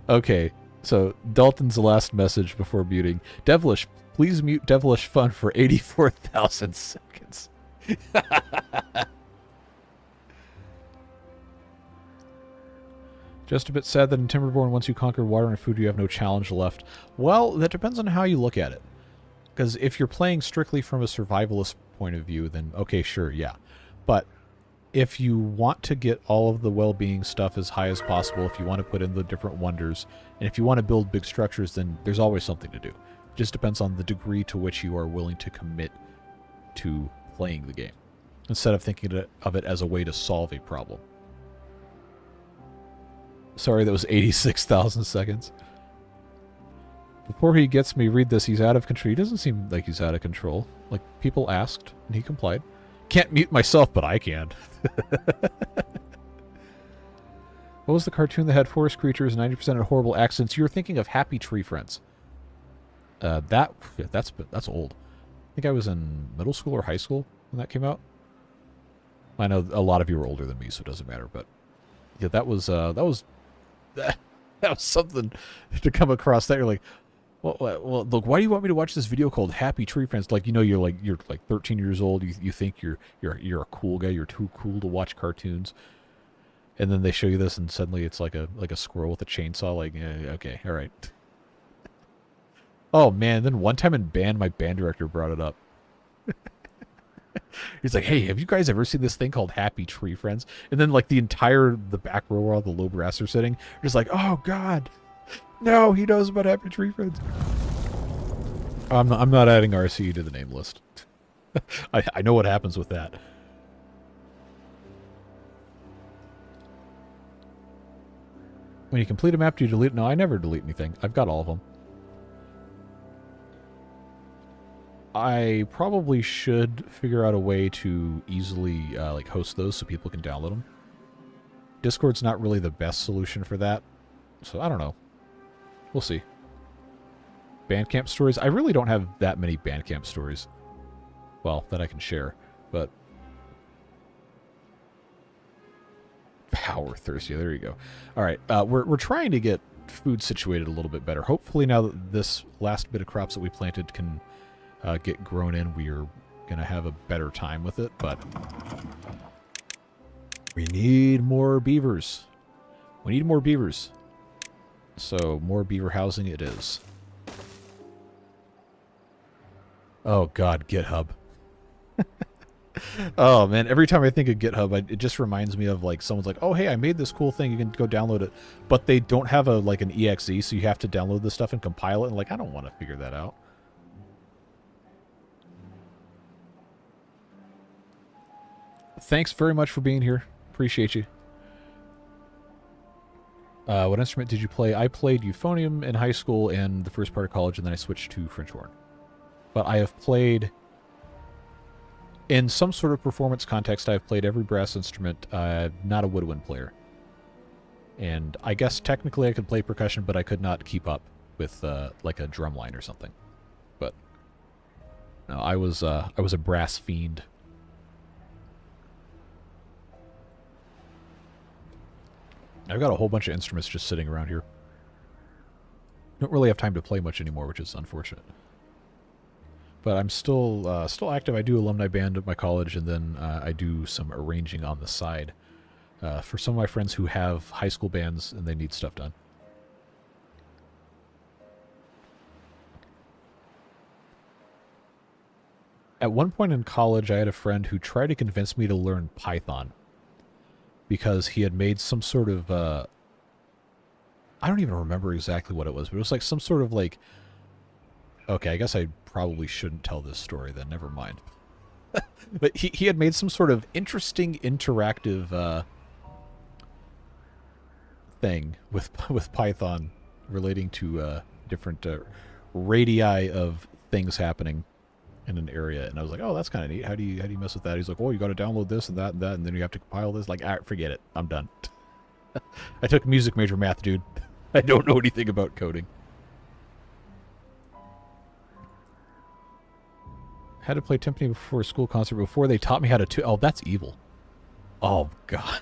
Okay, so Dalton's last message before muting. Devilish, please mute Devilish Fun for 84,000 seconds. Just a bit sad that in Timberborn, once you conquer water and food, you have no challenge left. Well, that depends on how you look at it. Because if you're playing strictly from a survivalist point of view, then okay, sure, yeah. But if you want to get all of the well-being stuff as high as possible, if you want to put in the different wonders, and if you want to build big structures, then there's always something to do. It just depends on the degree to which you are willing to commit to playing the game, instead of thinking of it as a way to solve a problem. Sorry, that was 86,000 seconds. Before he gets me read this, he's out of control. He doesn't seem like he's out of control. Like, people asked, and he complied. Can't mute myself, but I can. What was the cartoon that had forest creatures and 90% had horrible accents? You're thinking of Happy Tree Friends. That's old. I think I was in middle school or high school when that came out. I know a lot of you are older than me, so it doesn't matter. But yeah, that was something to come across. That you're like, well, look, why do you want me to watch this video called Happy Tree Friends? Like, you know, you're like 13 years old. You think you're a cool guy. You're too cool to watch cartoons. And then they show you this, and suddenly it's like a squirrel with a chainsaw. Like, okay, all right. Oh man! Then one time in band, my band director brought it up. He's like, "Hey, have you guys ever seen this thing called Happy Tree Friends?" And then like the back row where all the low brass are sitting, just like, "Oh God, no, he knows about Happy Tree Friends." I'm not adding RC to the name list. I know what happens with that. When you complete a map, do you delete? No, I never delete anything. I've got all of them. I probably should figure out a way to easily like host those so people can download them. Discord's not really the best solution for that, so I don't know. We'll see. Bandcamp stories. I really don't have that many Bandcamp stories. Well, that I can share, but power thirsty. There you go. All right, we're trying to get food situated a little bit better. Hopefully, now that this last bit of crops that we planted can get grown in, we're gonna have a better time with it. But we need more beavers. We need more beavers. So more beaver housing it is. Oh God, GitHub. Oh man, every time I think of GitHub, it just reminds me of like someone's like, "Oh hey, I made this cool thing. You can go download it," but they don't have an exe, so you have to download this stuff and compile it. And like, I don't want to figure that out. Thanks very much for being here. Appreciate you. What instrument did you play? I played euphonium in high school and the first part of college, and then I switched to French horn. But I have played, in some sort of performance context, I've played every brass instrument. Not a woodwind player. And I guess technically I could play percussion, but I could not keep up with like a drum line or something. But no, I was a brass fiend. I've got a whole bunch of instruments just sitting around here. Don't really have time to play much anymore, which is unfortunate. But I'm still active. I do alumni band at my college, and then I do some arranging on the side for some of my friends who have high school bands and they need stuff done. At one point in college, I had a friend who tried to convince me to learn Python because he had made some sort of I don't even remember exactly what it was, but it was like some sort of like, okay, I guess I probably shouldn't tell this story then, never mind. But he had made some sort of interesting interactive thing with Python relating to different radii of things happening in an area, and I was like, oh, that's kind of neat. How do you mess with that? He's like, oh, you got to download this and that, and then you have to compile this. Like, forget it, I'm done. I took music major math, dude. I don't know anything about coding. Had to play timpani before a school concert before they taught me how to oh, that's evil. Oh God.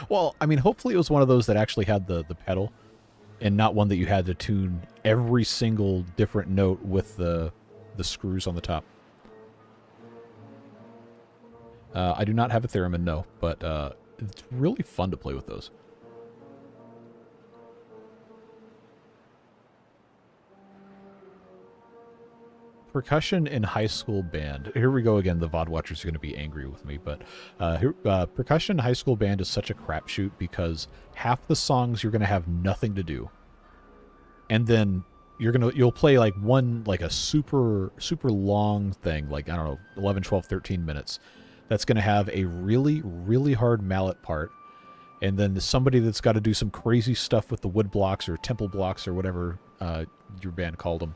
Well, I mean, hopefully it was one of those that actually had the pedal, and not one that you had to tune every single different note with the screws on the top. I do not have a theremin, no, but it's really fun to play with those. percussion in high school band. Here we go again. The VOD watchers are going to be angry with me, but percussion in high school band is such a crapshoot because half the songs you're going to have nothing to do, and then you'll play like a super long thing, like I don't know, 11, 12, 13 minutes. That's going to have a really, really hard mallet part. And then somebody that's got to do some crazy stuff with the wood blocks or temple blocks or whatever your band called them.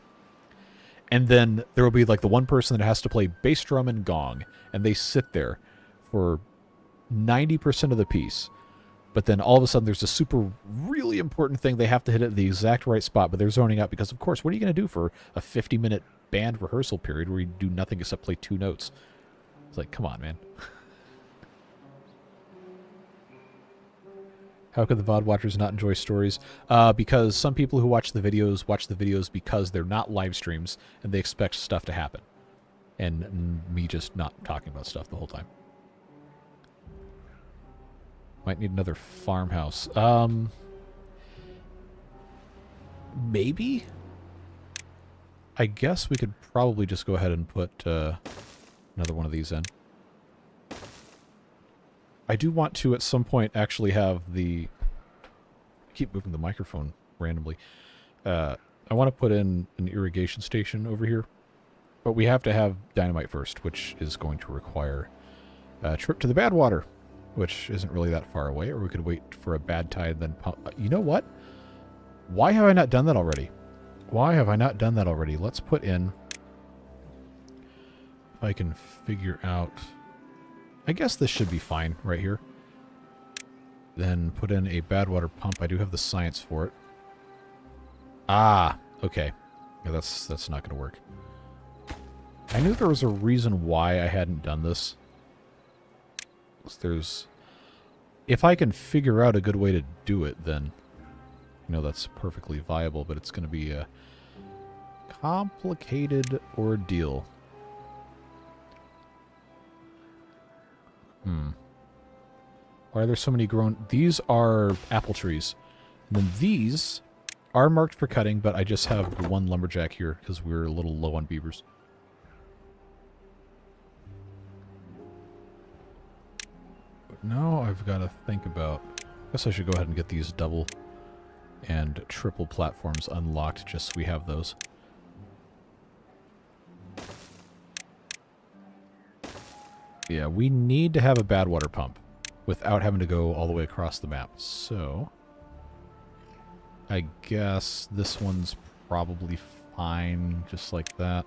And then there will be like the one person that has to play bass drum and gong. And they sit there for 90% of the piece. But then all of a sudden there's a super really important thing they have to hit at the exact right spot. But they're zoning out because, of course, what are you going to do for a 50-minute band rehearsal period where you do nothing except play 2 notes? It's like, come on, man. How could the VOD watchers not enjoy stories? Because some people who watch the videos because they're not live streams and they expect stuff to happen. And me just not talking about stuff the whole time. Might need another farmhouse. Maybe? I guess we could probably just go ahead and put another one of these in. I do want to, at some point, actually have the... I keep moving the microphone randomly. I want to put in an irrigation station over here. But we have to have dynamite first, which is going to require a trip to the Badwater, which isn't really that far away. Or we could wait for a bad tide, then pump... You know what? Why have I not done that already? Why have I not done that already? Let's put in... If I can figure out... I guess this should be fine right here. Then put in a Badwater pump. I do have the science for it. Ah, okay. Yeah, that's not going to work. I knew there was a reason why I hadn't done this. If I can figure out a good way to do it, then that's perfectly viable, but it's going to be a complicated ordeal. Why are there so many grown... These are apple trees. And then these are marked for cutting, but I just have the one lumberjack here because we're a little low on beavers. But now I've got to think about... I guess I should go ahead and get these double and triple platforms unlocked just so we have those. Yeah, we need to have a Badwater pump without having to go all the way across the map. So, I guess this one's probably fine, just like that.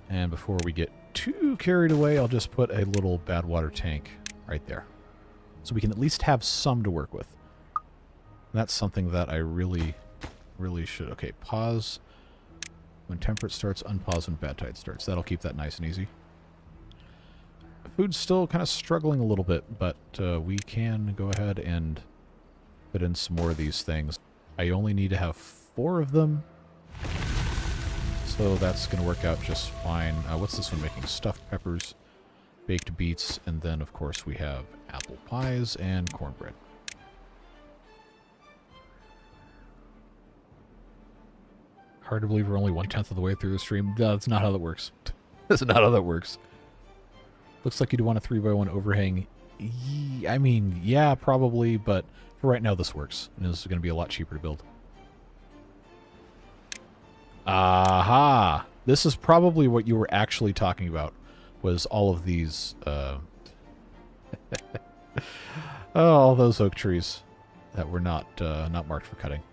And before we get too carried away, I'll just put a little Badwater tank right there. So we can at least have some to work with. That's something that I really, really should... Okay, pause... When temperate starts, unpause when bad tide starts. That'll keep that nice and easy. Food's still kind of struggling a little bit, but we can go ahead and put in some more of these things. I only need to have 4 of them, so that's going to work out just fine. What's this one making? Stuffed peppers, baked beets, and then, of course, we have apple pies and cornbread. Hard to believe we're only 1/10 of the way through the stream. No, that's not how that works. That's not how that works. Looks like you'd want a 3x1 overhang. I mean, yeah, probably, but for right now this works. And this is going to be a lot cheaper to build. Aha! This is probably what you were actually talking about, was all of these, oh, all those oak trees that were not marked for cutting.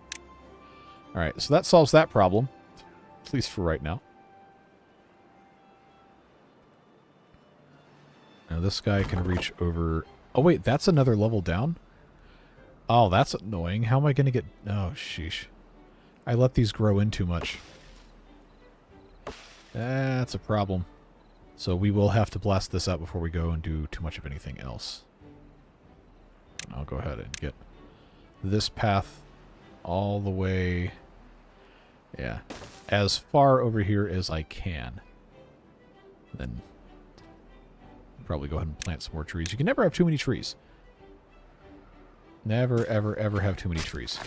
Alright, so that solves that problem. At least for right now. Now this guy can reach over... Oh wait, that's another level down? Oh, that's annoying. How am I going to get... Oh, sheesh. I let these grow in too much. That's a problem. So we will have to blast this out before we go and do too much of anything else. And I'll go ahead and get this path all the way... Yeah, as far over here as I can. Then probably go ahead and plant some more trees. You can never have too many trees. Never, ever, ever have too many trees.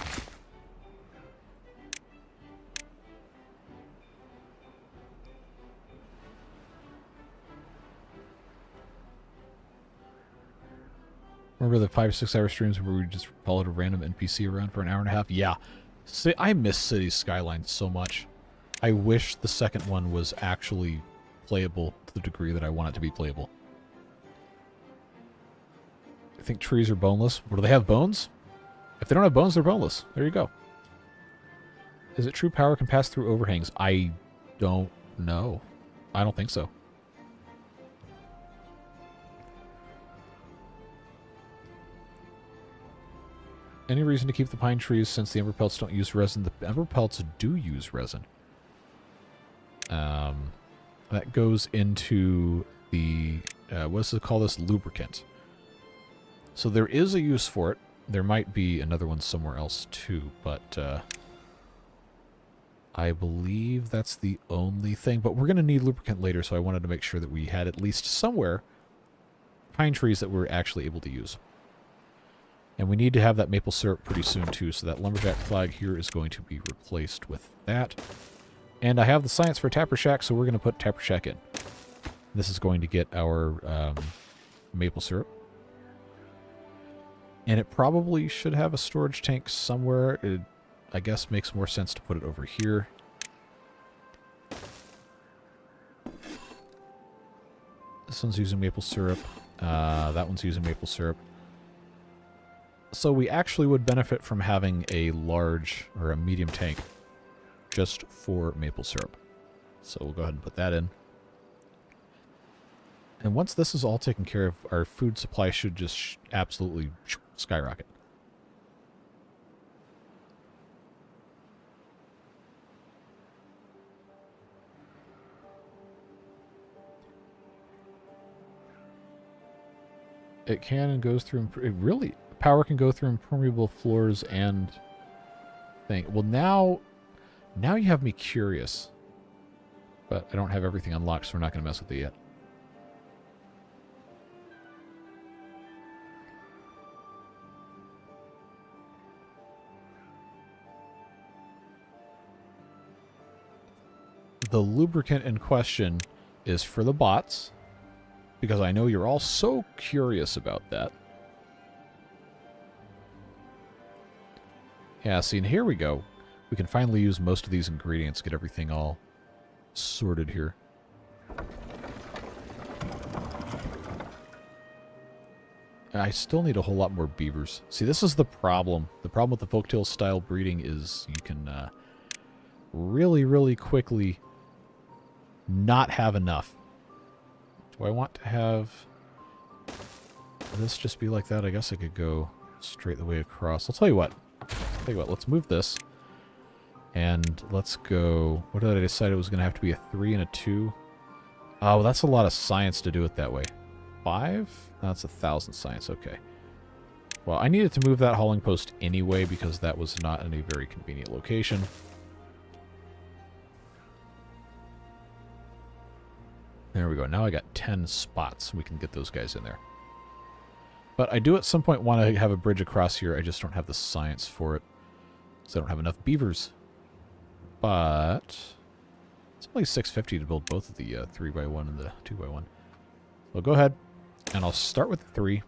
Remember the 5 or 6 hour streams where we just followed a random NPC around for an hour and a half? Yeah. See, I miss Cities Skylines so much. I wish the second one was actually playable to the degree that I want it to be playable. I think trees are boneless. Well, do they have bones? If they don't have bones, they're boneless. There you go. Is it true power can pass through overhangs? I don't know. I don't think so. Any reason to keep the pine trees since the Emberpelts don't use resin? The Emberpelts do use resin. That goes into the, what does it call this? Lubricant. So there is a use for it. There might be another one somewhere else too, but I believe that's the only thing. But we're going to need lubricant later, so I wanted to make sure that we had at least somewhere pine trees that we're actually able to use. And we need to have that maple syrup pretty soon too, so that lumberjack flag here is going to be replaced with that. And I have the science for Tapper Shack, so we're going to put Tapper Shack in. This is going to get our maple syrup. And it probably should have a storage tank somewhere. It, I guess, makes more sense to put it over here. This one's using maple syrup. That one's using maple syrup. So we actually would benefit from having a large or a medium tank just for maple syrup. So we'll go ahead and put that in. And once this is all taken care of, our food supply should just absolutely skyrocket. It can and goes through... It really... Power can go through impermeable floors and... thing. Well, now you have me curious. But I don't have everything unlocked, so we're not going to mess with it yet. The lubricant in question is for the bots, because I know you're all so curious about that. Yeah, see, and here we go. We can finally use most of these ingredients, get everything all sorted here. I still need a whole lot more beavers. See, this is the problem. The problem with the folktale style breeding is you can really, really quickly not have enough. Do I want to have this just be like that? I guess I could go straight the way across. I'll tell you what. Let's move this. And let's go... What did I decide? It was going to have to be a 3 and a 2. Oh, well, that's a lot of science to do it that way. 5? That's 1,000 science. Okay. Well, I needed to move that hauling post anyway because that was not in a very convenient location. There we go. Now I got 10 spots. We can get those guys in there. But I do at some point want to have a bridge across here. I just don't have the science for it. So I don't have enough beavers. But it's only 650 to build both of the 3x1 and the 2x1. So go ahead, and I'll start with the 3.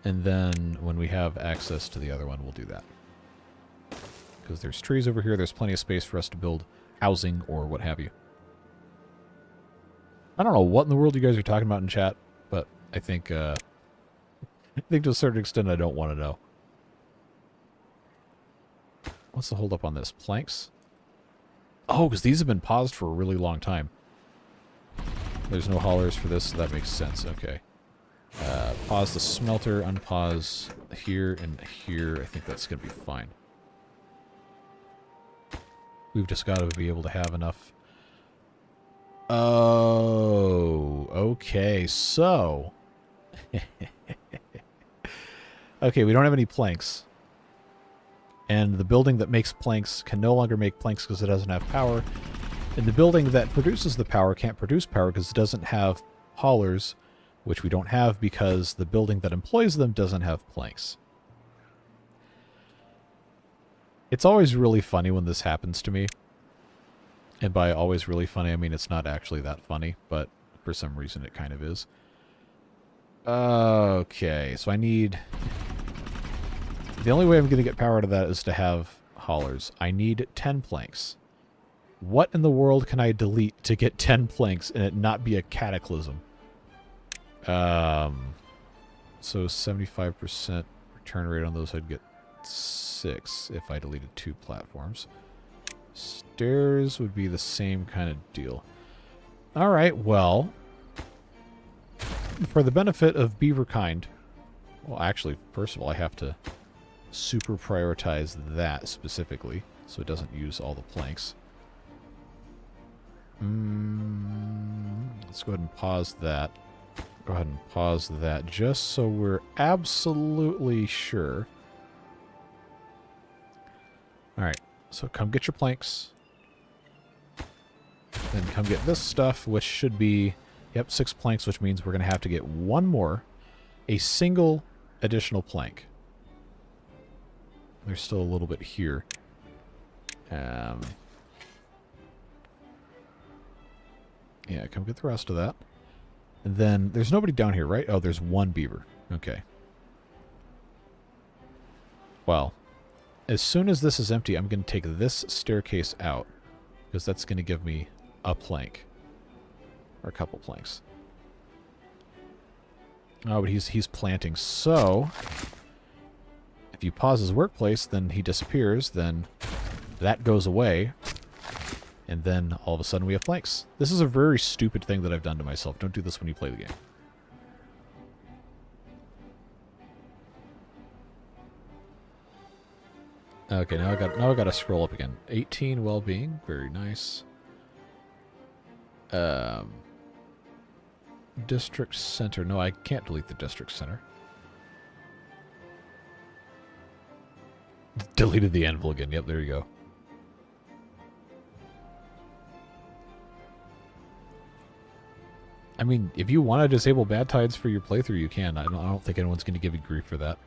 And then when we have access to the other one, we'll do that. Because there's trees over here. There's plenty of space for us to build housing or what have you. I don't know what in the world you guys are talking about in chat, but I think to a certain extent I don't want to know. What's the hold up on this? Planks? Oh, because these have been paused for a really long time. There's no haulers for this, so that makes sense. Okay. Pause the smelter, unpause here and here. I think that's going to be fine. We've just got to be able to have enough. Oh, okay. So. Okay, we don't have any planks. And the building that makes planks can no longer make planks because it doesn't have power. And the building that produces the power can't produce power because it doesn't have haulers, which we don't have because the building that employs them doesn't have planks. It's always really funny when this happens to me. And by always really funny, I mean it's not actually that funny, but for some reason it kind of is. Okay, so I need... The only way I'm going to get power out of that is to have haulers. I need 10 planks. What in the world can I delete to get 10 planks and it not be a cataclysm? So 75% return rate on those, I'd get 6 if I deleted 2 platforms. Stairs would be the same kind of deal. Alright, well, for the benefit of beaver kind, well, actually, first of all, I have to super prioritize that specifically so it doesn't use all the planks. Let's go ahead and pause that. Go ahead and pause that just so we're absolutely sure. Alright, so come get your planks. Then come get this stuff, which should be, yep, 6 planks, which means we're going to have to get one more, a single additional plank. There's still a little bit here. Yeah, come get the rest of that. And then, there's nobody down here, right? Oh, there's one beaver. Okay. Well, as soon as this is empty, I'm going to take this staircase out, because that's going to give me a plank. Or a couple planks. Oh, but he's planting. So, if you pause his workplace, then he disappears, then that goes away. And then, all of a sudden, we have planks. This is a very stupid thing that I've done to myself. Don't do this when you play the game. Okay, now I got to scroll up again. 18 well-being, very nice. District center. No, I can't delete the district center. Deleted the anvil again. Yep, there you go. I mean, if you want to disable bad tides for your playthrough, you can. I don't think anyone's going to give you grief for that.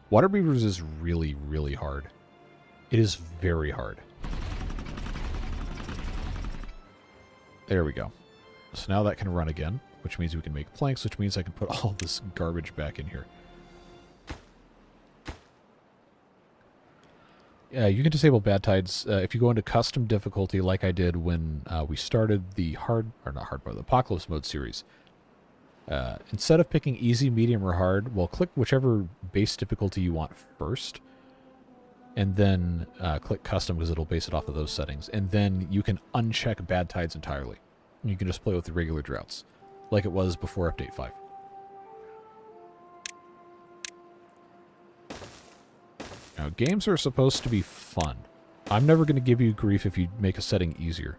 Water beavers is really, really hard. It is very hard. There we go. So now that can run again, which means we can make planks, which means I can put all this garbage back in here. Yeah, you can disable bad tides if you go into custom difficulty like I did when we started the the Apocalypse Mode series. Instead of picking easy, medium, or hard, well, click whichever base difficulty you want first. And then click custom because it'll base it off of those settings. And then you can uncheck bad tides entirely. You can just play with the regular droughts, like it was before Update 5. Now, games are supposed to be fun. I'm never going to give you grief if you make a setting easier,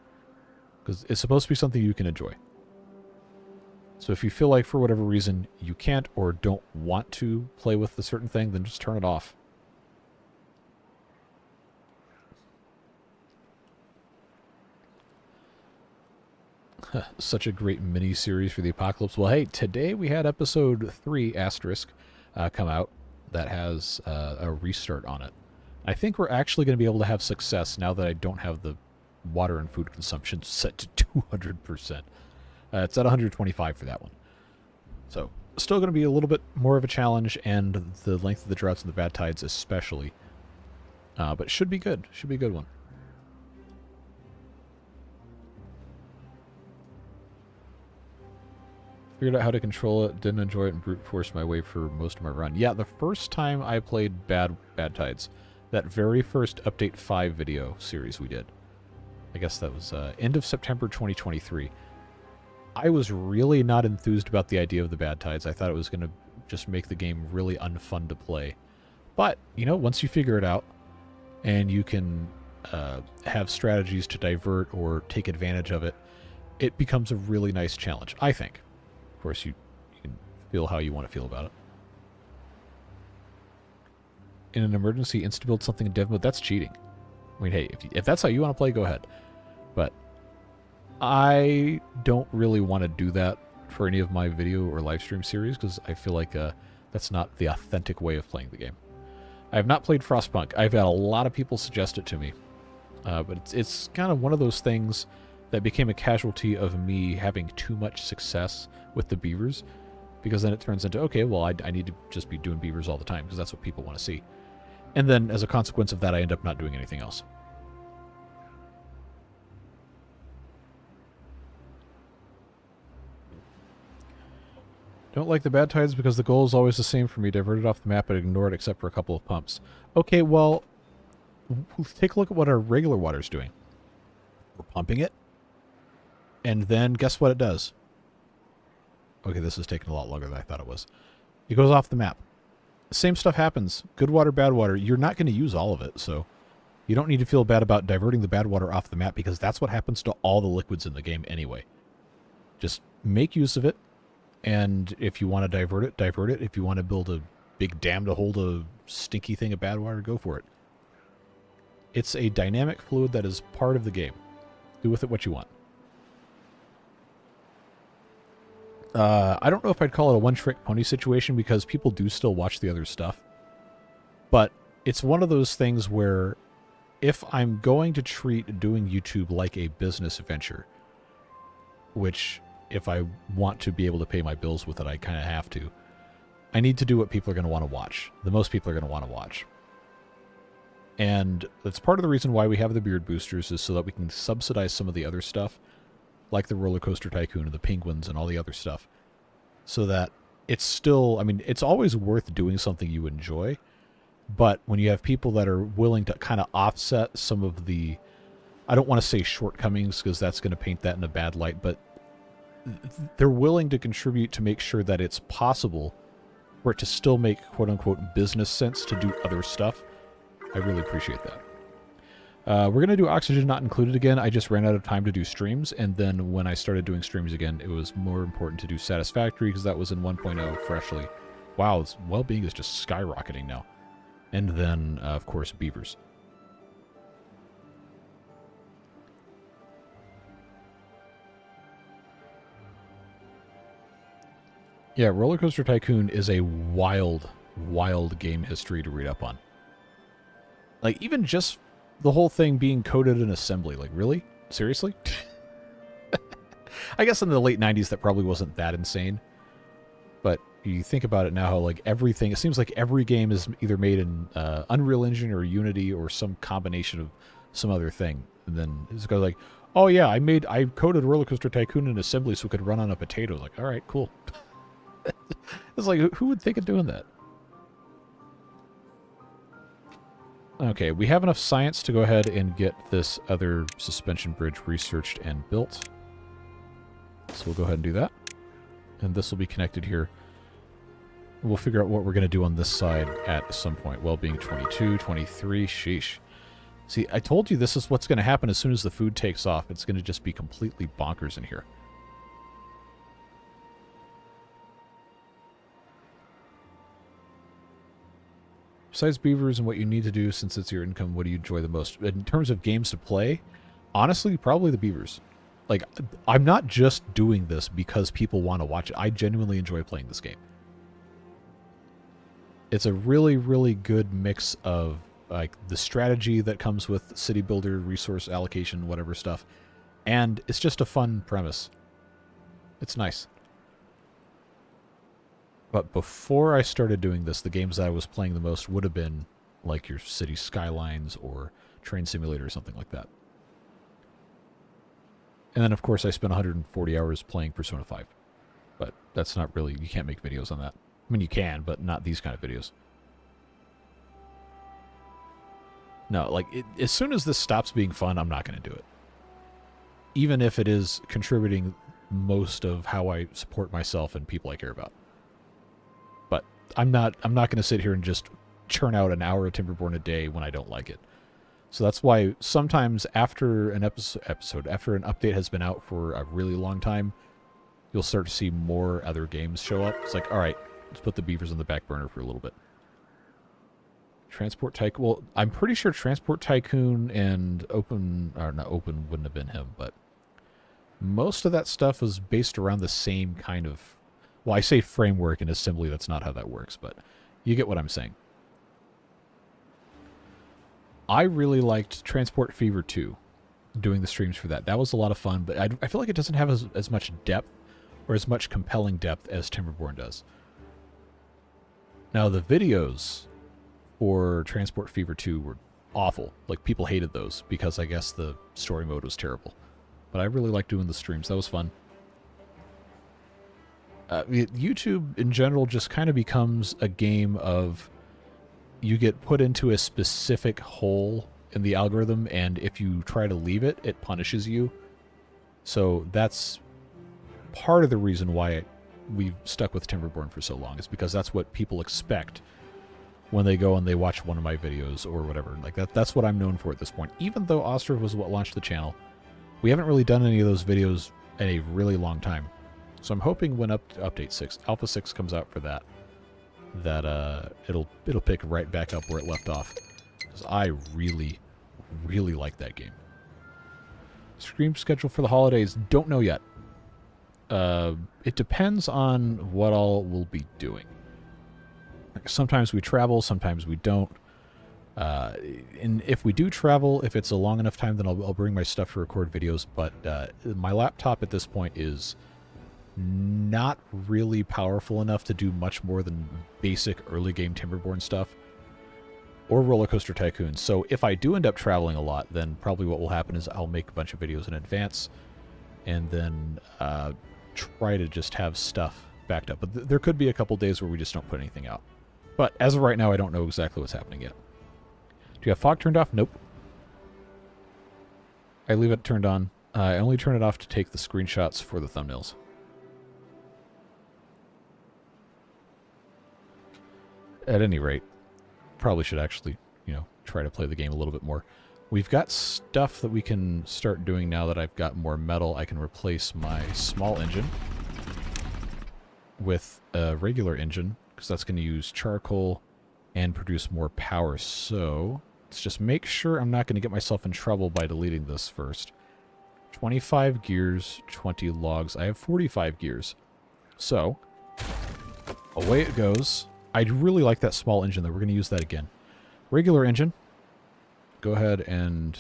because it's supposed to be something you can enjoy. So if you feel like, for whatever reason, you can't or don't want to play with a certain thing, then just turn it off. Such a great mini-series for the Apocalypse. Well, hey, today we had episode 3, asterisk, come out. That has a restart on it. I think we're actually going to be able to have success now that I don't have the water and food consumption set to 200%. It's at 125 for that one. So, still going to be a little bit more of a challenge, and the length of the droughts and the bad tides especially. But should be good. Should be a good one. Figured out how to control it, didn't enjoy it, and brute forced my way for most of my run. Yeah, the first time I played Bad Tides, that very first Update 5 video series we did, I guess that was end of September 2023, I was really not enthused about the idea of the Bad Tides. I thought it was going to just make the game really unfun to play. But, you know, once you figure it out, and you can have strategies to divert or take advantage of it, it becomes a really nice challenge, I think. Of course, you can feel how you want to feel about it. In an emergency, insta-build something in dev mode, that's cheating. I mean, hey, if that's how you want to play, go ahead. But I don't really want to do that for any of my video or live stream series, because I feel like that's not the authentic way of playing the game. I have not played Frostpunk. I've had a lot of people suggest it to me. But it's kind of one of those things that became a casualty of me having too much success with the beavers. Because then it turns into, okay, well, I need to just be doing beavers all the time because that's what people want to see. And then as a consequence of that, I end up not doing anything else. Don't like the bad tides because the goal is always the same for me. Divert it off the map and ignore it except for a couple of pumps. Okay, well, take a look at what our regular water is doing. We're pumping it. And then guess what it does? Okay, this is taking a lot longer than I thought it was. It goes off the map. Same stuff happens. Good water, bad water. You're not going to use all of it, so you don't need to feel bad about diverting the bad water off the map because that's what happens to all the liquids in the game anyway. Just make use of it. And if you want to divert it, divert it. If you want to build a big dam to hold a stinky thing of bad water, go for it. It's a dynamic fluid that is part of the game. Do with it what you want. I don't know if I'd call it a one-trick pony situation because people do still watch the other stuff. But it's one of those things where if I'm going to treat doing YouTube like a business venture, which if I want to be able to pay my bills with it, I kind of have to. I need to do what people are going to want to watch. The most people are going to want to watch. And that's part of the reason why we have the beard boosters is so that we can subsidize some of the other stuff, like the roller coaster tycoon and the penguins and all the other stuff, so that it's still, I mean, it's always worth doing something you enjoy, but when you have people that are willing to kind of offset some of the, I don't want to say shortcomings because that's going to paint that in a bad light, but they're willing to contribute to make sure that it's possible for it to still make quote-unquote business sense to do other stuff. I really appreciate that. We're going to do Oxygen Not Included again. I just ran out of time to do streams, and then when I started doing streams again, it was more important to do Satisfactory because that was in 1.0 freshly. Wow, well-being is just skyrocketing now. And then, of course, beavers. Yeah, Roller Coaster Tycoon is a wild, wild game history to read up on. Like, even just the whole thing being coded in assembly. Like, really? Seriously? I guess in the late 90s that probably wasn't that insane. But you think about it now, how, like, everything... It seems like every game is either made in Unreal Engine or Unity or some combination of some other thing. And then it's got like, oh yeah, I coded Roller Coaster Tycoon in assembly so it could run on a potato. Like, all right, cool. It's like, who would think of doing that? Okay, we have enough science to go ahead and get this other suspension bridge researched and built. So we'll go ahead and do that. And this will be connected here. We'll figure out what we're going to do on this side at some point. Well-being 22, 23, sheesh. See, I told you this is what's going to happen as soon as the food takes off. It's going to just be completely bonkers in here. Besides beavers and what you need to do since it's your income, what do you enjoy the most? In terms of games to play, honestly, probably the beavers. Like, I'm not just doing this because people want to watch it. I genuinely enjoy playing this game. It's a really, really good mix of, like, the strategy that comes with city builder, resource allocation, whatever stuff. And it's just a fun premise. It's nice. But before I started doing this, the games that I was playing the most would have been like your City Skylines or Train Simulator or something like that. And then, of course, I spent 140 hours playing Persona 5. But that's not really... You can't make videos on that. I mean, you can, but not these kind of videos. No, like, as soon as this stops being fun, I'm not going to do it. Even if it is contributing most of how I support myself and people I care about. I'm not going to sit here and just churn out an hour of Timberborn a day when I don't like it. So that's why sometimes after an after an update has been out for a really long time, you'll start to see more other games show up. It's like, all right, let's put the beavers on the back burner for a little bit. Transport Tycoon. Well, I'm pretty sure Transport Tycoon and Open, or not Open wouldn't have been him, but most of that stuff was based around the same kind of... Well, I say framework and assembly, that's not how that works, but you get what I'm saying. I really liked Transport Fever 2, doing the streams for that. That was a lot of fun, but I feel like it doesn't have as much depth or as much compelling depth as Timberborn does. Now, the videos for Transport Fever 2 were awful. Like, people hated those because I guess the story mode was terrible. But I really liked doing the streams. That was fun. YouTube, in general, just kind of becomes a game of you get put into a specific hole in the algorithm, and if you try to leave it, it punishes you. So that's part of the reason why we've stuck with Timberborn for so long, is because that's what people expect when they go and they watch one of my videos or whatever. Like, that's what I'm known for at this point. Even though Ostrov was what launched the channel, we haven't really done any of those videos in a really long time. So I'm hoping when update 6, Alpha 6 comes out for that, it'll pick right back up where it left off. Because I really, really like that game. Stream schedule for the holidays, don't know yet. It depends on what all we'll be doing. Sometimes we travel, sometimes we don't. And if we do travel, if it's a long enough time, then I'll bring my stuff to record videos. But my laptop at this point is not really powerful enough to do much more than basic early game Timberborn stuff or Roller Coaster Tycoon. So if I do end up traveling a lot, then probably what will happen is I'll make a bunch of videos in advance and then try to just have stuff backed up. But there could be a couple days where we just don't put anything out. But as of right now, I don't know exactly what's happening yet. Do you have fog turned off? Nope. I leave it turned on. I only turn it off to take the screenshots for the thumbnails. At any rate, probably should actually, try to play the game a little bit more. We've got stuff that we can start doing now that I've got more metal. I can replace my small engine with a regular engine, because that's going to use charcoal and produce more power. So let's just make sure I'm not going to get myself in trouble by deleting this first. 25 gears, 20 logs. I have 45 gears. So away it goes. I really like that small engine, though. We're going to use that again. Regular engine. Go ahead and...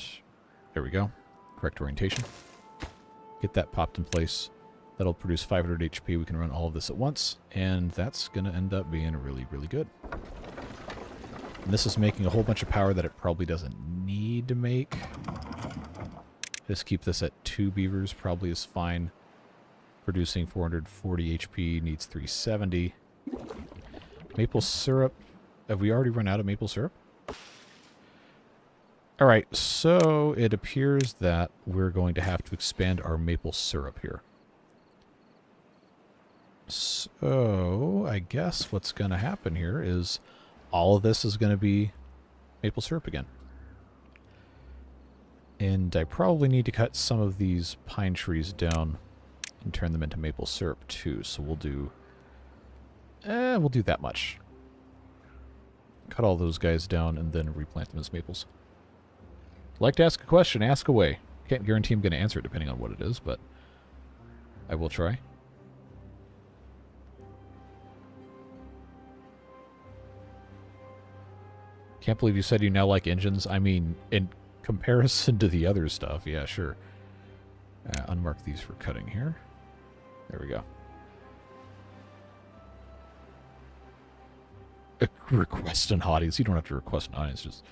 there we go. Correct orientation. Get that popped in place. That'll produce 500 HP. We can run all of this at once. And that's going to end up being really, really good. And this is making a whole bunch of power that it probably doesn't need to make. Just keep this at 2 beavers. Probably is fine. Producing 440 HP. Needs 370. Maple syrup. Have we already run out of maple syrup? Alright, so it appears that we're going to have to expand our maple syrup here. So, I guess what's going to happen here is all of this is going to be maple syrup again. And I probably need to cut some of these pine trees down and turn them into maple syrup too. So we'll do that much. Cut all those guys down and then replant them as maples. Like to ask a question, ask away. Can't guarantee I'm going to answer it depending on what it is, but I will try. Can't believe you said you now like engines. I mean, in comparison to the other stuff, yeah, sure. Unmark these for cutting here. There we go. A request an audience. You don't have to request an audience. Just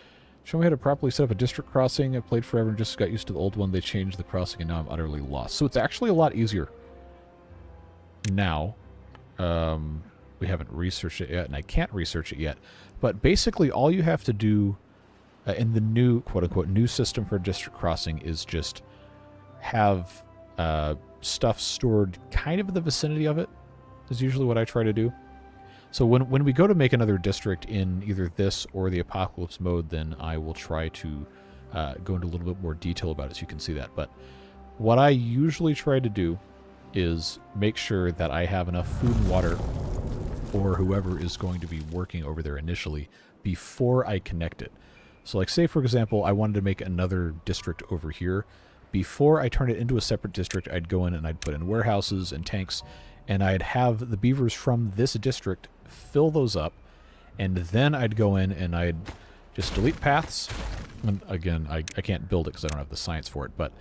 show me how to properly set up a district crossing. I played forever and just got used to the old one. They changed the crossing and now I'm utterly lost. So it's actually a lot easier now. We haven't researched it yet, and I can't research it yet. But basically, all you have to do in the new, quote-unquote, new system for district crossing is just have stuff stored kind of in the vicinity of it, is usually what I try to do. So when we go to make another district in either this or the Apocalypse mode, then I will try to go into a little bit more detail about it so you can see that. But what I usually try to do is make sure that I have enough food and water for whoever is going to be working over there initially before I connect it. So like say, for example, I wanted to make another district over here. Before I turn it into a separate district, I'd go in and I'd put in warehouses and tanks, and I'd have the beavers from this district fill those up, and then I'd go in and I'd just delete paths. And again, I can't build it because I don't have the science for it, but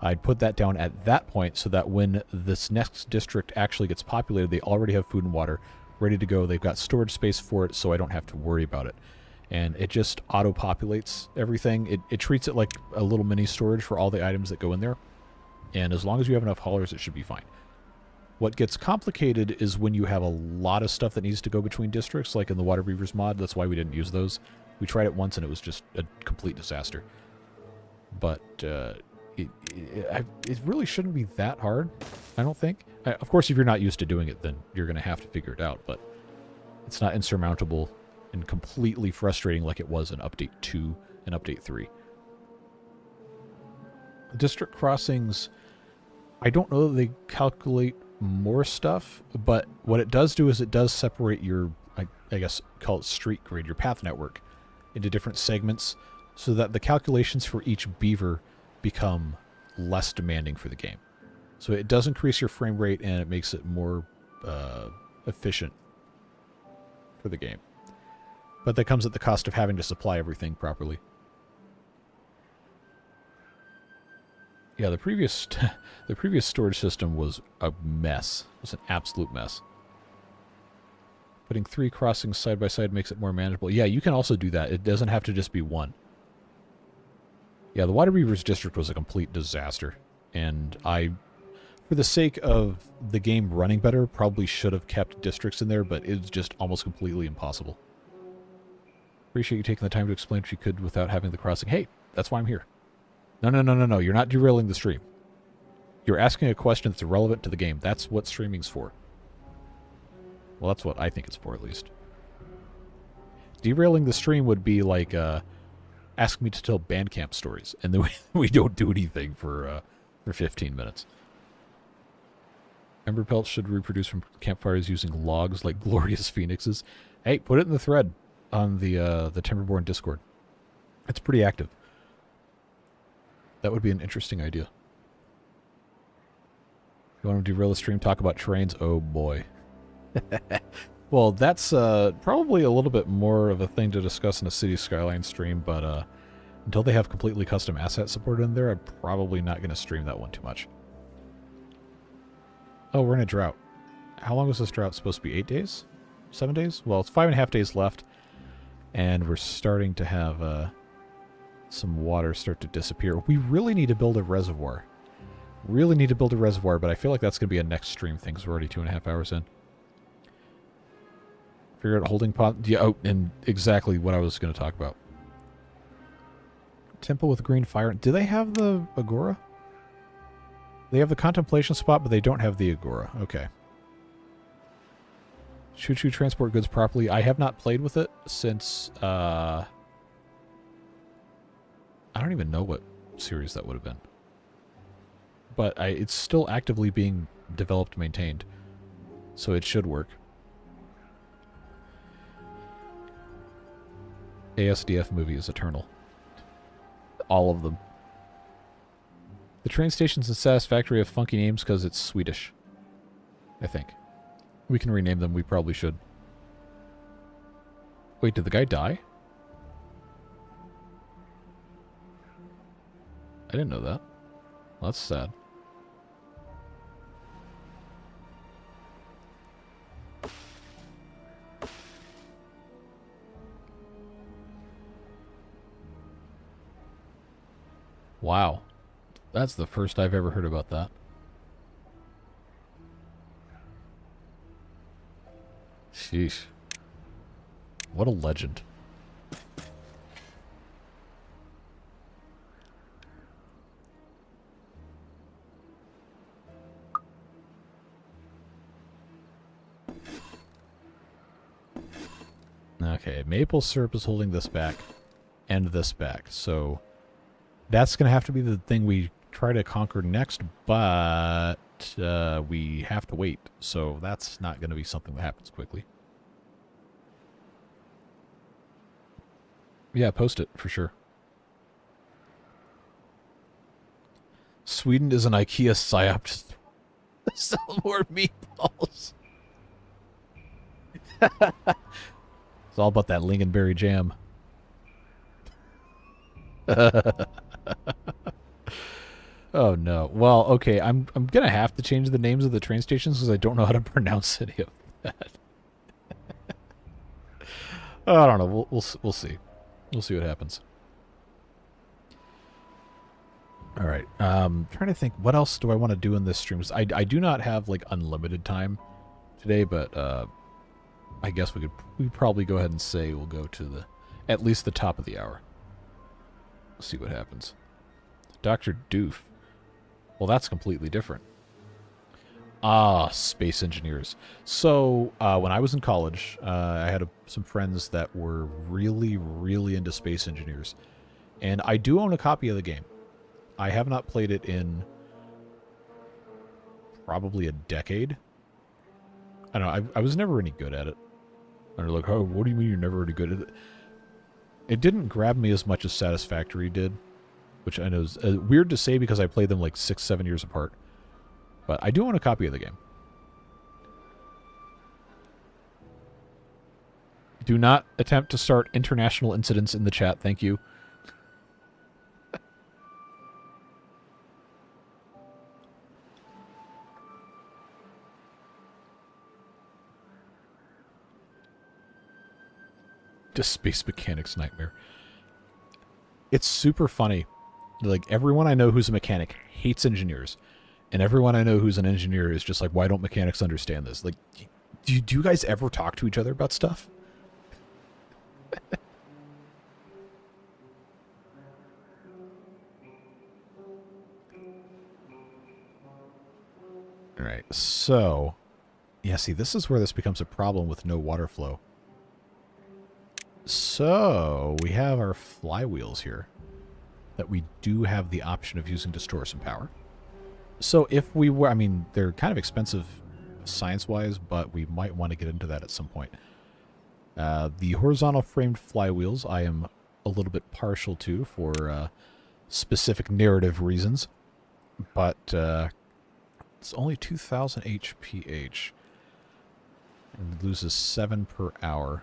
I'd put that down at that point so that when this next district actually gets populated, they already have food and water ready to go. They've got storage space for it, so I don't have to worry about it. And it just auto-populates everything. It treats it like a little mini storage for all the items that go in there. And as long as you have enough haulers, it should be fine. What gets complicated is when you have a lot of stuff that needs to go between districts, like in the Water Beavers mod. That's why we didn't use those. We tried it once, and it was just a complete disaster. But it really shouldn't be that hard, I don't think. Of course, if you're not used to doing it, then you're going to have to figure it out. But it's not insurmountable and completely frustrating like it was in Update 2 and Update 3. District crossings, I don't know that they calculate more stuff, but what it does do is it does separate your, I guess, call it street grid, your path network, into different segments so that the calculations for each beaver become less demanding for the game. So it does increase your frame rate and it makes it more efficient for the game. But that comes at the cost of having to supply everything properly. Yeah, the previous storage system was a mess. It was an absolute mess. Putting 3 crossings side by side makes it more manageable. Yeah, you can also do that. It doesn't have to just be one. Yeah, the Water Beavers district was a complete disaster. And I, for the sake of the game running better, probably should have kept districts in there, but it's just almost completely impossible. Appreciate you taking the time to explain what you could without having the crossing. Hey, that's why I'm here. No. You're not derailing the stream. You're asking a question that's relevant to the game. That's what streaming's for. Well, that's what I think it's for, at least. Derailing the stream would be like ask me to tell Bandcamp stories, and then we don't do anything for 15 minutes. Emberpelts should reproduce from campfires using logs like glorious phoenixes. Hey, put it in the thread on the Timberborn Discord. It's pretty active. That would be an interesting idea. You want to derail the stream, talk about trains? Oh boy. Well, that's probably a little bit more of a thing to discuss in a City Skyline stream, but until they have completely custom asset support in there, I'm probably not going to stream that one too much. Oh, we're in a drought. How long was this drought supposed to be? 8 days? 7 days? Well, it's 5.5 days left, and we're starting to have some water start to disappear. We really need to build a reservoir. But I feel like that's going to be a next stream thing, because we're already 2.5 hours in. Figure out a holding pot. Yeah, oh, and exactly what I was going to talk about. Temple with green fire. Do they have the Agora? They have the contemplation spot, but they don't have the Agora. Okay. Choo-choo transport goods properly. I have not played with it since... I don't even know what series that would have been. But it's still actively being developed, maintained. So it should work. ASDF movie is eternal. All of them. The train stations in Satisfactory have funky names because it's Swedish. I think. We can rename them. We probably should. Wait, did the guy die? I didn't know that. Well, that's sad. Wow. That's the first I've ever heard about that. Sheesh. What a legend. Okay, maple syrup is holding this back and this back, so that's going to have to be the thing we try to conquer next, but we have to wait, so that's not going to be something that happens quickly. Yeah, post it, for sure. Sweden is an IKEA psyop to sell more meatballs. It's all about that lingonberry jam. Oh no. Well, okay. I'm gonna have to change the names of the train stations because I don't know how to pronounce any of that. I don't know. We'll see. We'll see what happens. All right. Trying to think. What else do I want to do in this stream? I do not have like unlimited time today, but I guess we'd probably go ahead and say we'll go to at least the top of the hour. See what happens. Dr. Doof. Well, that's completely different. Ah, space engineers. So, when I was in college, I had some friends that were really, really into space engineers. And I do own a copy of the game. I have not played it in probably a decade. I don't know, I was never any good at it. And they're like, oh, what do you mean you're never any good at it? It didn't grab me as much as Satisfactory did. Which I know is weird to say because I played them like 6-7 years apart. But I do own a copy of the game. Do not attempt to start international incidents in the chat, thank you. Just space mechanics nightmare. It's super funny. Like, everyone I know who's a mechanic hates engineers. And everyone I know who's an engineer is just like, why don't mechanics understand this? Like, do you guys ever talk to each other about stuff? Alright, so... Yeah, see, this is where this becomes a problem with no water flow. So, we have our flywheels here that we do have the option of using to store some power. So if we were, I mean, they're kind of expensive science-wise, but we might want to get into that at some point. The horizontal framed flywheels I am a little bit partial to for specific narrative reasons, but it's only 2,000 HPH and it loses 7 per hour.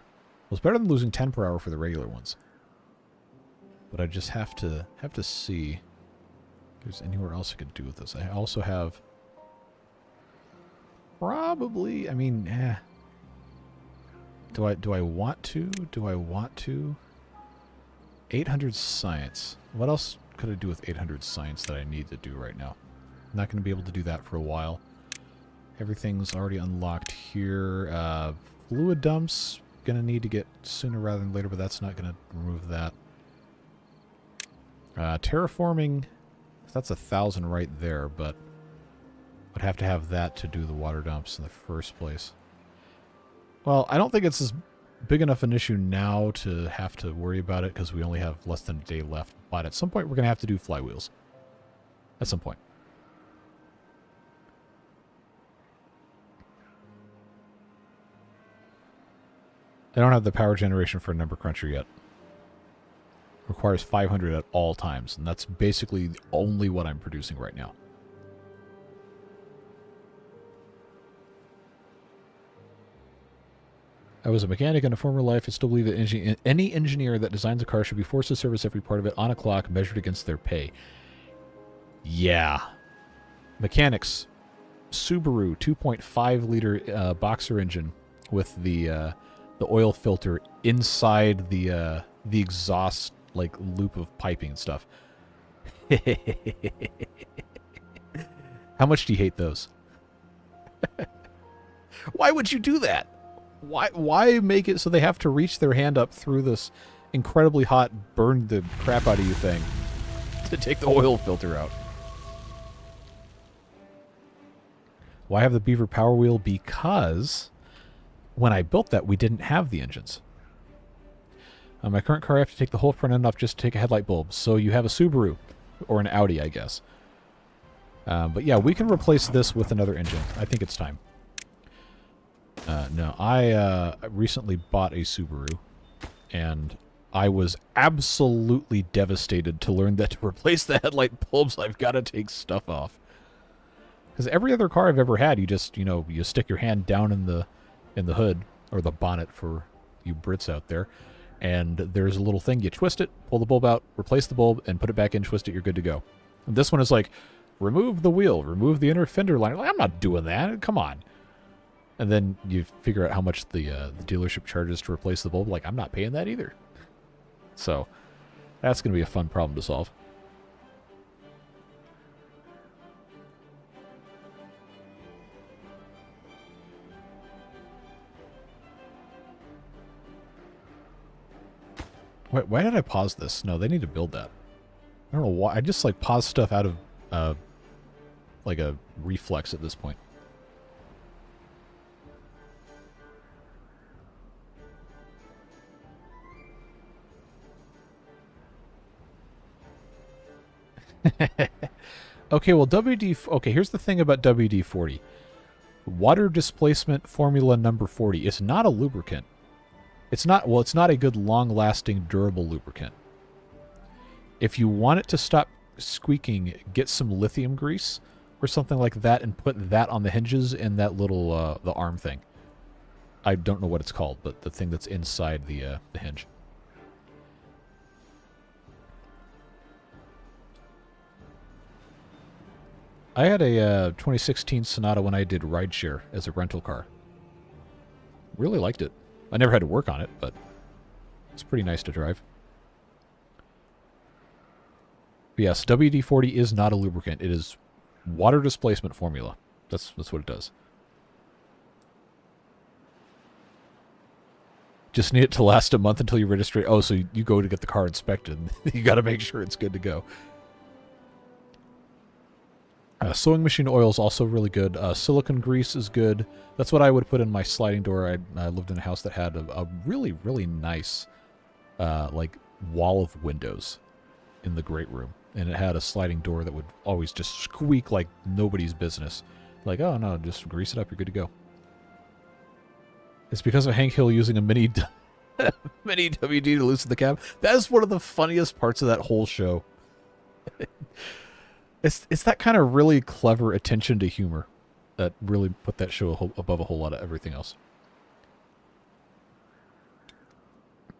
Well, it's better than losing 10 per hour for the regular ones. But I just have to see if there's anywhere else I could do with this. I also have probably, I mean, do I want to? Do I want to? 800 science. What else could I do with 800 science that I need to do right now? I'm not going to be able to do that for a while. Everything's already unlocked here. Fluid dumps, going to need to get sooner rather than later, but that's not going to remove that. Terraforming, that's 1,000 right there, but would have to have that to do the water dumps in the first place. Well, I don't think it's as big enough an issue now to have to worry about it because we only have less than a day left. But at some point, we're going to have to do flywheels. At some point. I don't have the power generation for a number cruncher yet. Requires 500 at all times, and that's basically only what I'm producing right now. I was a mechanic in a former life. I still believe that any engineer that designs a car should be forced to service every part of it on a clock measured against their pay. Yeah. Mechanics. Subaru 2.5 liter boxer engine with the oil filter inside the exhaust like loop of piping and stuff. How much do you hate those? Why would you do that? Why make it so they have to reach their hand up through this incredibly hot, burn the crap out of you thing to take the oil filter out? Why have the Beaver Power Wheel? Because when I built that, we didn't have the engines. My current car, I have to take the whole front end off just to take a headlight bulb. So you have a Subaru, or an Audi, I guess. But yeah, we can replace this with another engine. I think it's time. No, I recently bought a Subaru, and I was absolutely devastated to learn that to replace the headlight bulbs, I've got to take stuff off. Because every other car I've ever had, you just, you stick your hand down in the hood, or the bonnet for you Brits out there, and there's a little thing, you twist it, pull the bulb out, replace the bulb, and put it back in, twist it, you're good to go. And this one is like, remove the wheel, remove the inner fender liner. Like, I'm not doing that. Come on. And then you figure out how much the dealership charges to replace the bulb. Like, I'm not paying that either. So that's going to be a fun problem to solve. Wait, why did I pause this? No, they need to build that. I don't know why. I just, like, pause stuff out of, like, a reflex at this point. Okay, well, okay, here's the thing about WD-40. Water displacement formula number 40. It's not a lubricant. It's not a good, long-lasting, durable lubricant. If you want it to stop squeaking, get some lithium grease or something like that and put that on the hinges in that little, the arm thing. I don't know what it's called, but the thing that's inside the hinge. I had a 2016 Sonata when I did rideshare as a rental car. Really liked it. I never had to work on it, but it's pretty nice to drive. But yes, WD-40 is not a lubricant. It is water displacement formula. That's what it does. Just need it to last a month until you register it. Oh, so you go to get the car inspected. You got to make sure it's good to go. Sewing machine oil is also really good. Silicone grease is good. That's what I would put in my sliding door. I lived in a house that had a really, really nice, like, wall of windows in the great room. And it had a sliding door that would always just squeak like nobody's business. Like, oh, no, just grease it up. You're good to go. It's because of Hank Hill using a mini WD to loosen the cab. That is one of the funniest parts of that whole show. It's that kind of really clever attention to humor that really put that show above a whole lot of everything else.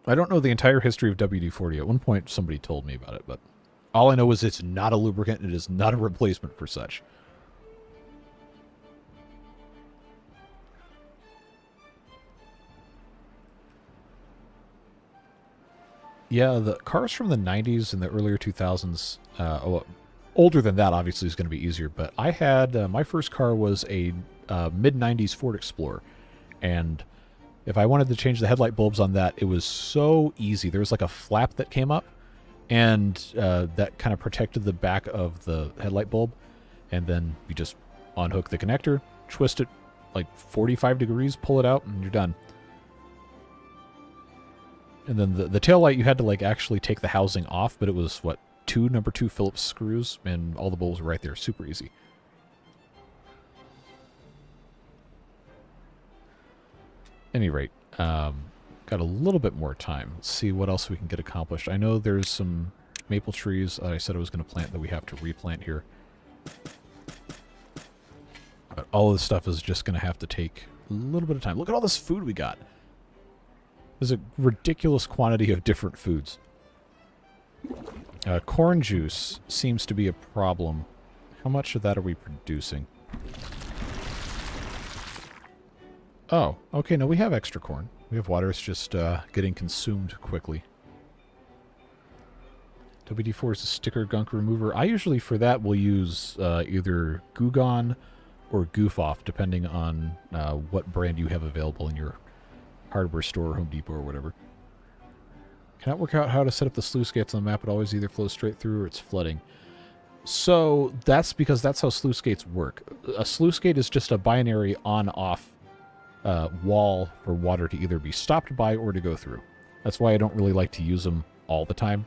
I don't know the entire history of WD-40. At one point, somebody told me about it, but all I know is it's not a lubricant and it is not a replacement for such. Yeah, the cars from the 90s and the earlier 2000s, older than that, obviously, is going to be easier. But I had, my first car was a mid-90s Ford Explorer. And if I wanted to change the headlight bulbs on that, it was so easy. There was like a flap that came up, and that kind of protected the back of the headlight bulb. And then you just unhook the connector, twist it like 45 degrees, pull it out, and you're done. And then the taillight, you had to like actually take the housing off, but it was, what, number 2 Phillips screws, and all the bulbs were right there. Super easy. Any rate, got a little bit more time. Let's see what else we can get accomplished. I know there's some maple trees I said I was going to plant that we have to replant here. But all of this stuff is just going to have to take a little bit of time. Look at all this food we got. There's a ridiculous quantity of different foods. Corn juice seems to be a problem. How much of that are we producing? Oh, okay, no, we have extra corn. We have water. It's just getting consumed quickly. WD-4 is a sticker gunk remover. I usually, for that, will use either Goo Gone or Goof Off, depending on what brand you have available in your hardware store or Home Depot or whatever. Cannot work out how to set up the sluice gates on the map. It always either flows straight through or it's flooding. So that's because that's how sluice gates work. A sluice gate is just a binary on-off wall for water to either be stopped by or to go through. That's why I don't really like to use them all the time.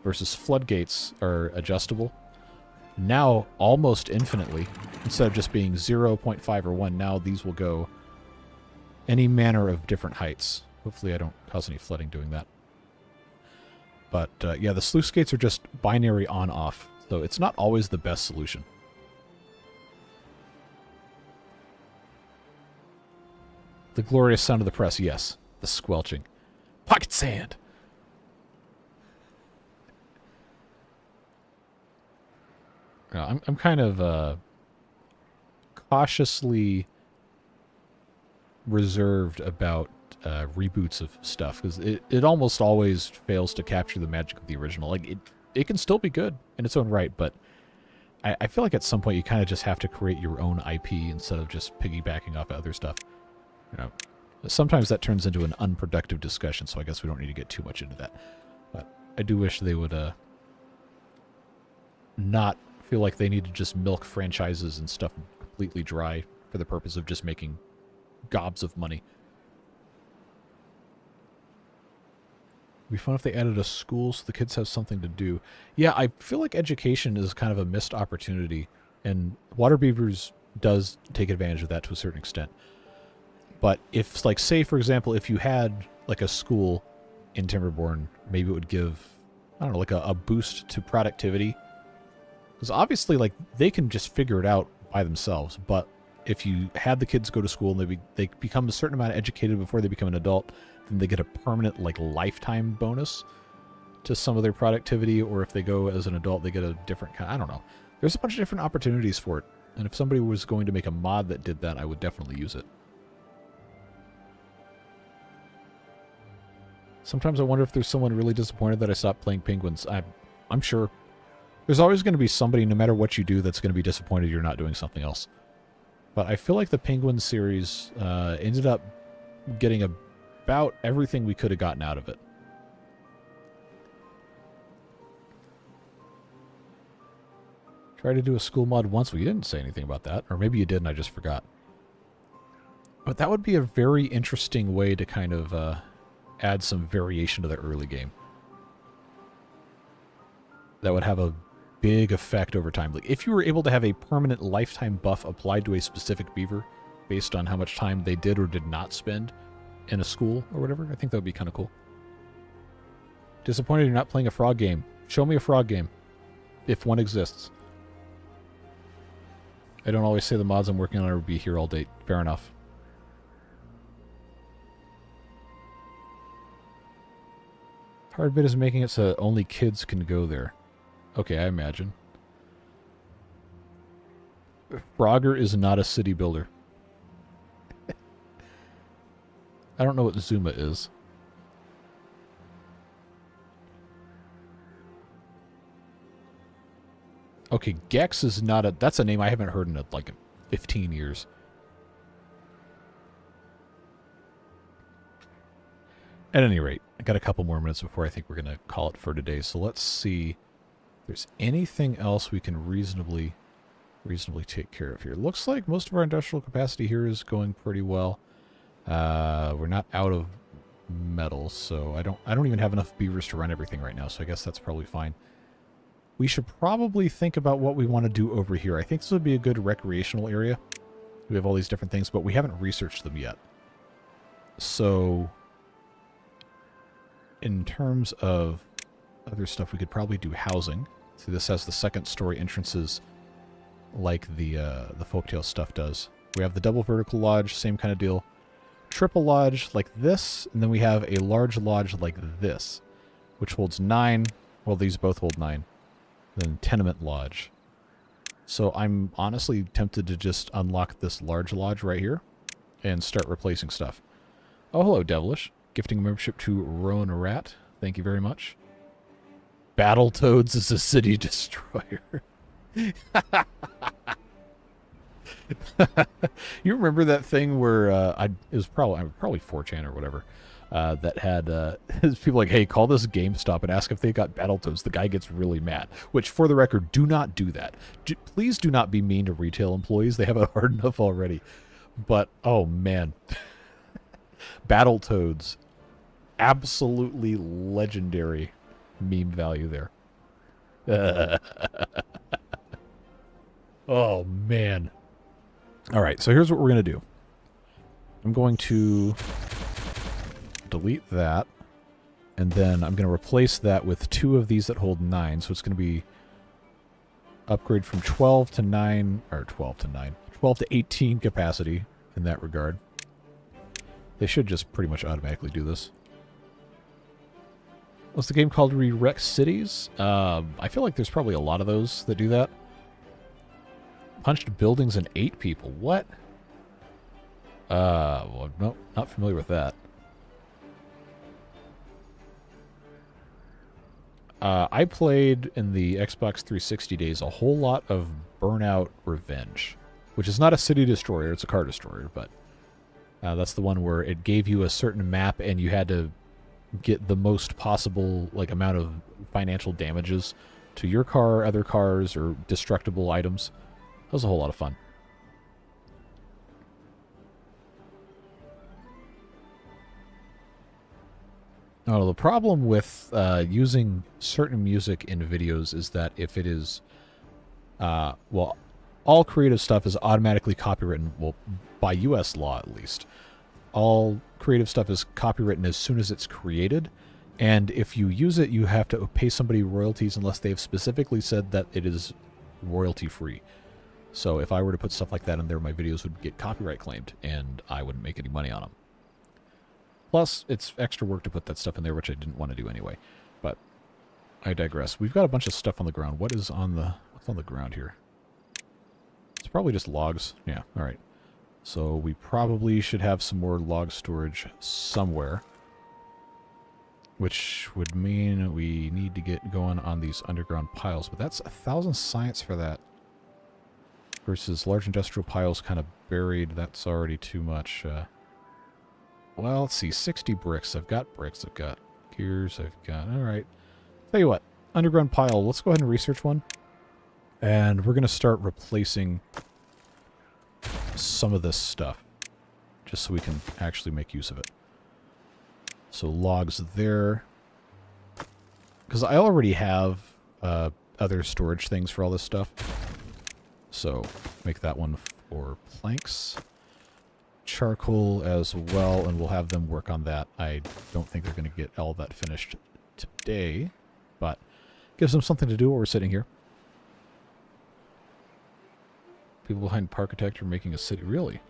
Versus floodgates are adjustable. Now, almost infinitely, instead of just being 0, 0.5, or 1, now these will go any manner of different heights. Hopefully I don't cause any flooding doing that. But, yeah, the sluice gates are just binary on-off, so it's not always the best solution. The glorious sound of the press, yes. The squelching. Pocket sand! I'm kind of cautiously reserved about reboots of stuff, because it almost always fails to capture the magic of the original. Like, it can still be good in its own right, but I feel like at some point you kind of just have to create your own IP instead of just piggybacking off of other stuff. You know, sometimes that turns into an unproductive discussion, so I guess we don't need to get too much into that. But I do wish they would not feel like they need to just milk franchises and stuff completely dry for the purpose of just making gobs of money. It'd be fun if they added a school so the kids have something to do. Yeah, I feel like education is kind of a missed opportunity, and Water Beavers does take advantage of that to a certain extent. But if, like, say, for example, if you had, like, a school in Timberborn, maybe it would give, I don't know, like a boost to productivity. Because obviously, like, they can just figure it out by themselves, but if you had the kids go to school and they become a certain amount educated before they become an adult, then they get a permanent, like, lifetime bonus to some of their productivity, or if they go as an adult, they get a different kind. I don't know. There's a bunch of different opportunities for it, and if somebody was going to make a mod that did that, I would definitely use it. Sometimes I wonder if there's someone really disappointed that I stopped playing Penguins. I'm sure. There's always going to be somebody, no matter what you do, that's going to be disappointed you're not doing something else. But I feel like the Penguin series ended up getting about everything we could have gotten out of it. Tried to do a school mod once. Well, you didn't say anything about that. Or maybe you did and I just forgot. But that would be a very interesting way to kind of add some variation to the early game. That would have a big effect over time. Like, if you were able to have a permanent lifetime buff applied to a specific beaver based on how much time they did or did not spend in a school or whatever, I think that would be kind of cool. Disappointed you're not playing a frog game. Show me a frog game, if one exists. I don't always say the mods I'm working on will be here all day. Fair enough. Hard bit is making it so that only kids can go there. Okay, I imagine. Frogger is not a city builder. I don't know what Zuma is. Okay, Gex is not a... That's a name I haven't heard in, like, 15 years. At any rate, I got a couple more minutes before I think we're going to call it for today. So let's see if there's anything else we can reasonably take care of here. Looks like most of our industrial capacity here is going pretty well. We're not out of metal, so I don't even have enough beavers to run everything right now, so I guess that's probably fine. We should probably think about what we want to do over here. I think this would be a good recreational area. We have all these different things, but we haven't researched them yet. So, in terms of other stuff, we could probably do housing. See, this has the second story entrances like the Folktale stuff does. We have the double vertical lodge, same kind of deal. Triple lodge like this, and then we have a large lodge like this, which holds 9. Well, these both hold 9. Then tenement lodge. So I'm honestly tempted to just unlock this large lodge right here and start replacing stuff. Oh, hello, Devilish. Gifting a membership to Rowan Rat. Thank you very much. Battletoads is a city destroyer. You remember that thing where it was probably 4chan or whatever that had people like, hey, call this GameStop and ask if they got Battletoads. The guy gets really mad. Which, for the record, do not do that. Please do not be mean to retail employees. They have it hard enough already. But oh man, Battletoads, absolutely legendary meme value there. Oh man. All right, so here's what we're going to do. I'm going to delete that, and then I'm going to replace that with 2 of these that hold 9, so it's going to be upgrade from 12 to 9, or 12 to 9, 12 to 18 capacity in that regard. They should just pretty much automatically do this. What's the game called? Re-Wreck Cities? I feel like there's probably a lot of those that do that. Punched buildings and ate people. What? Well, no, not familiar with that. I played in the Xbox 360 days a whole lot of Burnout Revenge, which is not a city destroyer, it's a car destroyer, but that's the one where it gave you a certain map and you had to get the most possible like amount of financial damages to your car, other cars, or destructible items. That was a whole lot of fun. Oh, the problem with using certain music in videos is that if it is, well, all creative stuff is automatically copywritten, well, by U.S. law at least. All creative stuff is copywritten as soon as it's created, and if you use it, you have to pay somebody royalties unless they've specifically said that it is royalty-free. So if I were to put stuff like that in there, my videos would get copyright claimed, and I wouldn't make any money on them. Plus, it's extra work to put that stuff in there, which I didn't want to do anyway. But I digress. We've got a bunch of stuff on the ground. What's on the ground here? It's probably just logs. Yeah, all right. So we probably should have some more log storage somewhere, which would mean we need to get going on these underground piles. But that's 1,000 science for that versus large industrial piles kind of buried. That's already too much. Well, let's see, 60 bricks. I've got bricks, I've got gears, I've got... Alright. Tell you what, underground pile, let's go ahead and research one. And we're going to start replacing some of this stuff, just so we can actually make use of it. So logs there. Because I already have other storage things for all this stuff. So make that one for planks. Charcoal as well, and we'll have them work on that. I don't think they're going to get all that finished today, but gives them something to do while we're sitting here. People behind Parkitect are making a city. Really?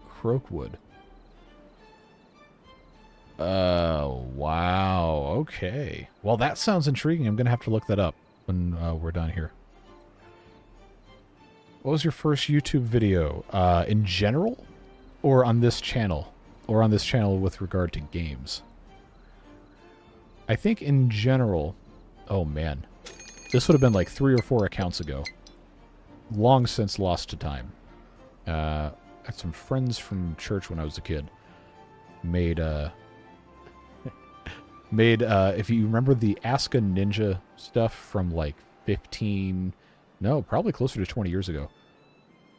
Croakwood. Wow. Okay. Well, that sounds intriguing. I'm going to have to look that up when we're done here. What was your first YouTube video? In general? Or on this channel? Or on this channel with regard to games? I think in general... Oh, man. This would have been like 3 or 4 accounts ago. Long since lost to time. I had some friends from church when I was a kid. Made, if you remember the Aska Ninja stuff from like 15... No, probably closer to 20 years ago.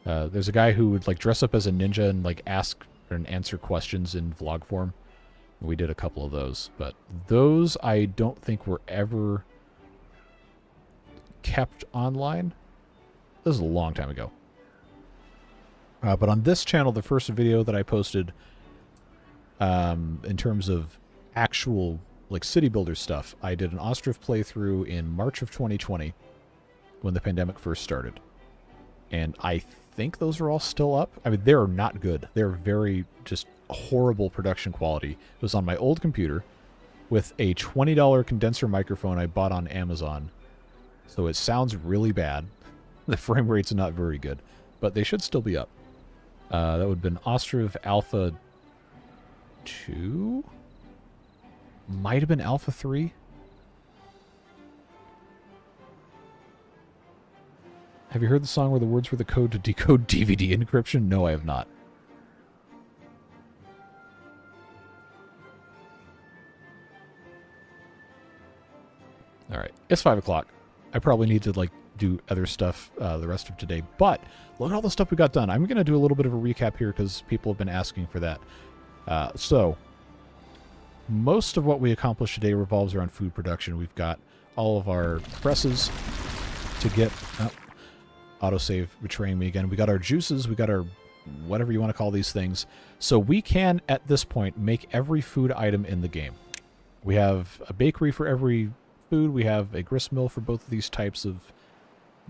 There's a guy who would like dress up as a ninja and like ask and answer questions in vlog form. We did a couple of those, but those I don't think were ever kept online. This is a long time ago. But on this channel, the first video that I posted in terms of actual like city builder stuff, I did an Ostriv playthrough in March of 2020 when the pandemic first started. And I think those are all still up. I mean, they're not good. They're very just horrible production quality. It was on my old computer with a $20 condenser microphone I bought on Amazon. So it sounds really bad. The frame rate's not very good, but they should still be up. That would have been Ostriv Alpha 2? Might have been Alpha 3? Have you heard the song where the words were the code to decode DVD encryption? No, I have not. Alright, it's 5 o'clock. I probably need to, like, do other stuff the rest of today. But look at all the stuff we got done. I'm going to do a little bit of a recap here because people have been asking for that. So, most of what we accomplished today revolves around food production. We've got all of our presses to get... Oh, autosave betraying me again. We got our juices. We got our whatever you want to call these things. So we can, at this point, make every food item in the game. We have a bakery for every food. We have a grist mill for both of these types of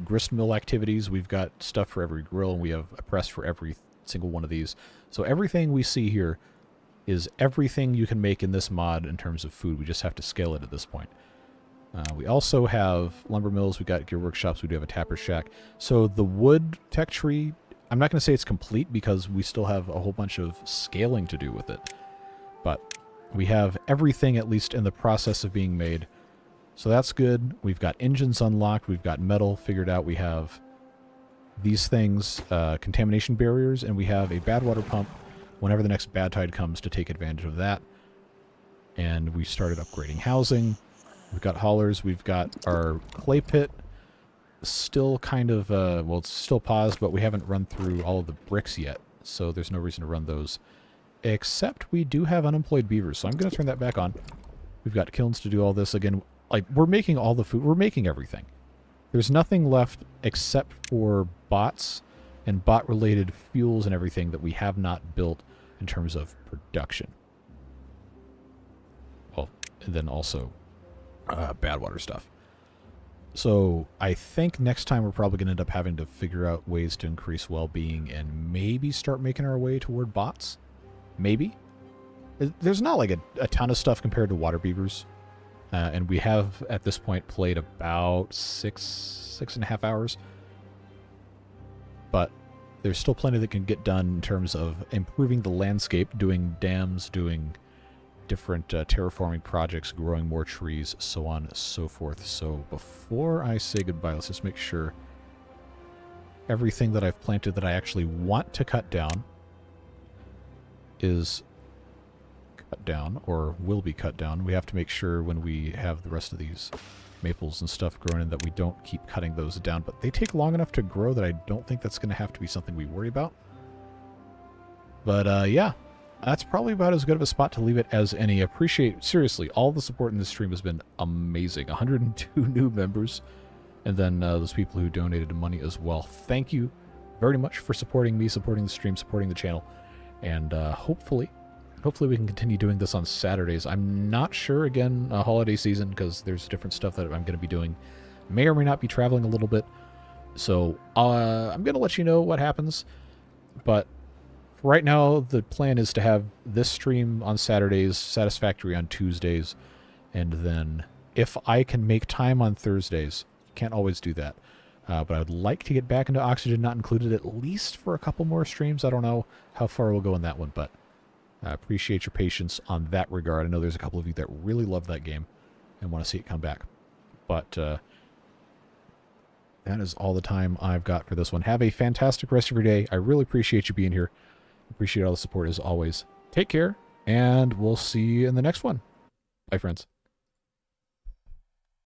grist mill activities. We've got stuff for every grill, and we have a press for every single one of these. So everything we see here is everything you can make in this mod in terms of food. We just have to scale it at this point. We also have lumber mills. We got gear workshops. We do have a tapper shack. So the wood tech tree, I'm not going to say it's complete because we still have a whole bunch of scaling to do with it. But we have everything at least in the process of being made. So that's good. We've got engines unlocked. We've got metal figured out. We have these things, contamination barriers, and we have a bad water pump whenever the next bad tide comes to take advantage of that. And we started upgrading housing. We've got haulers. We've got our clay pit. Still kind of, well, it's still paused, but we haven't run through all of the bricks yet. So there's no reason to run those. Except we do have unemployed beavers, so I'm going to turn that back on. We've got kilns to do all this. Again, like, we're making all the food. We're making everything. There's nothing left except for bots and bot-related fuels and everything that we have not built in terms of production. Well, and then also bad water stuff. So I think next time we're probably going to end up having to figure out ways to increase well-being and maybe start making our way toward bots. Maybe. There's not like a ton of stuff compared to water beavers. And we have, at this point, played about six and a half hours. But there's still plenty that can get done in terms of improving the landscape, doing dams, doing different terraforming projects, growing more trees, so on and so forth. So before I say goodbye, let's just make sure everything that I've planted that I actually want to cut down is cut down, or will be cut down. We have to make sure when we have the rest of these maples and stuff growing in that we don't keep cutting those down, but they take long enough to grow that I don't think that's going to have to be something we worry about. But yeah, that's probably about as good of a spot to leave it as any. Appreciate, seriously, all the support in this stream has been amazing. 102 new members, and then those people who donated money as well. Thank you very much for supporting me, supporting the stream, supporting the channel, and hopefully we can continue doing this on Saturdays. I'm not sure, again, holiday season, because there's different stuff that I'm going to be doing. May or may not be traveling a little bit. So I'm going to let you know what happens. But for right now, the plan is to have this stream on Saturdays, Satisfactory on Tuesdays, and then if I can make time on Thursdays, can't always do that. But I would like to get back into Oxygen Not Included at least for a couple more streams. I don't know how far we'll go in that one, but I appreciate your patience on that regard. I know there's a couple of you that really love that game and want to see it come back. But that is all the time I've got for this one. Have a fantastic rest of your day. I really appreciate you being here. Appreciate all the support as always. Take care, and we'll see you in the next one. Bye, friends.